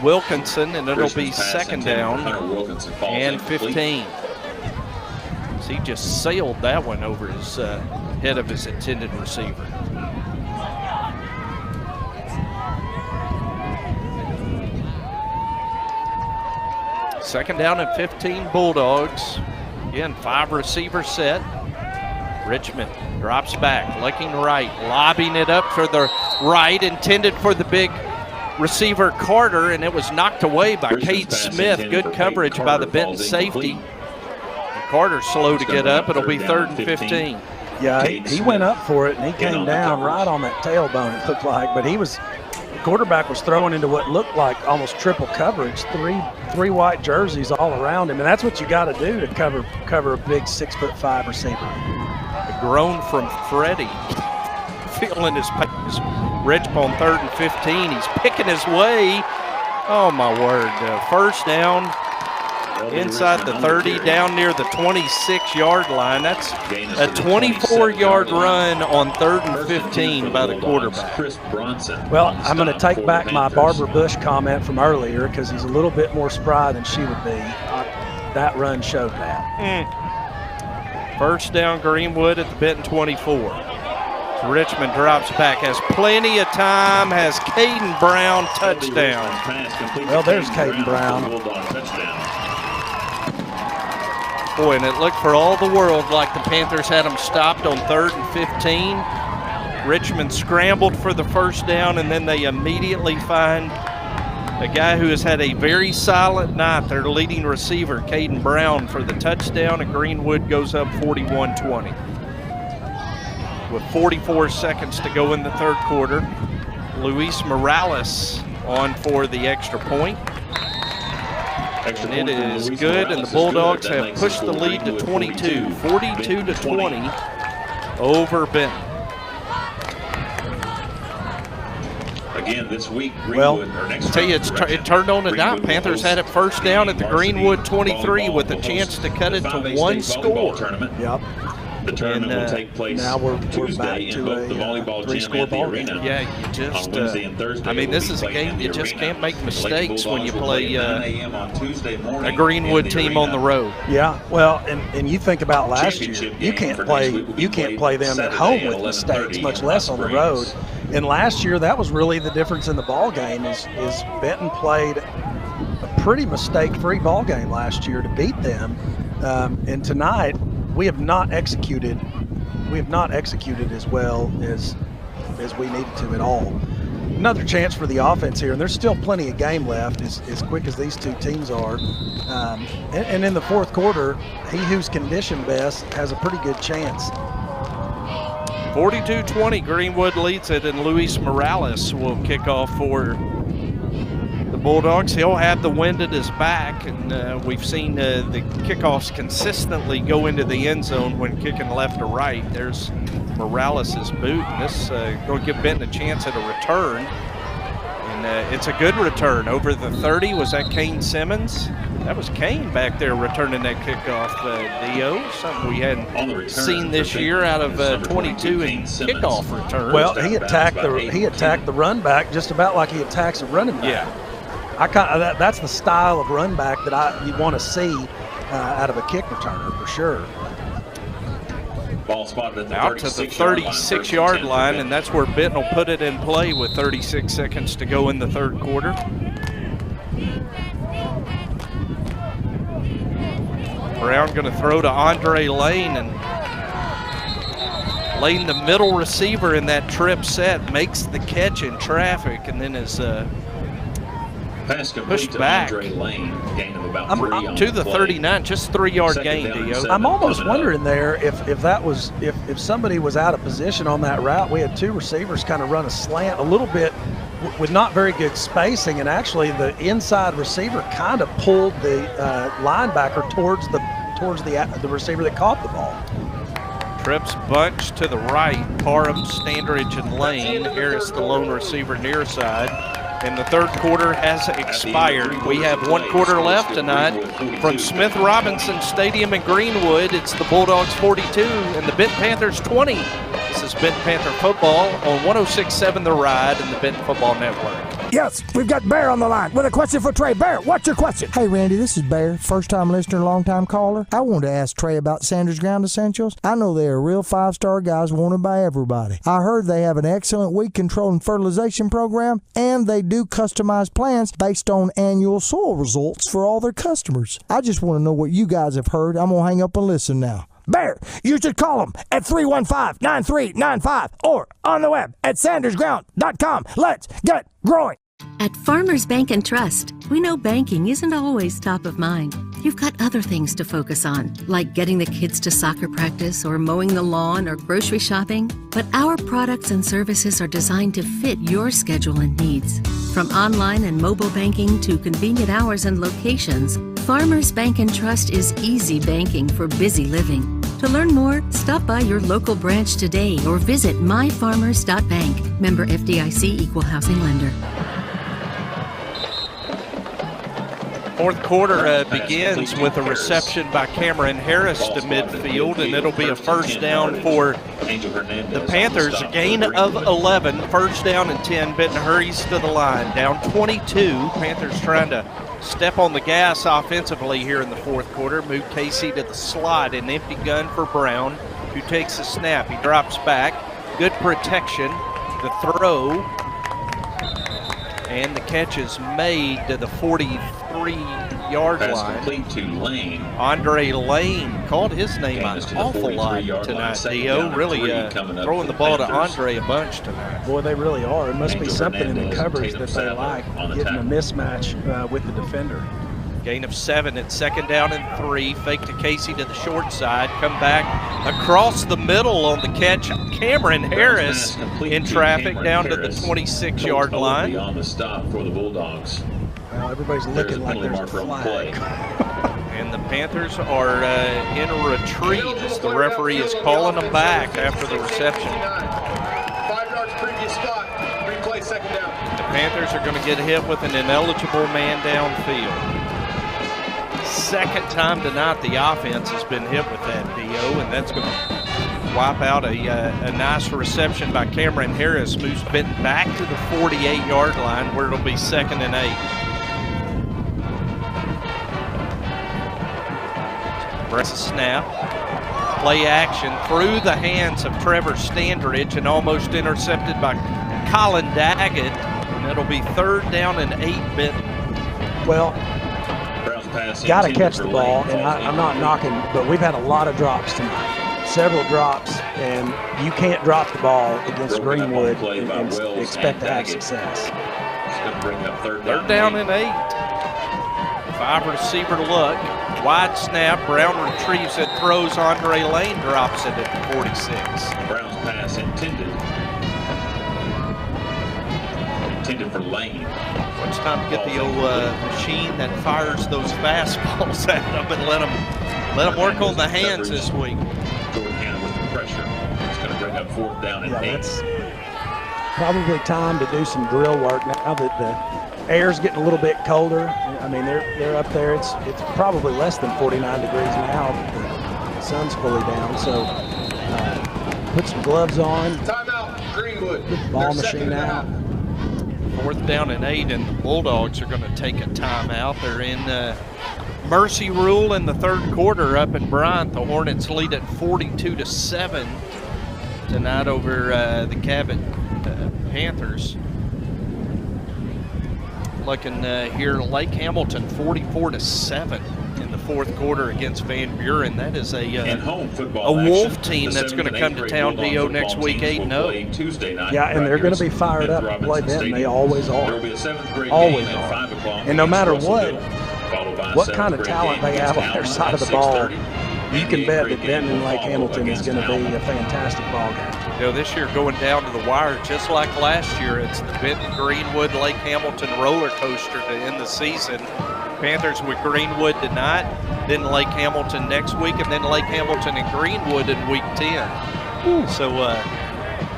Speaker 1: Wilkinson, and it'll be second down and 15. So he just sailed that one over his head of his intended receiver. Second down and 15 Bulldogs. Again, 5 receiver set. Richmond drops back, looking right, lobbing it up for the right, intended for the big receiver Carter, and it was knocked away by Cade Smith. Good coverage by the Benton safety. And Carter's slow to get up. It'll be 3rd and 15.
Speaker 2: Yeah, he went up for it, and he came down right on that tailbone, it looked like. But the quarterback was throwing into what looked like almost triple coverage, three white jerseys all around him, and that's what you got to do to cover a big 6'5" receiver.
Speaker 1: A groan from Freddie, feeling his pace. Rich on 3rd and 15. He's picking his way. Oh my word! First down inside the 30, down near the 26-yard line. That's a 24-yard run on 3rd and 15 by the quarterback.
Speaker 2: Well, I'm going to take back my Barbara Bush comment from earlier because he's a little bit more spry than she would be. That run showed that.
Speaker 1: First down, Greenwood at the Benton 24. So Richmond drops back, has plenty of time, has Caden Brown, touchdown.
Speaker 2: Well, there's Caden Brown.
Speaker 1: Boy, and it looked for all the world like the Panthers had them stopped on 3rd and 15. Richmond scrambled for the first down, and then they immediately find a guy who has had a very silent night, their leading receiver, Caden Brown, for the touchdown, and Greenwood goes up 41-20. With 44 seconds to go in the third quarter, Luis Morales on for the extra point. And it is good, and the Bulldogs have pushed the lead to 22, 42-20 over Benton.
Speaker 3: Again this week, Greenwood,
Speaker 1: it turned on a dime. Panthers had it first down at the Greenwood 23 with a chance to cut it to 1 score.
Speaker 2: Yep.
Speaker 3: The tournament will take place
Speaker 2: now we're
Speaker 3: Tuesday
Speaker 2: back
Speaker 3: in
Speaker 2: to
Speaker 3: both the volleyball gym and the arena.
Speaker 1: Yeah, you just,
Speaker 3: on Wednesday and Thursday,
Speaker 1: I mean, this is a game you just can't make mistakes when you play
Speaker 3: a
Speaker 1: Greenwood team on the road.
Speaker 2: Yeah, well, and you think about last year, you can't play them at home with mistakes, much less on the road. And last year, that was really the difference in the ball game. Is Benton played a pretty mistake-free ball game last year to beat them, and tonight we have not executed as well as we needed to at all. Another chance for the offense here, and there's still plenty of game left as quick as these two teams are. And in the fourth quarter, he who's conditioned best has a pretty good chance.
Speaker 1: 42-20, Greenwood leads it, and Luis Morales will kick off for the Bulldogs. He'll have the wind at his back, and we've seen the kickoffs consistently go into the end zone when kicking left or right. There's Morales' boot, and this going to give Benton a chance at a return. And it's a good return. Over the 30, was that Kane Simmons? That was Kane back there returning that kickoff, Dio. Something we hadn't seen this year out of 22 in kickoff returns.
Speaker 2: Well, he attacked the run back just about like he attacks a running back.
Speaker 1: Yeah.
Speaker 2: That's the style of run back that you want to see out of a kick returner for sure.
Speaker 3: Ball spotted at
Speaker 1: out to the 36-yard line, and that's where Benton will put it in play with 36 seconds to go in the third quarter. Brown going to throw to Andre Lane, and Lane, the middle receiver in that trip set, makes the catch in traffic, and then is pushed back
Speaker 3: Andre Lane, gain of about
Speaker 1: to the 39, just 3-yard gain, Dio.
Speaker 2: I'm almost wondering there if somebody was out of position on that route. We had two receivers kind of run a slant a little bit with not very good spacing, and actually the inside receiver kind of pulled the linebacker towards the receiver that caught the ball.
Speaker 1: Trips bunch to the right, Parham, Standridge, and Lane. Harris, the lone receiver near side. And the third quarter has expired. We have 1 quarter left tonight. From Smith Robinson Stadium in Greenwood, it's the Bulldogs 42 and the Benton Panthers 20. This is Benton Panther football on 106.7 The Ride and the Benton Football Network.
Speaker 5: Yes, we've got Bear on the line with a question for Trey. Bear, what's your question?
Speaker 6: Hey, Randy, this is Bear, first-time listener, long-time caller. I wanted to ask Trey about Sanders Ground Essentials. I know they are real five-star guys wanted by everybody. I heard they have an excellent weed control and fertilization program, and they do customized plans based on annual soil results for all their customers. I just want to know what you guys have heard. I'm going to hang up and listen now.
Speaker 5: Bear, you should call them at 315-9395 or on the web at sandersground.com. Let's get growing.
Speaker 15: At Farmers Bank and Trust, we know banking isn't always top of mind. You've got other things to focus on, like getting the kids to soccer practice or mowing the lawn or grocery shopping. But our products and services are designed to fit your schedule and needs. From online and mobile banking to convenient hours and locations, Farmers Bank and Trust is easy banking for busy living. To learn more, stop by your local branch today or visit myfarmers.bank. Member FDIC Equal Housing Lender.
Speaker 1: Fourth quarter begins with a reception by Cameron Harris to midfield, and it'll be a first down for the Panthers. A gain of 11, first down and 10. Benton hurries to the line, down 22. Panthers trying to step on the gas offensively here in the fourth quarter. Move Casey to the slot, an empty gun for Brown, who takes the snap. He drops back. Good protection. The throw. And the catch is made to the 43-yard line.
Speaker 3: Complete to Lane.
Speaker 1: Andre Lane called his name an awful lot tonight, Dio. Really throwing the ball to Andre a bunch tonight.
Speaker 2: Boy, they really are. It must be something in the coverage that they like, getting a mismatch with the defender.
Speaker 1: Gain of 7 at second down and 3. Fake to Casey to the short side. Come back across the middle on the catch. Cameron Harris in traffic down to the 26-yard line.
Speaker 3: On the stop for the Bulldogs.
Speaker 2: Well, everybody's looking like there's a flag.
Speaker 1: And the Panthers are in a retreat as the referee is calling them back after the reception.
Speaker 7: 5 yards previous spot. Replay second down.
Speaker 1: The Panthers are going to get hit with an ineligible man downfield. Second time tonight the offense has been hit with that, Dio, and that's going to wipe out a nice reception by Cameron Harris. Moves Benton back to the 48-yard line where it'll be second and 8. Press a snap. Play action through the hands of Trevor Standridge and almost intercepted by Colin Daggett. And it'll be third down and 8, Benton.
Speaker 2: Well, got to catch the ball, and I'm not knocking, but we've had a lot of drops tonight. Several drops, and you can't drop the ball against Greenwood and expect to have success.
Speaker 1: Third down and 8. 5 receiver look. Wide snap. Brown retrieves it, throws. Andre Lane drops it at the 46.
Speaker 3: Brown's pass intended for Lane.
Speaker 1: It's time to get the old machine that fires those fastballs at them and let them work on the hands this week.
Speaker 3: Jordan with the pressure. It's going to bring up fourth down and 8.
Speaker 2: It's probably time to do some drill work now that the air's getting a little bit colder. I mean, they're up there. It's probably less than 49 degrees now. The sun's fully down, so put some gloves on.
Speaker 7: Timeout, Greenwood.
Speaker 2: Put the ball machine out.
Speaker 1: Fourth down and 8, and the Bulldogs are going to take a timeout. They're in mercy rule in the third quarter up in Bryant. The Hornets lead at 42-7 tonight over the Cabot Panthers. Looking here, Lake Hamilton 44-7 in the fourth quarter against Van Buren. That is a Wolf team that's going to come to town, Dio, next week 8-0.
Speaker 2: Yeah, and they're going to be fired up to play Benton. They always are. Always are. And no matter what kind of talent they have on their side of the ball, you can bet that Benton and Lake Hamilton is going to be a fantastic ball game.
Speaker 1: You know, this year going down to the wire, just like last year, it's the Benton, Greenwood, Lake Hamilton roller coaster to end the season. Panthers with Greenwood tonight, then Lake Hamilton next week, and then Lake Hamilton and Greenwood in week 10. So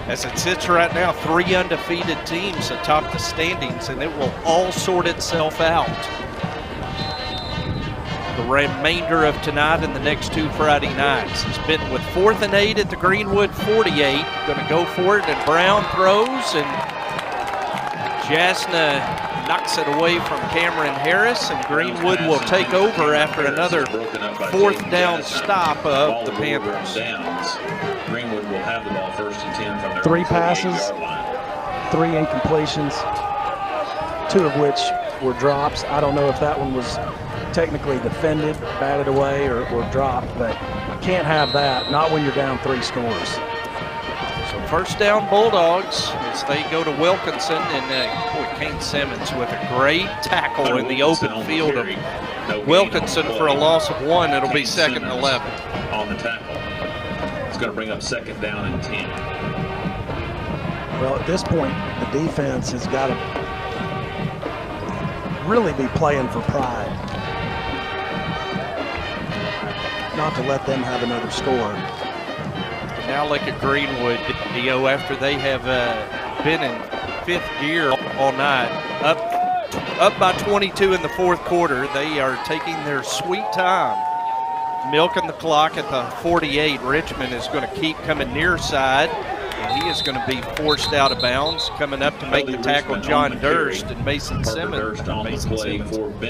Speaker 1: as it sits right now, 3 undefeated teams atop the standings, and it will all sort itself out. the remainder of tonight and the next 2 Friday nights. It's Benton with 4th and 8 at the Greenwood 48. Going to go for it, and Brown throws, and Jasna knocks it away from Cameron Harris, and Greenwood will take over after another 4th down stop of the Panthers.
Speaker 3: Greenwood will have the ball 1st and 10 from their
Speaker 2: 3 passes, 3 incompletions, 2 of which were drops. I don't know if that one was technically defended, batted away, or dropped, but you can't have that, not when you're down 3 scores.
Speaker 1: So 1st down Bulldogs as they go to Wilkinson, and boy, Kane Simmons with a great tackle in the open field of Wilkinson for a loss of 1. It'll be 2nd and 11.
Speaker 3: On the tackle. It's going to bring up 2nd down and 10.
Speaker 2: Well, at this point, the defense has got to really be playing for pride, not to let them have another score.
Speaker 1: Now look at Greenwood, Dio, after they have been in 5th gear all night, up by 22 in the 4th quarter. They are taking their sweet time, milking the clock at the 48. Richmond is going to keep coming near side, and he is going to be forced out of bounds. Coming up to make the tackle, John Durst and Mason Simmons.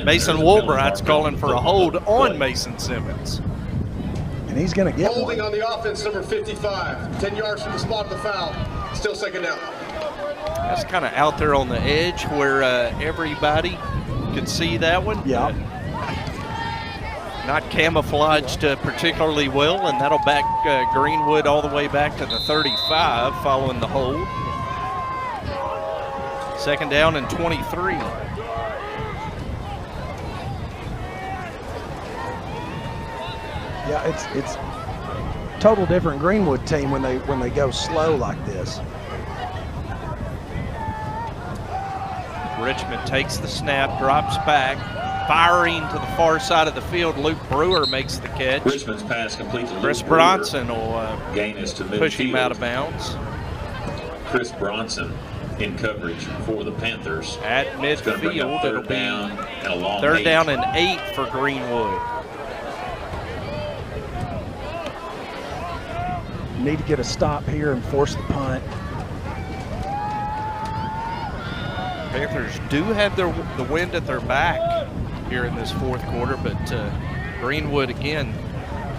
Speaker 1: Mason Woolbright's calling for a hold on Mason Simmons.
Speaker 2: And he's going to get
Speaker 7: holding
Speaker 2: one.
Speaker 7: On the offense, number 55, 10 yards from the spot of the foul. Still 2nd down.
Speaker 1: That's kind of out there on the edge where everybody could see that one.
Speaker 2: Yeah.
Speaker 1: Not camouflaged particularly well, and that'll back Greenwood all the way back to the 35 following the hold. 2nd down and 23.
Speaker 2: Yeah, it's total different Greenwood team when they go slow like this.
Speaker 1: Richmond takes the snap, drops back, firing to the far side of the field. Luke Brewer makes the catch.
Speaker 3: Richmond's pass complete to
Speaker 1: Chris
Speaker 3: Luke
Speaker 1: Bronson will
Speaker 3: gain is to
Speaker 1: push him
Speaker 3: midfield.
Speaker 1: out of bounds.
Speaker 3: Chris Bronson in coverage for the Panthers.
Speaker 1: At midfield, it'll be 3rd down and 8 for Greenwood.
Speaker 2: Need to get a stop here and force the punt.
Speaker 1: Panthers do have the wind at their back here in this 4th quarter, but Greenwood again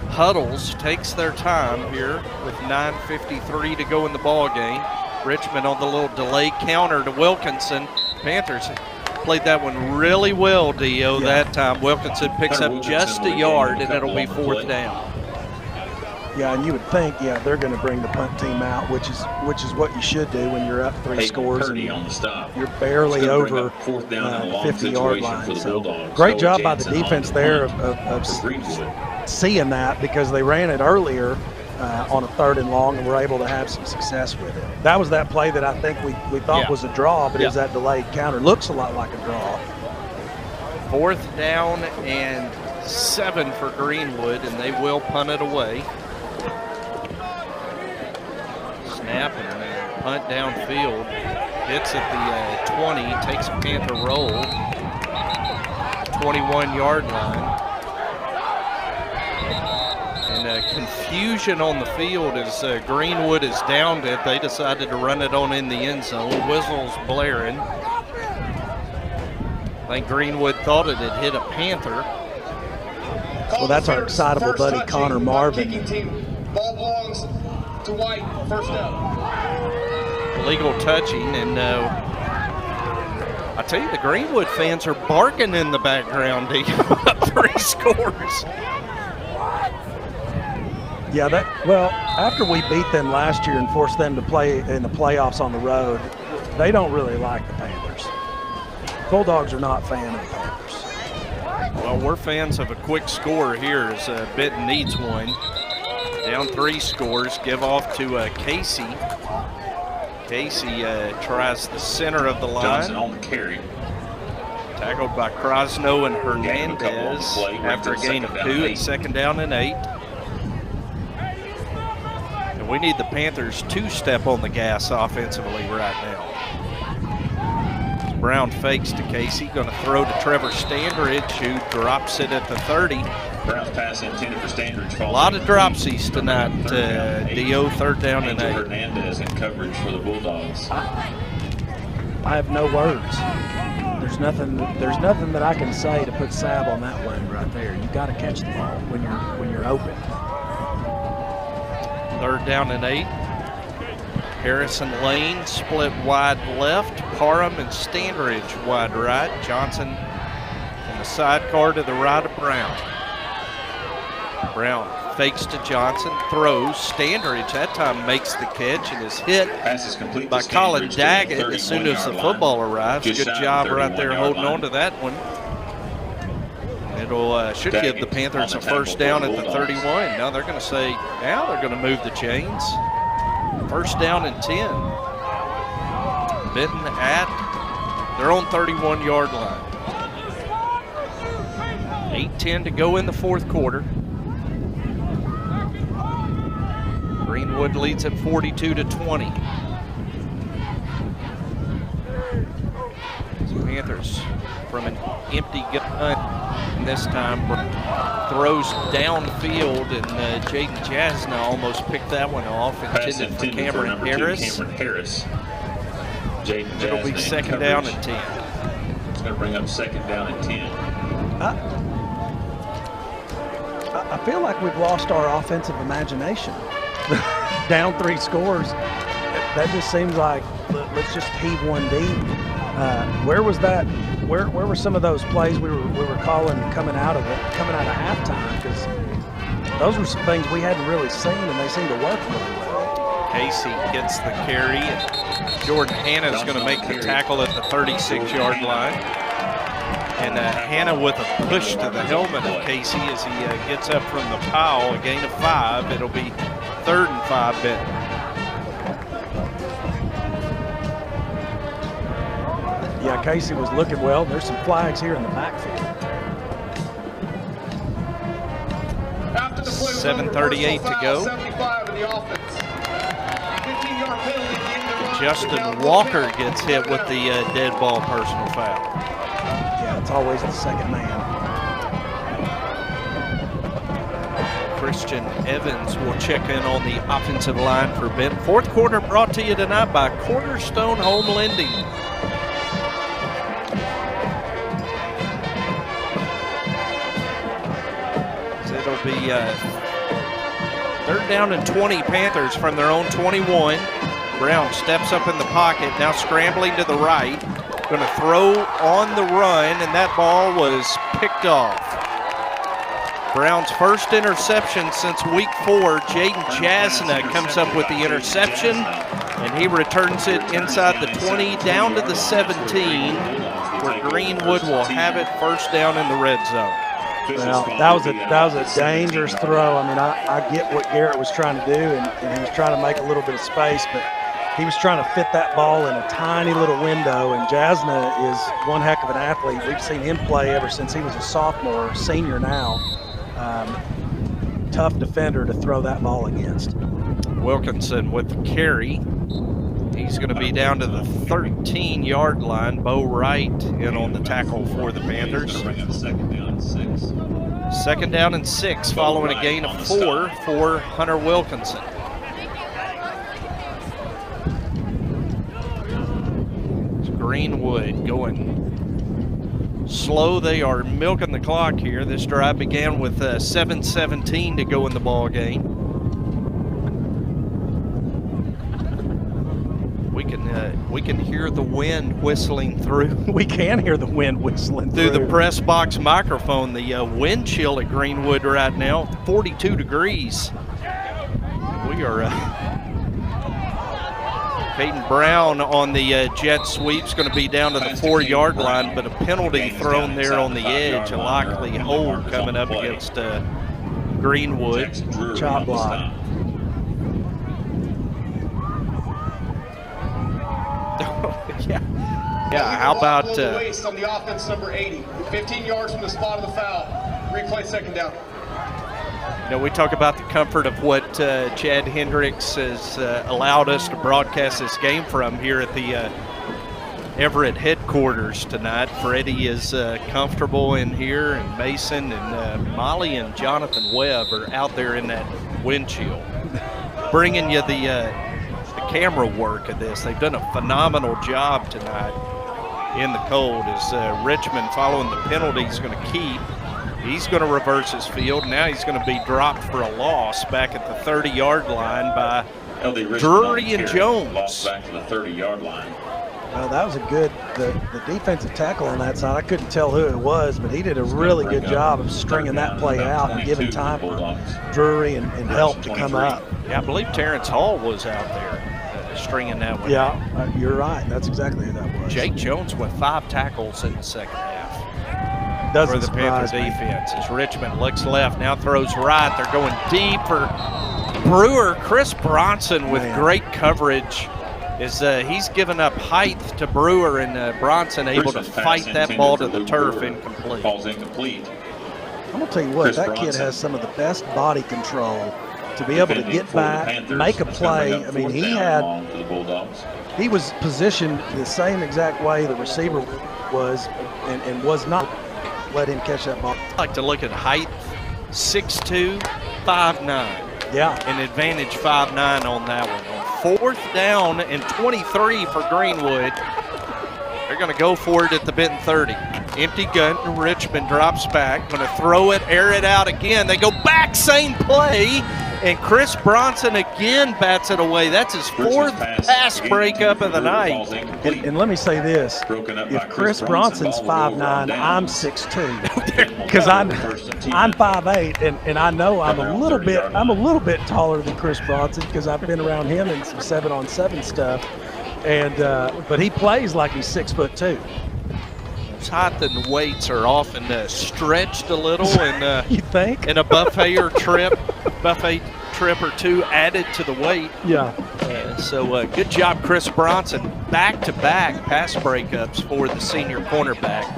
Speaker 1: huddles, takes their time here with 9:53 to go in the ball game. Richmond on the little delay counter to Wilkinson. Panthers played that one really well, Dio, that time. Wilkinson picks up just a yard, and it'll be 4th down.
Speaker 2: Yeah, and you would think, they're going to bring the punt team out, which is what you should do when you're up 3 scores and
Speaker 3: on the stop.
Speaker 2: You're barely over 50-yard line. So great job by the defense there of seeing that, because they ran it earlier on a 3rd and long and were able to have some success with it. That was that play that I think we thought was a draw, but it was that delayed counter. Looks a lot like a draw.
Speaker 1: 4th down and 7 for Greenwood, and they will punt it away. Snap and punt downfield. Hits at the 20, takes a Panther roll. 21-yard line. And confusion on the field as Greenwood is downed it. They decided to run it on in the end zone. Whistles blaring. I think Greenwood thought it had hit a Panther.
Speaker 2: Well, that's our excitable buddy Connor Marvin.
Speaker 7: Ball belongs to White, 1st down.
Speaker 1: Illegal touching, and I tell you, the Greenwood fans are barking in the background. They up 3 scores.
Speaker 2: Yeah, well, after we beat them last year and forced them to play in the playoffs on the road, they don't really like the Panthers. Bulldogs are not fans of the Panthers.
Speaker 1: Well, we're fans of a quick score here as Benton needs one. Down 3 scores, give off to Casey. Casey tries the center of the line.
Speaker 3: Johnson on the carry.
Speaker 1: Tackled by Crosno and Hernandez after a gain of 2 at 2nd down and 8. And we need the Panthers to step on the gas offensively right now. Brown fakes to Casey, going to throw to Trevor Standridge, who drops it at the 30.
Speaker 3: Brown's pass intended for Standridge.
Speaker 1: A lot of dropsies tonight. Dio, 3rd down and 8.
Speaker 3: Hernandez in coverage for the Bulldogs.
Speaker 2: I have no words. There's nothing that I can say to put salve on that one right there. You got to catch the ball when you're open.
Speaker 1: 3rd down and 8. Harrison Lane split wide left. Parham and Standridge wide right. Johnson on the sidecar to the right of Brown. Brown fakes to Johnson, throws. Standridge that time makes the catch and is hit by Colin Daggett as soon as the football arrives. Good job right there holding on to that one. It'll should give the Panthers a 1st down at the 31. Now they're going to say, now they're going to move the chains. 1st down and 10. Benton at their own 31-yard line. 8:10 to go in the 4th quarter. Greenwood leads at 42-20. Panthers from an empty gun this time throws downfield, and Jaden Jasna almost picked that one off. Intended for Cameron Harris. It'll be 2nd down and 10.
Speaker 3: It's going to bring up 2nd down and 10.
Speaker 2: I feel like we've lost our offensive imagination. Down 3 scores. That just seems like, let's just heave one deep. Where was that? Where were some of those plays we were calling coming out of halftime? Because those were some things we hadn't really seen, and they seemed to work really well.
Speaker 1: Casey gets the carry, and Jordan Hanna's going to make the tackle at the 36-yard line. And Hanna with a push to the helmet of Casey as he gets up from the pile, a gain of 5. It'll be 3rd and 5 Benton.
Speaker 2: Yeah, Casey was looking well. There's some flags here in the backfield.
Speaker 1: 7:38 to go.
Speaker 7: 75 in the offense. 15-yard penalty at the end of the run.
Speaker 1: Justin Walker gets hit with the dead ball personal foul.
Speaker 2: Yeah, it's always the 2nd man.
Speaker 1: Christian Evans will check in on the offensive line for Benton. 4th quarter brought to you tonight by Cornerstone Home Lending. It'll be 3rd down and 20 Panthers from their own 21. Brown steps up in the pocket, now scrambling to the right. Going to throw on the run, and that ball was picked off. Brown's 1st interception since week 4. Jaden Jasna comes up with the interception, and he returns it inside the 20 down to the 17, where Greenwood will have it 1st down in the red zone.
Speaker 2: Well, that was a dangerous throw. I mean, I get what Garrett was trying to do, and he was trying to make a little bit of space, but he was trying to fit that ball in a tiny little window, and Jasna is one heck of an athlete. We've seen him play ever since he was a sophomore, senior now. Tough defender to throw that ball against.
Speaker 1: Wilkinson with the carry. He's going to be down to the 13-yard line. Bo Wright in on the tackle for the Panthers. 2nd down and 6 following a gain of 4 for Hunter Wilkinson. It's Greenwood going slow. They are milking the clock here. This drive began with 7:17 to go in the ball game. We can hear the wind whistling through.
Speaker 2: We can hear the wind whistling through
Speaker 1: the press box microphone. The wind chill at Greenwood right now, 42 degrees. We are Peyton Brown on the jet sweep's going to be down to the 4-yard line, but a penalty thrown there on the edge, a likely hold coming up against Greenwood.
Speaker 2: Chop block.
Speaker 1: Yeah, how about
Speaker 7: waist on the offense, number 80, 15 yards from the spot of the foul. Replay 2nd down.
Speaker 1: You know, we talk about the comfort of what Chad Hendricks has allowed us to broadcast this game from here at the Everett headquarters tonight. Freddie is comfortable in here, and Mason and Molly and Jonathan Webb are out there in that windshield, bringing you the camera work of this. They've done a phenomenal job tonight in the cold. As Richmond, following the penalty, is going to keep. He's going to reverse his field. Now he's going to be dropped for a loss back at the 30-yard line by Drury and Jones.
Speaker 3: Lost back to the 30-yard line.
Speaker 2: Well, that was a good, the defensive tackle on that side, I couldn't tell who it was, but he did a really good job of stringing that play out and giving time for Drury and help to come up.
Speaker 1: Yeah, I believe Terrence Hall was out there stringing that one.
Speaker 2: Yeah, you're right. That's exactly who that was.
Speaker 1: Jake Jones with 5 tackles in the second half.
Speaker 2: Doesn't
Speaker 1: for the Panther defense. As Richmond looks left, now throws right. They're going deep for Brewer. Chris Bronson with great coverage. He's given up height to Brewer, and Bronson able to fight that ball to the turf. Incomplete.
Speaker 3: Ball's incomplete.
Speaker 2: I'm going to tell you what, that kid has some of the best body control to be able to get back, make a play. I mean, he was positioned the same exact way the receiver was and was not let him catch that ball.
Speaker 1: I like to look at height, 6'2", 5'9".
Speaker 2: Yeah.
Speaker 1: An advantage 5'9" on that one. On 4th down and 23 for Greenwood. They're going to go for it at the Benton 30. Empty gun. Richmond drops back. Going to throw it, air it out again. They go back, same play. And Chris Bronson again bats it away. That's his 4th pass breakup of the night.
Speaker 2: And let me say this. If Chris Bronson's 5'9", I'm 6'2". Because I'm 5'8", and I know I'm a little bit taller than Chris Bronson because I've been around him in some 7-on-7 stuff. And but he plays like he's 6'2".
Speaker 1: His height and weights are often stretched a little, and
Speaker 2: you think?
Speaker 1: And a buffet trip or two added to the weight.
Speaker 2: Yeah.
Speaker 1: So good job, Chris Bronson. Back-to-back pass breakups for the senior cornerback.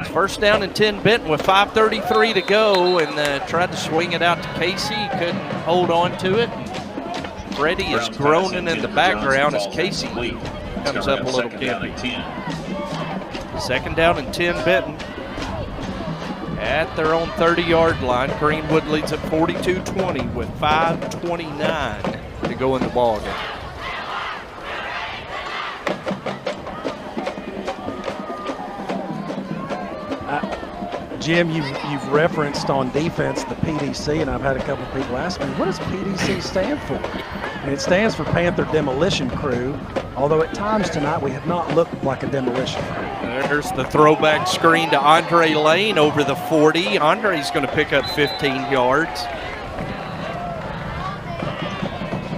Speaker 1: It's 1st down and 10 Benton with 5:33 to go, and tried to swing it out to Casey. He couldn't hold on to it. Freddie is groaning in the background as Casey comes up a little gimpy. 2nd down and 10 Benton. At their own 30-yard line, Greenwood leads at 42-20 with 5:29 to go in the ballgame.
Speaker 2: Jim, you've referenced on defense the PDC, and I've had a couple of people ask me, what does PDC stand for? And it stands for Panther Demolition Crew, although at times tonight we have not looked like a demolition crew.
Speaker 1: There's the throwback screen to Andre Lane over the 40. Andre's going to pick up 15 yards.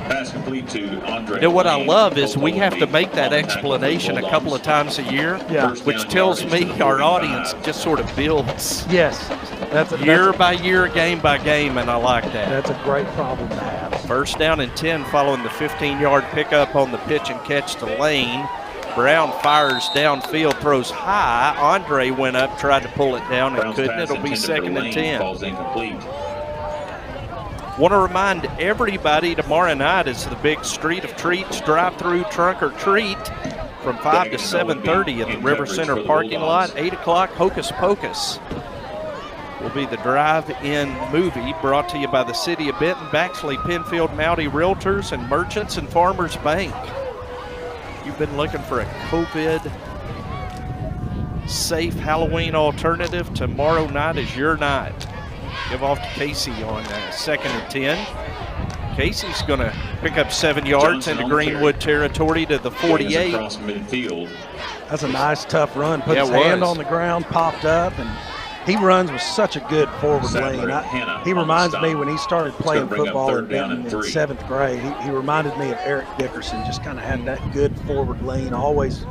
Speaker 3: Pass complete to Andre.
Speaker 1: You know what I love is we have to make that explanation a couple of times a year, which tells me our audience just sort of builds.
Speaker 2: Yes. That's
Speaker 1: year by year, game by game, and I like that.
Speaker 2: That's a great problem to have.
Speaker 1: 1st down and 10 following the 15-yard pickup on the pitch and catch to Lane. Brown fires downfield, throws high. Andre went up, tried to pull it down and couldn't. It'll be 2nd and 10. Want to remind everybody tomorrow night is the big Street of Treats drive-through trunk or treat from 5 to 7:30 at the River Center parking lot. 8 o'clock, Hocus Pocus will be the drive-in movie brought to you by the City of Benton, Baxley, Penfield, Mouty Realtors, and Merchants and Farmers Bank. You've been looking for a COVID-safe Halloween alternative. Tomorrow night is your night. Give off to Casey on 2nd and 10. Casey's going to pick up 7 yards into Greenwood territory to the 48.
Speaker 2: That's a nice, tough run. Put his hand on the ground, popped up, and he runs with such a good forward lane. He reminds me when he started playing football in 7th grade, he reminded me of Eric Dickerson, just kind of had that good forward lane, always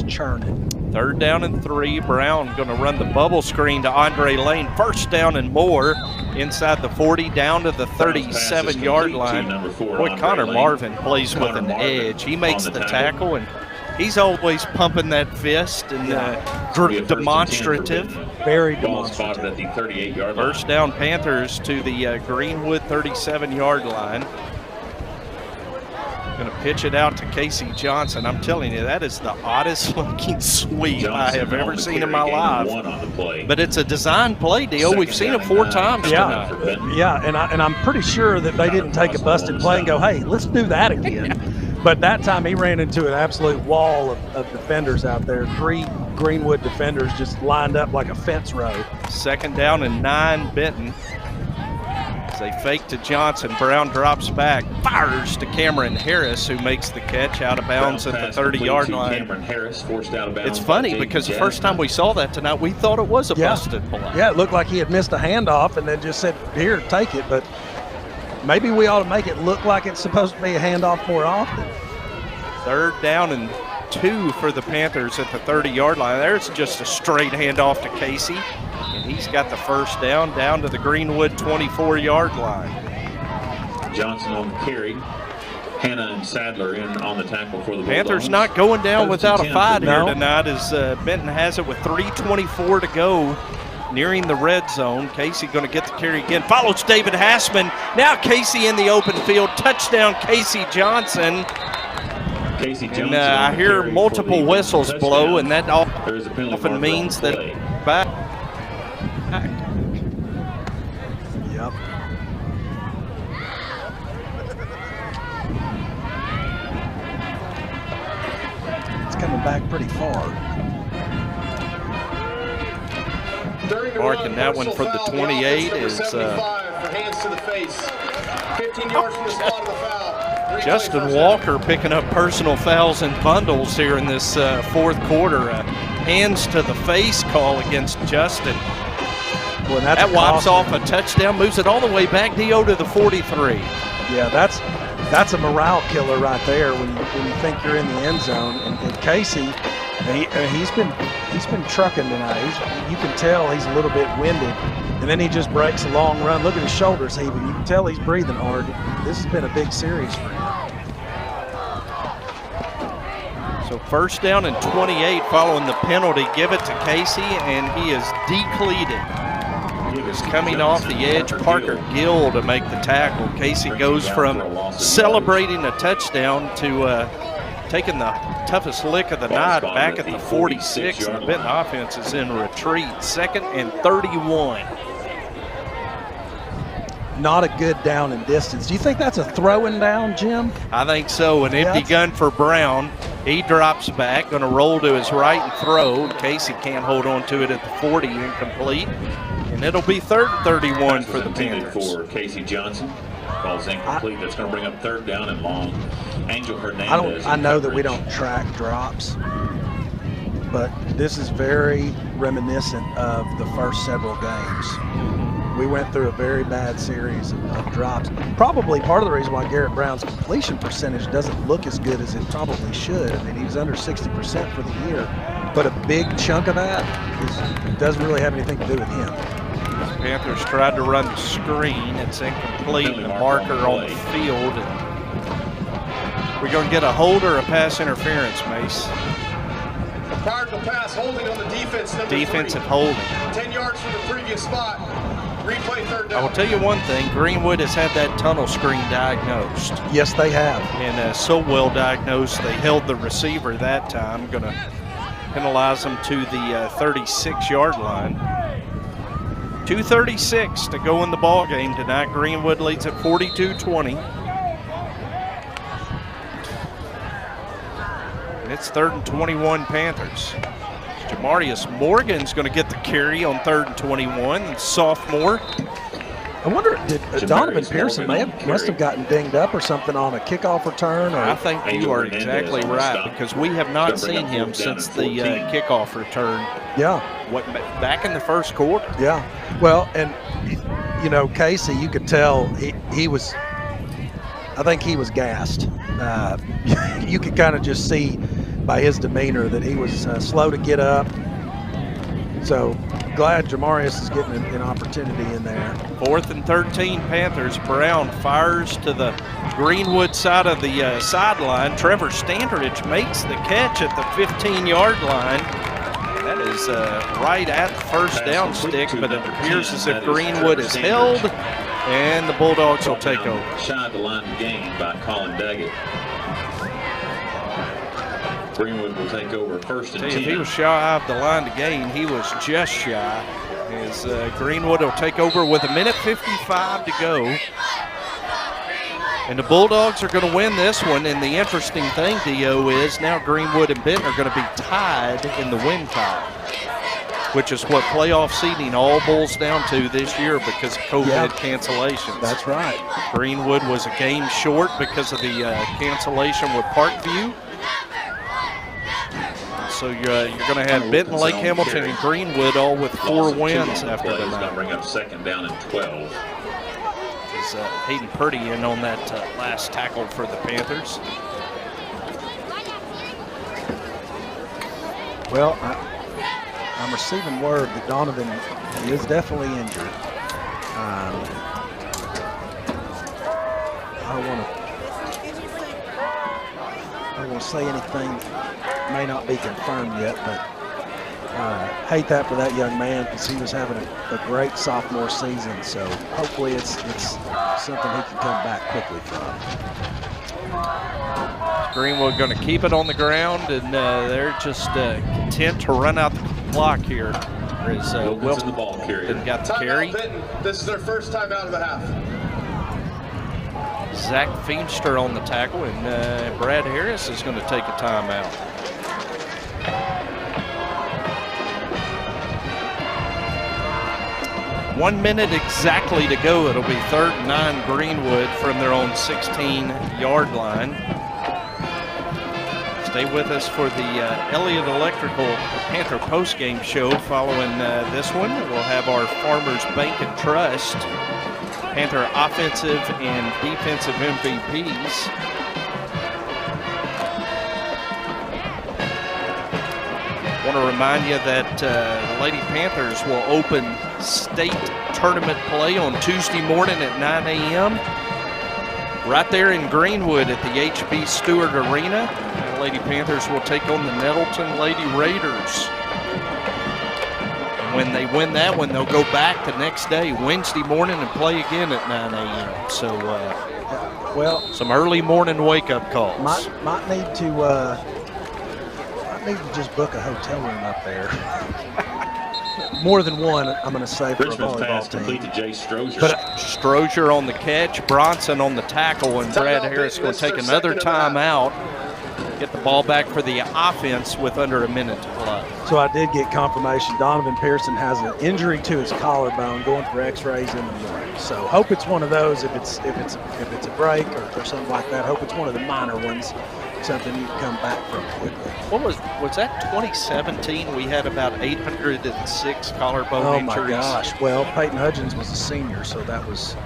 Speaker 2: churning.
Speaker 1: 3rd down and 3. Brown going to run the bubble screen to Andre Lane. 1st down and more inside the 40 down to the 37-yard line. Boy, Connor Marvin plays with an edge. He makes the tackle, and he's always pumping that fist and demonstrative.
Speaker 2: Very
Speaker 3: demonstrative. At the 38-yard line.
Speaker 1: 1st down Panthers to the Greenwood 37-yard line. Going to pitch it out to Casey Johnson. I'm telling you, that is the oddest looking sweep I have ever seen in my life. But it's a design play deal. We've seen it 4 times tonight.
Speaker 2: Yeah, and I'm pretty sure that they didn't take a busted play and go, hey, let's do that again. But that time he ran into an absolute wall of defenders out there. 3 Greenwood defenders just lined up like a fence row.
Speaker 1: 2nd down and 9, Benton. As they fake to Johnson, Brown drops back, fires to Cameron Harris, who makes the catch out of bounds at the 30-yard line.
Speaker 3: Cameron Harris forced out of bounds.
Speaker 1: It's funny because the first time we saw that tonight, we thought it was a busted play.
Speaker 2: Yeah, it looked like he had missed a handoff and then just said, here, take it. But maybe we ought to make it look like it's supposed to be a handoff more often.
Speaker 1: 3rd down and 2 for the Panthers at the 30-yard line. There's just a straight handoff to Casey. And he's got the 1st down to the Greenwood 24-yard line.
Speaker 3: Johnson on the carry. Hannah and Sadler in on the tackle for the
Speaker 1: Panthers
Speaker 3: Bulldogs.
Speaker 1: not going down without a fight here tonight as Benton has it with 3:24 to go, nearing the red zone. Casey going to get the carry again. Follows David Hassman. Now Casey in the open field. Touchdown, Casey Johnson. And I hear multiple whistles blow, and that often means that back.
Speaker 2: Yep. It's coming back pretty far.
Speaker 1: Marking that one for the 28 is
Speaker 7: hands to the face. 15 yards from the spot of the foul.
Speaker 1: Justin Walker picking up personal fouls in bundles here in this 4th quarter. Hands to the face call against Justin.
Speaker 2: Well,
Speaker 1: that wipes off a touchdown, moves it all the way back, Dio, to the 43.
Speaker 2: Yeah, that's a morale killer right there when you think you're in the end zone. And Casey, he's been trucking tonight. You can tell he's a little bit winded. And then he just breaks a long run. Look at his shoulders heaving. You can tell he's breathing hard. This has been a big series for him.
Speaker 1: So 1st down and 28 following the penalty. Give it to Casey, and he is decleated. He's coming off the edge. Parker Gill to make the tackle. Casey goes from celebrating a touchdown to taking the toughest lick of the night back at the 46. And the Benton offense is in retreat. 2nd and 31.
Speaker 2: Not a good down and distance. Do you think that's a throwing down, Jim?
Speaker 1: I think so. An empty gun for Brown. He drops back, going to roll to his right and throw. Casey can't hold on to it at the 40, incomplete. And it'll be 3rd and 31 for the Panthers.
Speaker 3: For Casey Johnson. Ball's incomplete. That's going to bring up 3rd down and long. Angel Hernandez.
Speaker 2: I know that we don't track drops, but this is very reminiscent of the first several games. We went through a very bad series of drops. Probably part of the reason why Garrett Brown's completion percentage doesn't look as good as it probably should. I mean, he was under 60% for the year, but a big chunk of that doesn't really have anything to do with him.
Speaker 1: The Panthers tried to run the screen. It's incomplete. The marker on the field. We're going to get a hold or a pass interference, Mace.
Speaker 7: Prior to the pass, holding on the defense.
Speaker 1: Defensive holding.
Speaker 7: 10 yards from the previous spot. Replay 3rd down.
Speaker 1: I will tell you one thing. Greenwood has had that tunnel screen diagnosed.
Speaker 2: Yes, they have.
Speaker 1: And so well diagnosed, they held the receiver that time. Going to penalize them to the 36-yard line. 2:36 to go in the ball game tonight. Greenwood leads at 42-20. And it's 3rd and 21 Panthers. Jamarius Morgan's going to get the carry on 3rd and 21, the sophomore.
Speaker 2: I wonder, did Donovan Pearson must have gotten dinged up or something on a kickoff return? Or?
Speaker 1: I think you are exactly right, because we have not seen him since the kickoff return.
Speaker 2: Yeah.
Speaker 1: Back in the 1st quarter.
Speaker 2: Yeah. Well, and, you know, Casey, you could tell he was, I think he was gassed. You could kind of just see by his demeanor that he was slow to get up. So glad Jamarius is getting an opportunity in there.
Speaker 1: 4th and 13 Panthers. Brown fires to the Greenwood side of the sideline. Trevor Standridge makes the catch at the 15-yard line. That is right at the 1st down stick, but it appears as if Greenwood is held, and the Bulldogs will take over.
Speaker 3: Shy of the line of game by Colin Daggett. Greenwood will take over first and 10.
Speaker 1: If he was shy of the line to gain, he was just shy. As Greenwood will take over with 1:55 to go. And the Bulldogs are going to win this one. And the interesting thing, Dio, is now Greenwood and Benton are going to be tied in the win tie, which is what playoff seeding all boils down to this year because of COVID cancellations.
Speaker 2: That's right.
Speaker 1: Greenwood was a game short because of the cancellation with Parkview. So you're going to have Benton, Lake Hamilton, and Greenwood all with 4 wins after the night.
Speaker 3: Going to bring up second down and 12.
Speaker 1: Hayden Purdy in on that last tackle for the Panthers.
Speaker 2: Well, I'm receiving word that Donovan is definitely injured. I don't want to say anything that may not be confirmed yet, but hate that for that young man because he was having a great sophomore season. So hopefully it's something he can come back quickly from.
Speaker 1: Greenwood going to keep it on the ground, and they're just content to run out the clock here. As Wilson
Speaker 3: the ball carrier
Speaker 1: got the carry.
Speaker 7: This is their first time out of the half.
Speaker 1: Zach Feimster on the tackle, and Brad Harris is going to take a timeout. One minute exactly to go. It'll be 3rd and 9 Greenwood from their own 16-yard line. Stay with us for the Elliott Electrical Panther postgame show. Following this one, we'll have our Farmers Bank and Trust Panther offensive and defensive MVPs. I want to remind you that the Lady Panthers will open state tournament play on Tuesday morning at 9 a.m. right there in Greenwood at the H.B. Stewart Arena. The Lady Panthers will take on the Nettleton Lady Raiders. And when they win that one, they'll go back the next day, Wednesday morning, and play again at 9 a.m. So,
Speaker 2: well,
Speaker 1: some early morning wake-up calls.
Speaker 2: Might need to just book a hotel room up there. More than one, I'm going to say, for
Speaker 3: Richmond's
Speaker 2: a volleyball
Speaker 3: pass
Speaker 2: team.
Speaker 3: complete to Jay Strozier.
Speaker 1: But Strozier on the catch, Bronson on the tackle, and Brad Harris going to take another timeout. Get the ball back for the offense with under a minute to play.
Speaker 2: So I did get confirmation. Donovan Pearson has an injury to his collarbone, going for X-rays in the morning. So hope it's one of those. If it's a break or something like that, hope it's one of the minor ones. Something you can come back from quickly.
Speaker 1: What was that 2017? We had about 806 collarbone injuries.
Speaker 2: Oh my gosh! Well, Peyton Hudgens was a senior, so that was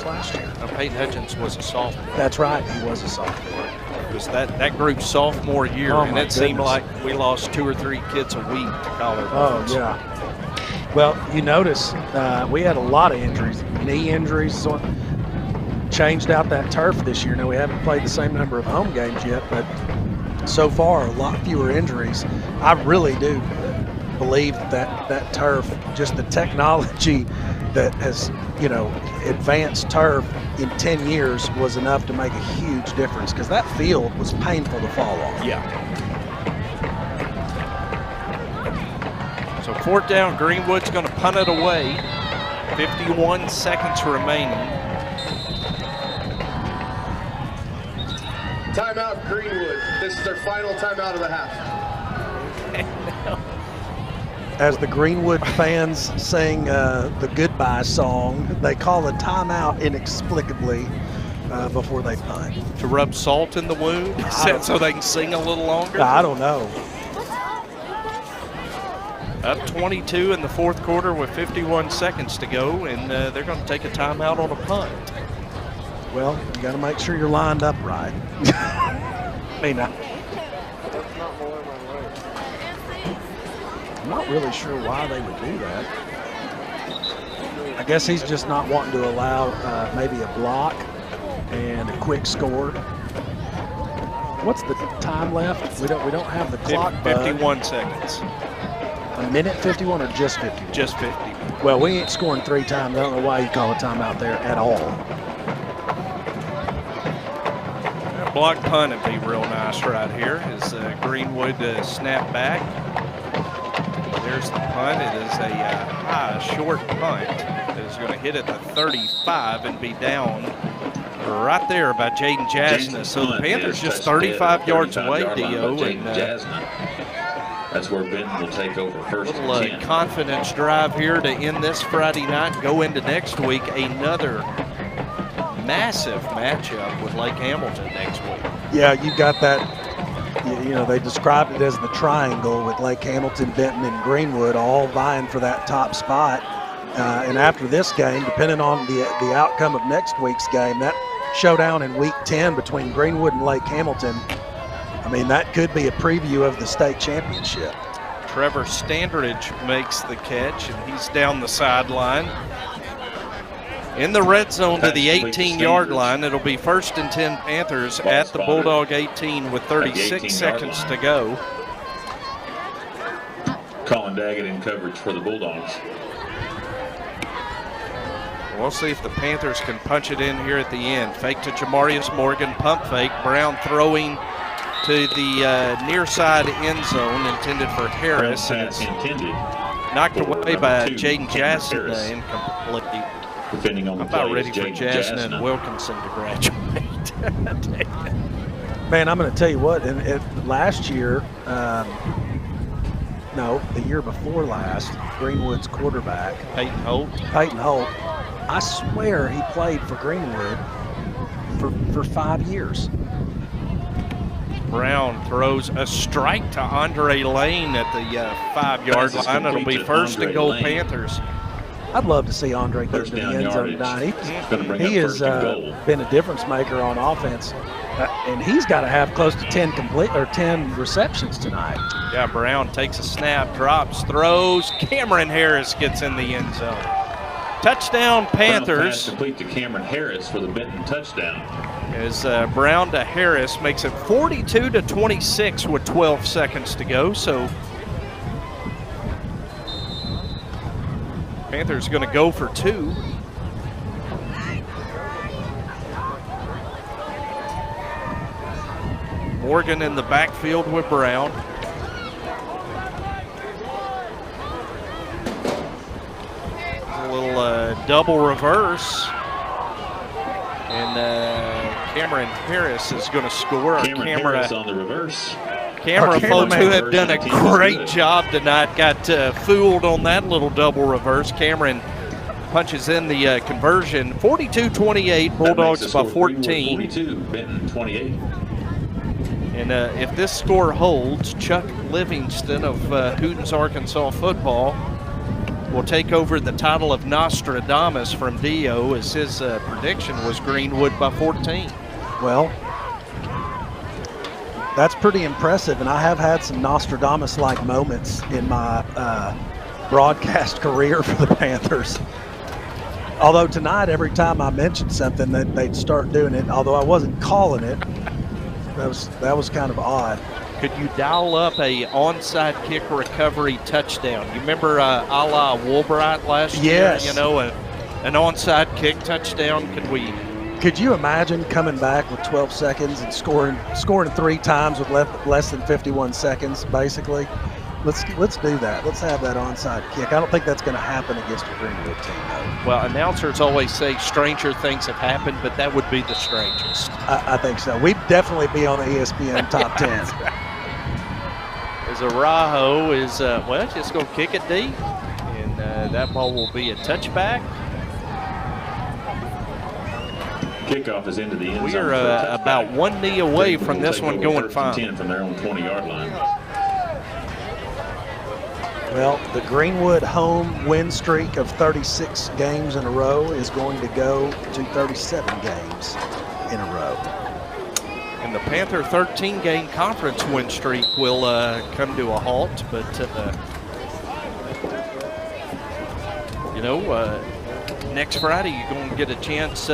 Speaker 2: last year.
Speaker 1: No, Peyton Hudgens was a sophomore.
Speaker 2: That's right, he was a sophomore.
Speaker 1: It was that group's sophomore year, and it seemed like we lost 2 or 3 kids a week to collarbones.
Speaker 2: Oh yeah. Well, you notice we had a lot of injuries, knee injuries. So changed out that turf this year. Now we haven't played the same number of home games yet, but so far a lot fewer injuries. I really do believe that turf, just the technology that has advanced turf in 10 years was enough to make a huge difference, because that field was painful to fall on.
Speaker 1: Yeah. So 4th down, Greenwood's going to punt it away. 51 seconds remaining.
Speaker 7: Timeout, Greenwood. This is their final timeout of the half.
Speaker 2: As the Greenwood fans sing the goodbye song, they call a timeout inexplicably before they punt.
Speaker 1: To rub salt in the wound, so they can sing a little longer?
Speaker 2: I don't know.
Speaker 1: Up 22 in the 4th quarter with 51 seconds to go, and they're going to take a timeout on a punt.
Speaker 2: Well, you got to make sure you're lined up right. I mean, I'm not really sure why they would do that. I guess he's just not wanting to allow maybe a block and a quick score. What's the time left? We don't have the clock.
Speaker 1: 51 seconds.
Speaker 2: A minute 51 or just 50?
Speaker 1: Just 50.
Speaker 2: Well, we ain't scoring 3 times. I don't know why you call a timeout there at all.
Speaker 1: block punt would be real nice right here as Greenwood snap back. There's the punt. It is a high, short punt. It is going to hit at the 35 and be down right there by Jaden Jasna. So the Panthers just 35 yards away, Dio. And
Speaker 3: that's where Benton will take over first.
Speaker 1: A little confidence drive here to end this Friday night and go into next week. Another massive matchup with Lake Hamilton next week.
Speaker 2: Yeah, you got that. You know, they described it as the triangle with Lake Hamilton, Benton, and Greenwood all vying for that top spot. And after this game, depending on the outcome of next week's game, that showdown in Week 10 between Greenwood and Lake Hamilton, I mean, that could be a preview of the state championship.
Speaker 1: Trevor Standridge makes the catch, and he's down the sideline. In the red zone to the 18-yard line. It'll be 1st and 10 Panthers at the Bulldog 18 with 36 seconds to go.
Speaker 3: Colin Daggett in coverage for the Bulldogs.
Speaker 1: We'll see if the Panthers can punch it in here at the end. Fake to Jamarius Morgan, pump fake. Brown throwing to the near side end zone intended for Harris. And it's knocked away by Jaden Jasna incomplete.
Speaker 3: Depending on the
Speaker 1: I'm about ready for Jasna and Wilkinson to graduate.
Speaker 2: Man, I'm going to tell you what, last year, no, the year before last, Greenwood's quarterback,
Speaker 1: Peyton Holt,
Speaker 2: I swear he played for Greenwood for 5 years.
Speaker 1: Brown throws a strike to Andre Lane at the 5-yard line. It'll be 1st and goal Panthers.
Speaker 2: I'd love to see Andre get to the end zone tonight. He has been a difference maker on offense, and he's got to have close to 10 receptions tonight.
Speaker 1: Yeah, Brown takes a snap, drops, throws. Cameron Harris gets in the end zone. Touchdown Panthers.
Speaker 3: Complete to Cameron Harris for the Benton touchdown.
Speaker 1: As Brown to Harris makes it 42-26 with 12 seconds to go. So Panthers going to go for 2. Morgan in the backfield with Brown. A little double reverse. And Cameron Harris is going to score.
Speaker 3: Cameron Harris on the reverse.
Speaker 1: Camera folks who have done a great job tonight got fooled on that little double reverse. Cameron punches in the conversion. 42-28, Bulldogs by 14.
Speaker 3: 42, Benton 28.
Speaker 1: And if this score holds, Chuck Livingston of Hootens, Arkansas football will take over the title of Nostradamus from Dio, as his prediction was Greenwood by 14.
Speaker 2: Well, that's pretty impressive, and I have had some Nostradamus-like moments in my broadcast career for the Panthers. Although tonight, every time I mentioned something, they'd start doing it. Although I wasn't calling it, that was kind of odd.
Speaker 1: Could you dial up a onside kick recovery touchdown? You remember a la Woolbright last year? You know, an onside kick touchdown. Could you
Speaker 2: imagine coming back with 12 seconds and scoring 3 times with less than 51 seconds, basically? Let's do that. Let's have that onside kick. I don't think that's going to happen against a Greenwood team, though.
Speaker 1: Well, announcers always say stranger things have happened, but that would be the strangest.
Speaker 2: I think so. We'd definitely be on the ESPN Top 10.
Speaker 1: As Arajo is, just going to kick it deep, and that ball will be a touchback.
Speaker 3: Kickoff is into the end zone.
Speaker 1: We are about 1 knee away from this one going fine.
Speaker 3: 10 from their own 20-yard line.
Speaker 2: Well, the Greenwood home win streak of 36 games in a row is going to go to 37 games in a row.
Speaker 1: And the Panther 13-game conference win streak will come to a halt, but next Friday you're going to get a chance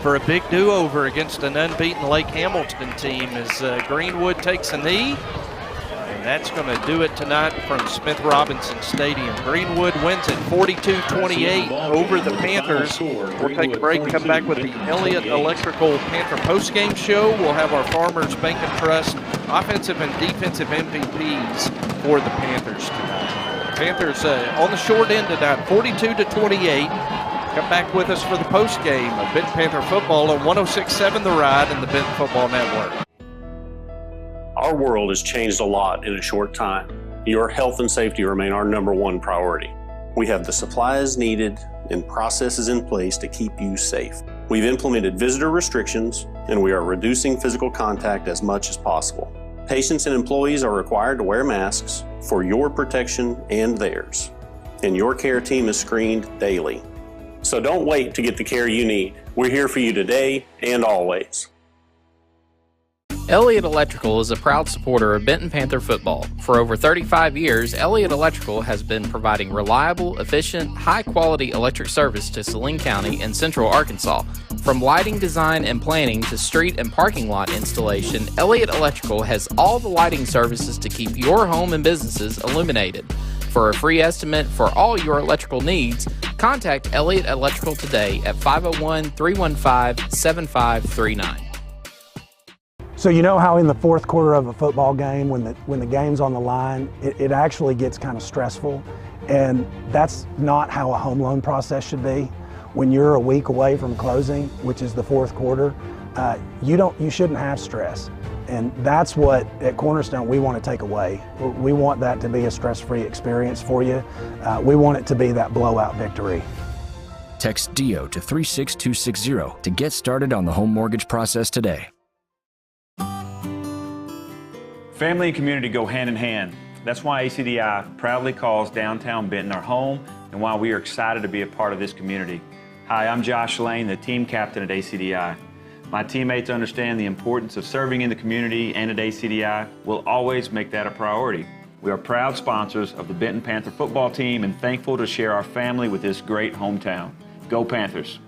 Speaker 1: for a big do-over against an unbeaten Lake Hamilton team as Greenwood takes a knee. And that's going to do it tonight from Smith Robinson Stadium. Greenwood wins at 42-28 over the Panthers. We'll take a break, come back with the Elliott Electrical Panther postgame show. We'll have our Farmers Bank and Trust offensive and defensive MVPs for the Panthers tonight. Panthers on the short end tonight, 42-28. Come back with us for the postgame of Benton Panther football on 106.7 The Ride and the Benton Football Network.
Speaker 16: Our world has changed a lot in a short time. Your health and safety remain our #1 priority. We have the supplies needed and processes in place to keep you safe. We've implemented visitor restrictions, and we are reducing physical contact as much as possible. Patients and employees are required to wear masks for your protection and theirs. And your care team is screened daily. So don't wait to get the care you need. We're here for you today and always.
Speaker 17: Elliott Electrical is a proud supporter of Benton Panther football. For over 35 years, Elliott Electrical has been providing reliable, efficient, high-quality electric service to Saline County and Central Arkansas. From lighting design and planning to street and parking lot installation, Elliott Electrical has all the lighting services to keep your home and businesses illuminated. For a free estimate for all your electrical needs, contact Elliott Electrical today at 501-315-7539.
Speaker 12: So you know how in the fourth quarter of a football game, when the game's on the line, it actually gets kind of stressful, and that's not how a home loan process should be. When you're a week away from closing, which is the fourth quarter, you shouldn't have stress. And that's what, at Cornerstone, we want to take away. We want that to be a stress-free experience for you. We want it to be that blowout victory.
Speaker 13: Text DIO to 36260 to get started on the home mortgage process today.
Speaker 18: Family and community go hand in hand. That's why ACDI proudly calls downtown Benton our home and why we are excited to be a part of this community. Hi, I'm Josh Lane, the team captain at ACDI. My teammates understand the importance of serving in the community, and at ACDI, we'll always make that a priority. We are proud sponsors of the Benton Panther football team and thankful to share our family with this great hometown. Go Panthers!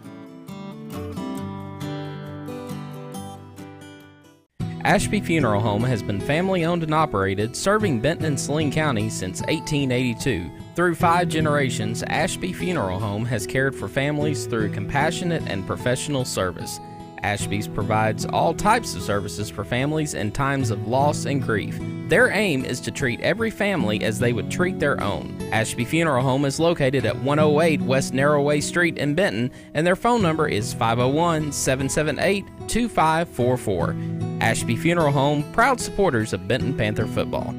Speaker 17: Ashby Funeral Home has been family-owned and operated, serving Benton and Saline County since 1882. Through 5 generations, Ashby Funeral Home has cared for families through compassionate and professional service. Ashby's provides all types of services for families in times of loss and grief. Their aim is to treat every family as they would treat their own. Ashby Funeral Home is located at 108 West Narrowway Street in Benton, and their phone number is 501-778-2544. Ashby Funeral Home, proud supporters of Benton Panther football.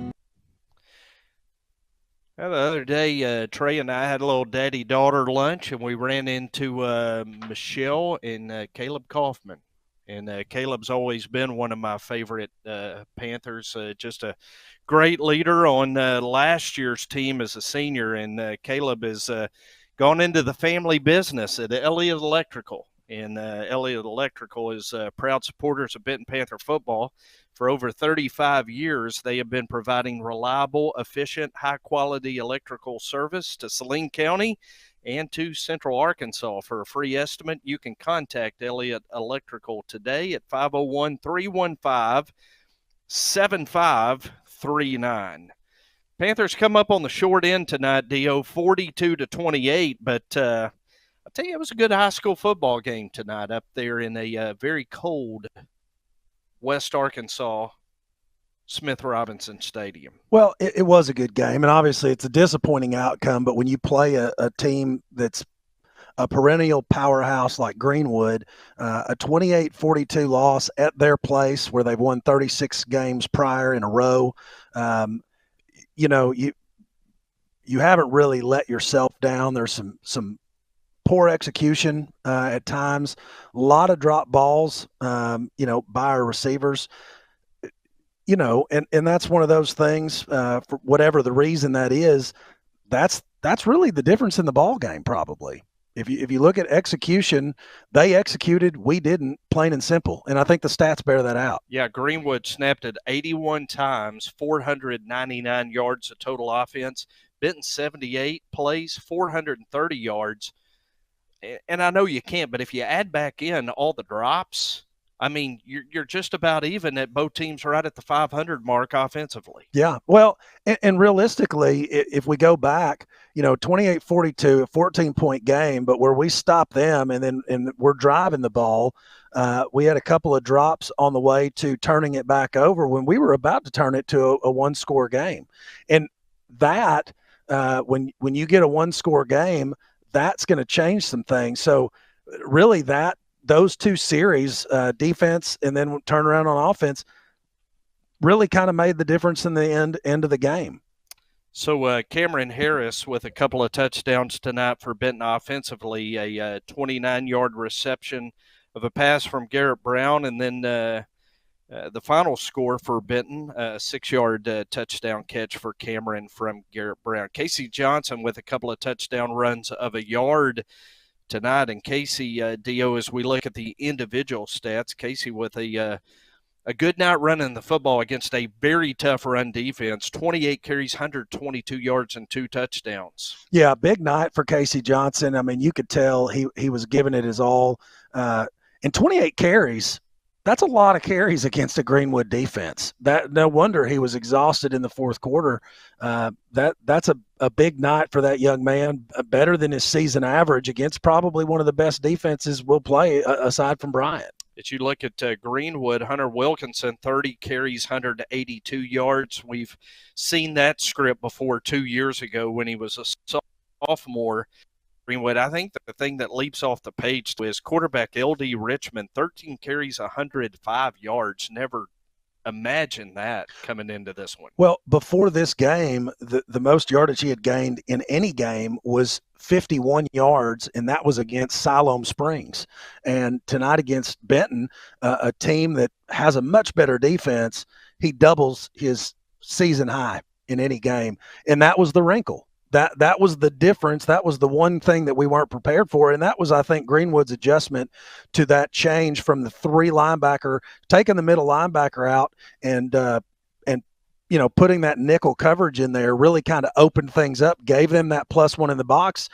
Speaker 1: Well, the other day, Trey and I had a little daddy-daughter lunch, and we ran into Michelle and Caleb Kaufman. And Caleb's always been one of my favorite Panthers, just a great leader on last year's team as a senior. And Caleb has gone into the family business at Elliott Electrical. And Elliott Electrical is proud supporters of Benton Panther football. For over 35 years, they have been providing reliable, efficient, high-quality electrical service to Saline County and to Central Arkansas. For a free estimate, you can contact Elliott Electrical today at 501-315-7539. Panthers come up on the short end tonight, Dio, 42-28, but I'll tell you, it was a good high school football game tonight up there in a very cold West Arkansas Smith Robinson Stadium.
Speaker 2: Well, it was a good game, and obviously it's a disappointing outcome, but when you play a team that's a perennial powerhouse like Greenwood, a 28-42 loss at their place where they've won 36 games prior in a row, you haven't really let yourself down. There's some poor execution at times, a lot of drop balls, by our receivers, and that's one of those things, for whatever the reason that is, that's really the difference in the ball game probably. If you look at execution, they executed, we didn't, plain and simple. And I think the stats bear that out.
Speaker 1: Yeah, Greenwood snapped it 81 times, 499 yards of total offense. Benton 78 plays, 430 yards. And I know you can't, but if you add back in all the drops, I mean, you're just about even at both teams right at the 500 mark offensively.
Speaker 2: Yeah. Well, and realistically, if we go back, 28-42, a 14-point game, but where we stop them and we're driving the ball, we had a couple of drops on the way to turning it back over when we were about to turn it to a one-score game. And that, when you get a one-score game, that's going to change some things. So really those two series, defense and then turn around on offense, really kind of made the difference in the end of the game.
Speaker 1: So Cameron Harris with a couple of touchdowns tonight for Benton offensively, a 29-yard reception of a pass from Garrett Brown, and then the final score for Benton, a 6-yard touchdown catch for Cameron from Garrett Brown. Casey Johnson with a couple of touchdown runs of a yard tonight. And Casey, Dio, as we look at the individual stats, Casey with a good night running the football against a very tough run defense, 28 carries, 122 yards, and 2 touchdowns.
Speaker 2: Yeah, big night for Casey Johnson. I mean, you could tell he was giving it his all. And 28 carries, that's a lot of carries against a Greenwood defense. That no wonder he was exhausted in the fourth quarter. That's a big night for that young man, better than his season average against probably one of the best defenses we'll play aside from Bryant.
Speaker 1: As you look at Greenwood, Hunter Wilkinson, 30 carries, 182 yards. We've seen that script before 2 years ago when he was a sophomore. Greenwood, I think the thing that leaps off the page is quarterback LD Richmond, 13 carries, 105 yards. Never imagined that coming into this one.
Speaker 2: Well, before this game, the most yardage he had gained in any game was 51 yards, and that was against Siloam Springs. And tonight against Benton, a team that has a much better defense, he doubles his season high in any game. And that was the wrinkle. That was the difference. That was the one thing that we weren't prepared for. And that was, I think, Greenwood's adjustment to that change from the 3 linebacker, taking the middle linebacker out and putting that nickel coverage in there really kind of opened things up, gave them that +1 in the box.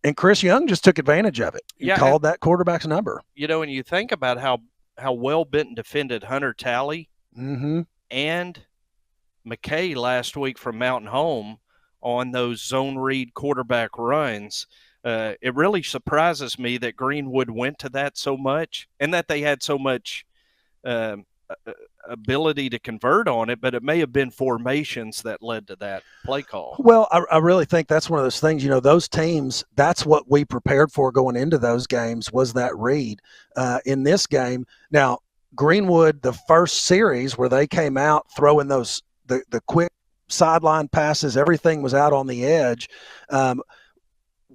Speaker 2: And Chris Young just took advantage of it. He called that quarterback's number.
Speaker 1: And you think about how well Benton defended Hunter Talley and McKay last week from Mountain Home on those zone read quarterback runs. It really surprises me that Greenwood went to that so much and that they had so much ability to convert on it, but it may have been formations that led to that play call.
Speaker 2: Well, I really think that's one of those things, those teams, that's what we prepared for going into those games was that read. In this game, now Greenwood, the first series where they came out throwing those the quick sideline passes, everything was out on the edge.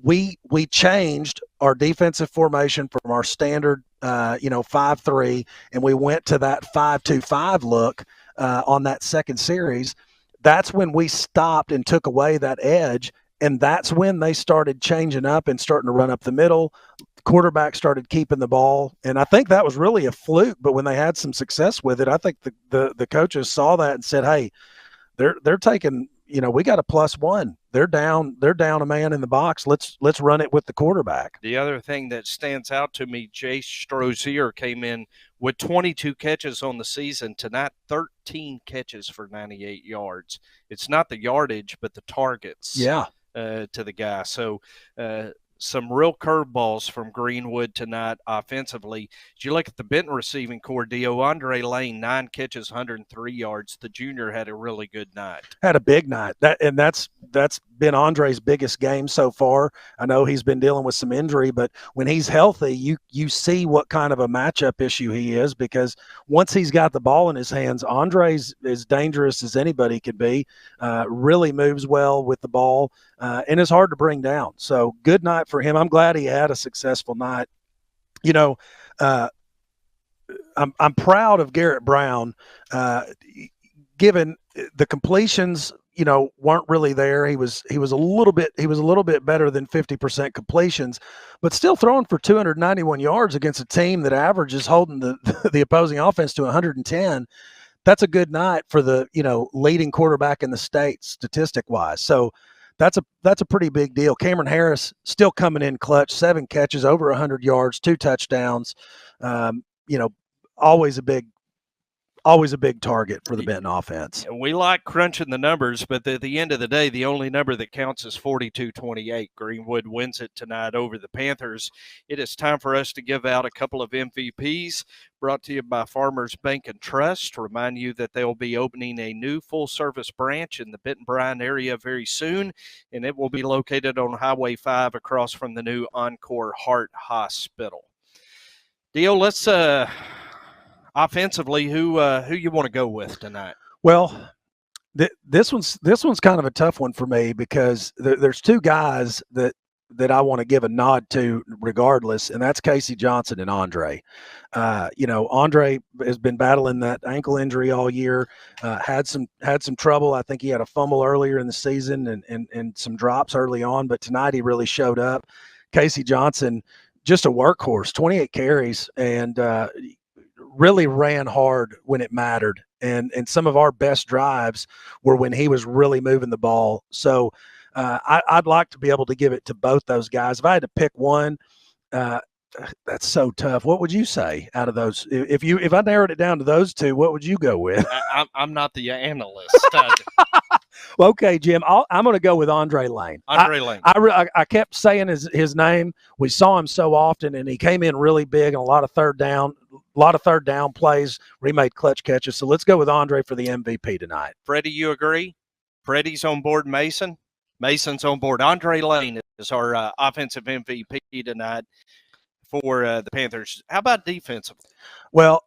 Speaker 2: We changed our defensive formation from our standard 5-3, and we went to that 5-2-5 look on that second series. That's when we stopped and took away that edge, and that's when they started changing up and starting to run up the middle. Quarterback started keeping the ball, and I think that was really a fluke, but when they had some success with it, I think the coaches saw that and said, hey, they're taking, we got a +1. They're down a man in the box. Let's run it with the quarterback.
Speaker 1: The other thing that stands out to me, Jace Strozier came in with 22 catches on the season. Tonight, 13 catches for 98 yards. It's not the yardage, but the targets to the guy. So some real curveballs from Greenwood tonight offensively. As you look at the Benton receiving core, DeAndre Lane, 9 catches, 103 yards. The junior had a really good night.
Speaker 2: Had a big night. That's been Andre's biggest game so far. I know he's been dealing with some injury, but when he's healthy, you see what kind of a matchup issue he is, because once he's got the ball in his hands, Andre's as dangerous as anybody could be. Really moves well with the ball and is hard to bring down. So good night for him. I'm glad he had a successful night. I'm proud of Garrett Brown, given the completions, weren't really there. He was a little bit better than 50% completions, but still throwing for 291 yards against a team that averages holding the opposing offense to 110. That's a good night for the leading quarterback in the state statistic wise. So that's a pretty big deal. Cameron Harris still coming in clutch, 7 catches, over 100 yards, 2 touchdowns. always a big target for the Benton offense.
Speaker 1: We like crunching the numbers, but at the end of the day, the only number that counts is 42-28. Greenwood wins it tonight over the Panthers. It is time for us to give out a couple of MVPs brought to you by Farmers Bank and Trust. Remind you that they'll be opening a new full-service branch in the Benton-Bryan area very soon, and it will be located on Highway 5 across from the new Encore Heart Hospital. Dio, let's offensively, who you want to go with tonight?
Speaker 2: Well, this one's kind of a tough one for me because there's two guys that I want to give a nod to regardless, and that's Casey Johnson and Andre. Andre has been battling that ankle injury all year, had some trouble. I think he had a fumble earlier in the season and some drops early on, but tonight he really showed up. Casey Johnson, just a workhorse, 28 carries, and really ran hard when it mattered. And some of our best drives were when he was really moving the ball. So I'd like to be able to give it to both those guys. If I had to pick one, that's so tough. What would you say out of those? If I narrowed it down to those two, what would you go with?
Speaker 1: I'm not the analyst.
Speaker 2: Well, okay, Jim, I'm going to go with Andre Lane. I kept saying his name. We saw him so often, and he came in really big and a lot of third down plays where he made clutch catches. So let's go with Andre for the MVP tonight.
Speaker 1: Freddie, you agree? Freddie's on board. Mason's on board. Andre Lane is our offensive MVP tonight for the Panthers. How about defensively?
Speaker 2: Well,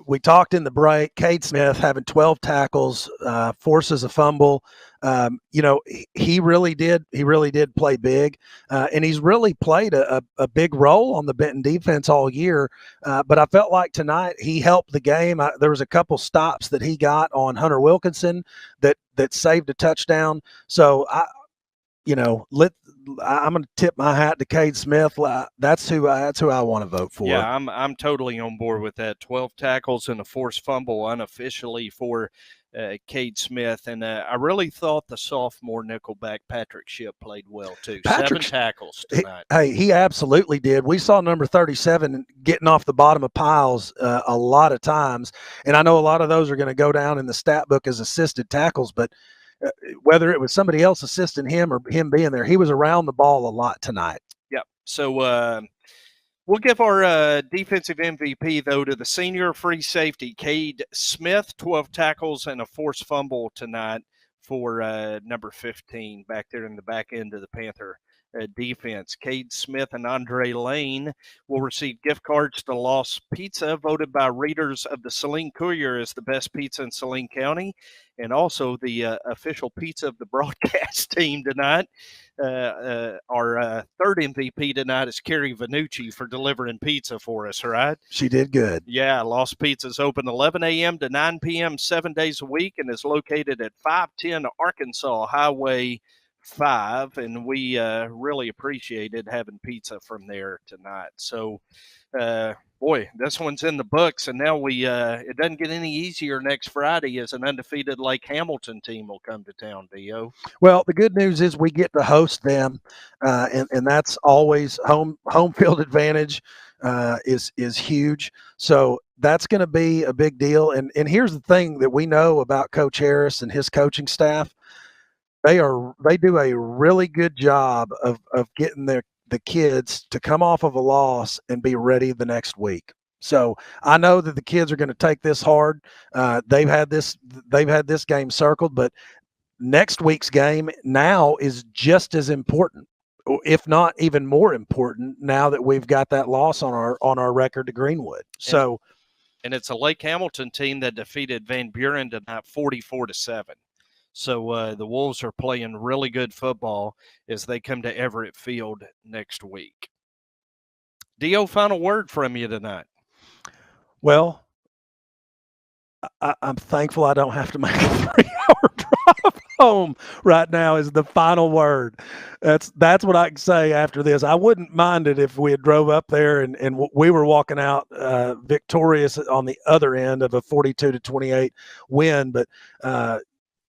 Speaker 2: we talked in the break. Cade Smith having 12 tackles, forces a fumble. He really did play big, and he's really played a big role on the Benton defense all year. But I felt like tonight he helped the game. There was a couple stops that he got on Hunter Wilkinson that saved a touchdown. So I'm going to tip my hat to Cade Smith. That's who I want to vote for.
Speaker 1: Yeah, I'm totally on board with that. 12 tackles and a forced fumble unofficially for Cade Smith. And I really thought the sophomore nickelback Patrick Shipp played well too. 7 tackles tonight.
Speaker 2: He absolutely did. We saw number 37 getting off the bottom of piles a lot of times. And I know a lot of those are going to go down in the stat book as assisted tackles, but whether it was somebody else assisting him or him being there, he was around the ball a lot tonight.
Speaker 1: Yep. So we'll give our defensive MVP, though, to the senior free safety, Cade Smith, 12 tackles and a forced fumble tonight for number 15 back there in the back end of the Panther defense. Cade Smith and Andre Lane will receive gift cards to Lost Pizza, voted by readers of the Saline Courier as the best pizza in Saline County, and also the official pizza of the broadcast team tonight. Our third MVP tonight is Carrie Vanucci for delivering pizza for us, right?
Speaker 2: She did good.
Speaker 1: Yeah, Lost Pizza's open 11 a.m. to 9 p.m. 7 days a week and is located at 510 Arkansas Highway 5, and we really appreciated having pizza from there tonight. So, boy, this one's in the books, and now it doesn't get any easier next Friday as an undefeated Lake Hamilton team will come to town, Dio.
Speaker 2: Well, the good news is we get to host them, and that's always home field advantage is huge. So that's going to be a big deal. And here's the thing that we know about Coach Harris and his coaching staff. They do a really good job of getting the kids to come off of a loss and be ready the next week. So I know that the kids are going to take this hard. They've had this game circled, but next week's game now is just as important, if not even more important, now that we've got that loss on our record to Greenwood. So,
Speaker 1: and it's a Lake Hamilton team that defeated Van Buren tonight 44-7. So the Wolves are playing really good football as they come to Everett Field next week. Dio, final word from you tonight.
Speaker 2: Well, I'm thankful I don't have to make a 3-hour drive home right now is the final word. That's what I can say after this. I wouldn't mind it if we had drove up there and we were walking out victorious on the other end of a 42-28 win, but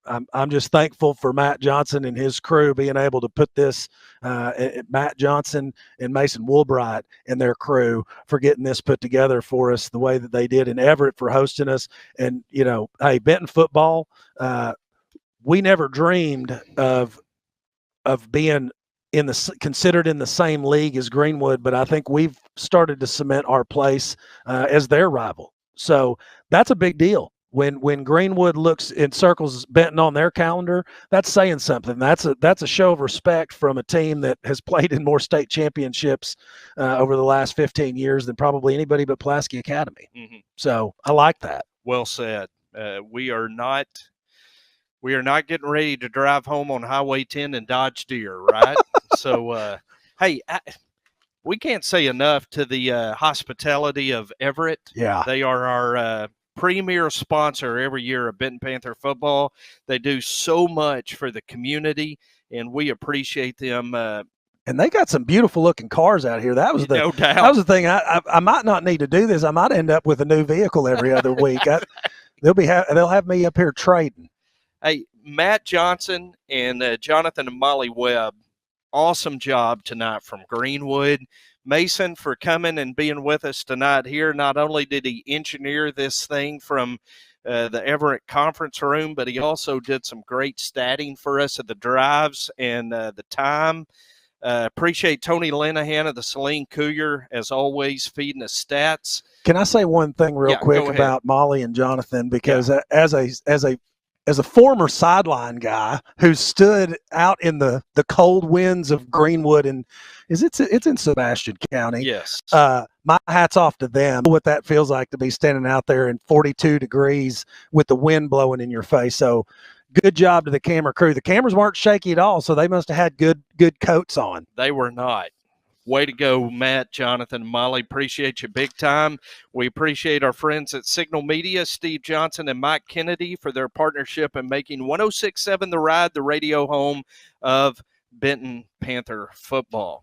Speaker 2: I'm just thankful for Matt Johnson and his crew being able to put this, Matt Johnson and Mason Woolbright and their crew for getting this put together for us the way that they did, and Everett for hosting us. And, hey, Benton football, we never dreamed of being considered in the same league as Greenwood, but I think we've started to cement our place as their rival. So that's a big deal. When Greenwood looks and circles Benton on their calendar, that's saying something. That's a show of respect from a team that has played in more state championships over the last 15 years than probably anybody but Pulaski Academy.
Speaker 1: Mm-hmm.
Speaker 2: So I like that.
Speaker 1: Well said. We are not getting ready to drive home on Highway 10 and dodge deer, right? So, hey, we can't say enough to the hospitality of Everett.
Speaker 2: Yeah.
Speaker 1: They are our premier sponsor every year of Benton Panther football. They do so much for the community, and we appreciate them.
Speaker 2: And they got some beautiful looking cars out here. That was
Speaker 1: no doubt.
Speaker 2: That was the thing. I might not need to do this. I might end up with a new vehicle every other week. They'll have me up here trading.
Speaker 1: Hey, Matt Johnson and Jonathan and Molly Webb, awesome job tonight from Greenwood. Mason for coming and being with us tonight here. Not only did he engineer this thing from the Everett conference room, but he also did some great statting for us of the drives and the time. Appreciate Tony Linehan of the Saline Cougar, as always, feeding us stats.
Speaker 2: Can I say one thing real quick about Molly and Jonathan? Because as a former sideline guy who stood out in the cold winds of Greenwood, and it's in Sebastian County.
Speaker 1: Yes.
Speaker 2: My hat's off to them. What that feels like to be standing out there in 42 degrees with the wind blowing in your face. So good job to the camera crew. The cameras weren't shaky at all, so they must have had good coats on.
Speaker 1: They were not. Way to go, Matt, Jonathan, and Molly. Appreciate you big time. We appreciate our friends at Signal Media, Steve Johnson and Mike Kennedy, for their partnership in making 106.7 The Ride the radio home of Benton Panther football.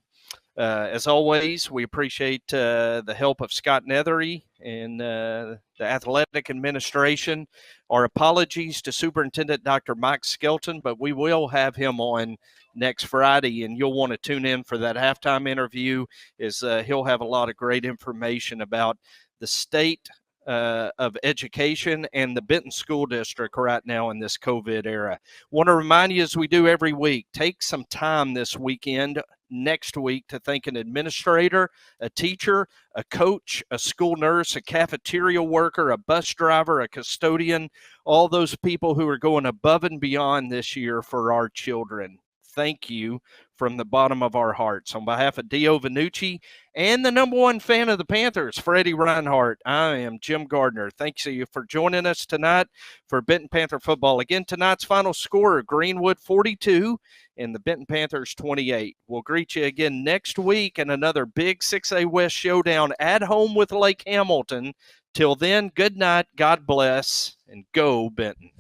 Speaker 1: As always, we appreciate the help of Scott Nethery and the athletic administration. Our apologies to Superintendent Dr. Mike Skelton, but we will have him on next Friday, and you'll want to tune in for that halftime interview, as he'll have a lot of great information about the state of education and the Benton School District right now in this COVID era. Want to remind you, as we do every week, take some time this weekend, next week, to thank an administrator, a teacher, a coach, a school nurse, a cafeteria worker, a bus driver, a custodian, all those people who are going above and beyond this year for our children. Thank you from the bottom of our hearts. On behalf of Dio Vanucci and the number one fan of the Panthers, Freddie Reinhardt, I am Jim Gardner. Thanks to you for joining us tonight for Benton Panther football. Again, tonight's final score, Greenwood 42 and the Benton Panthers 28. We'll greet you again next week in another big 6A West showdown at home with Lake Hamilton. Till then, good night, God bless, and go Benton.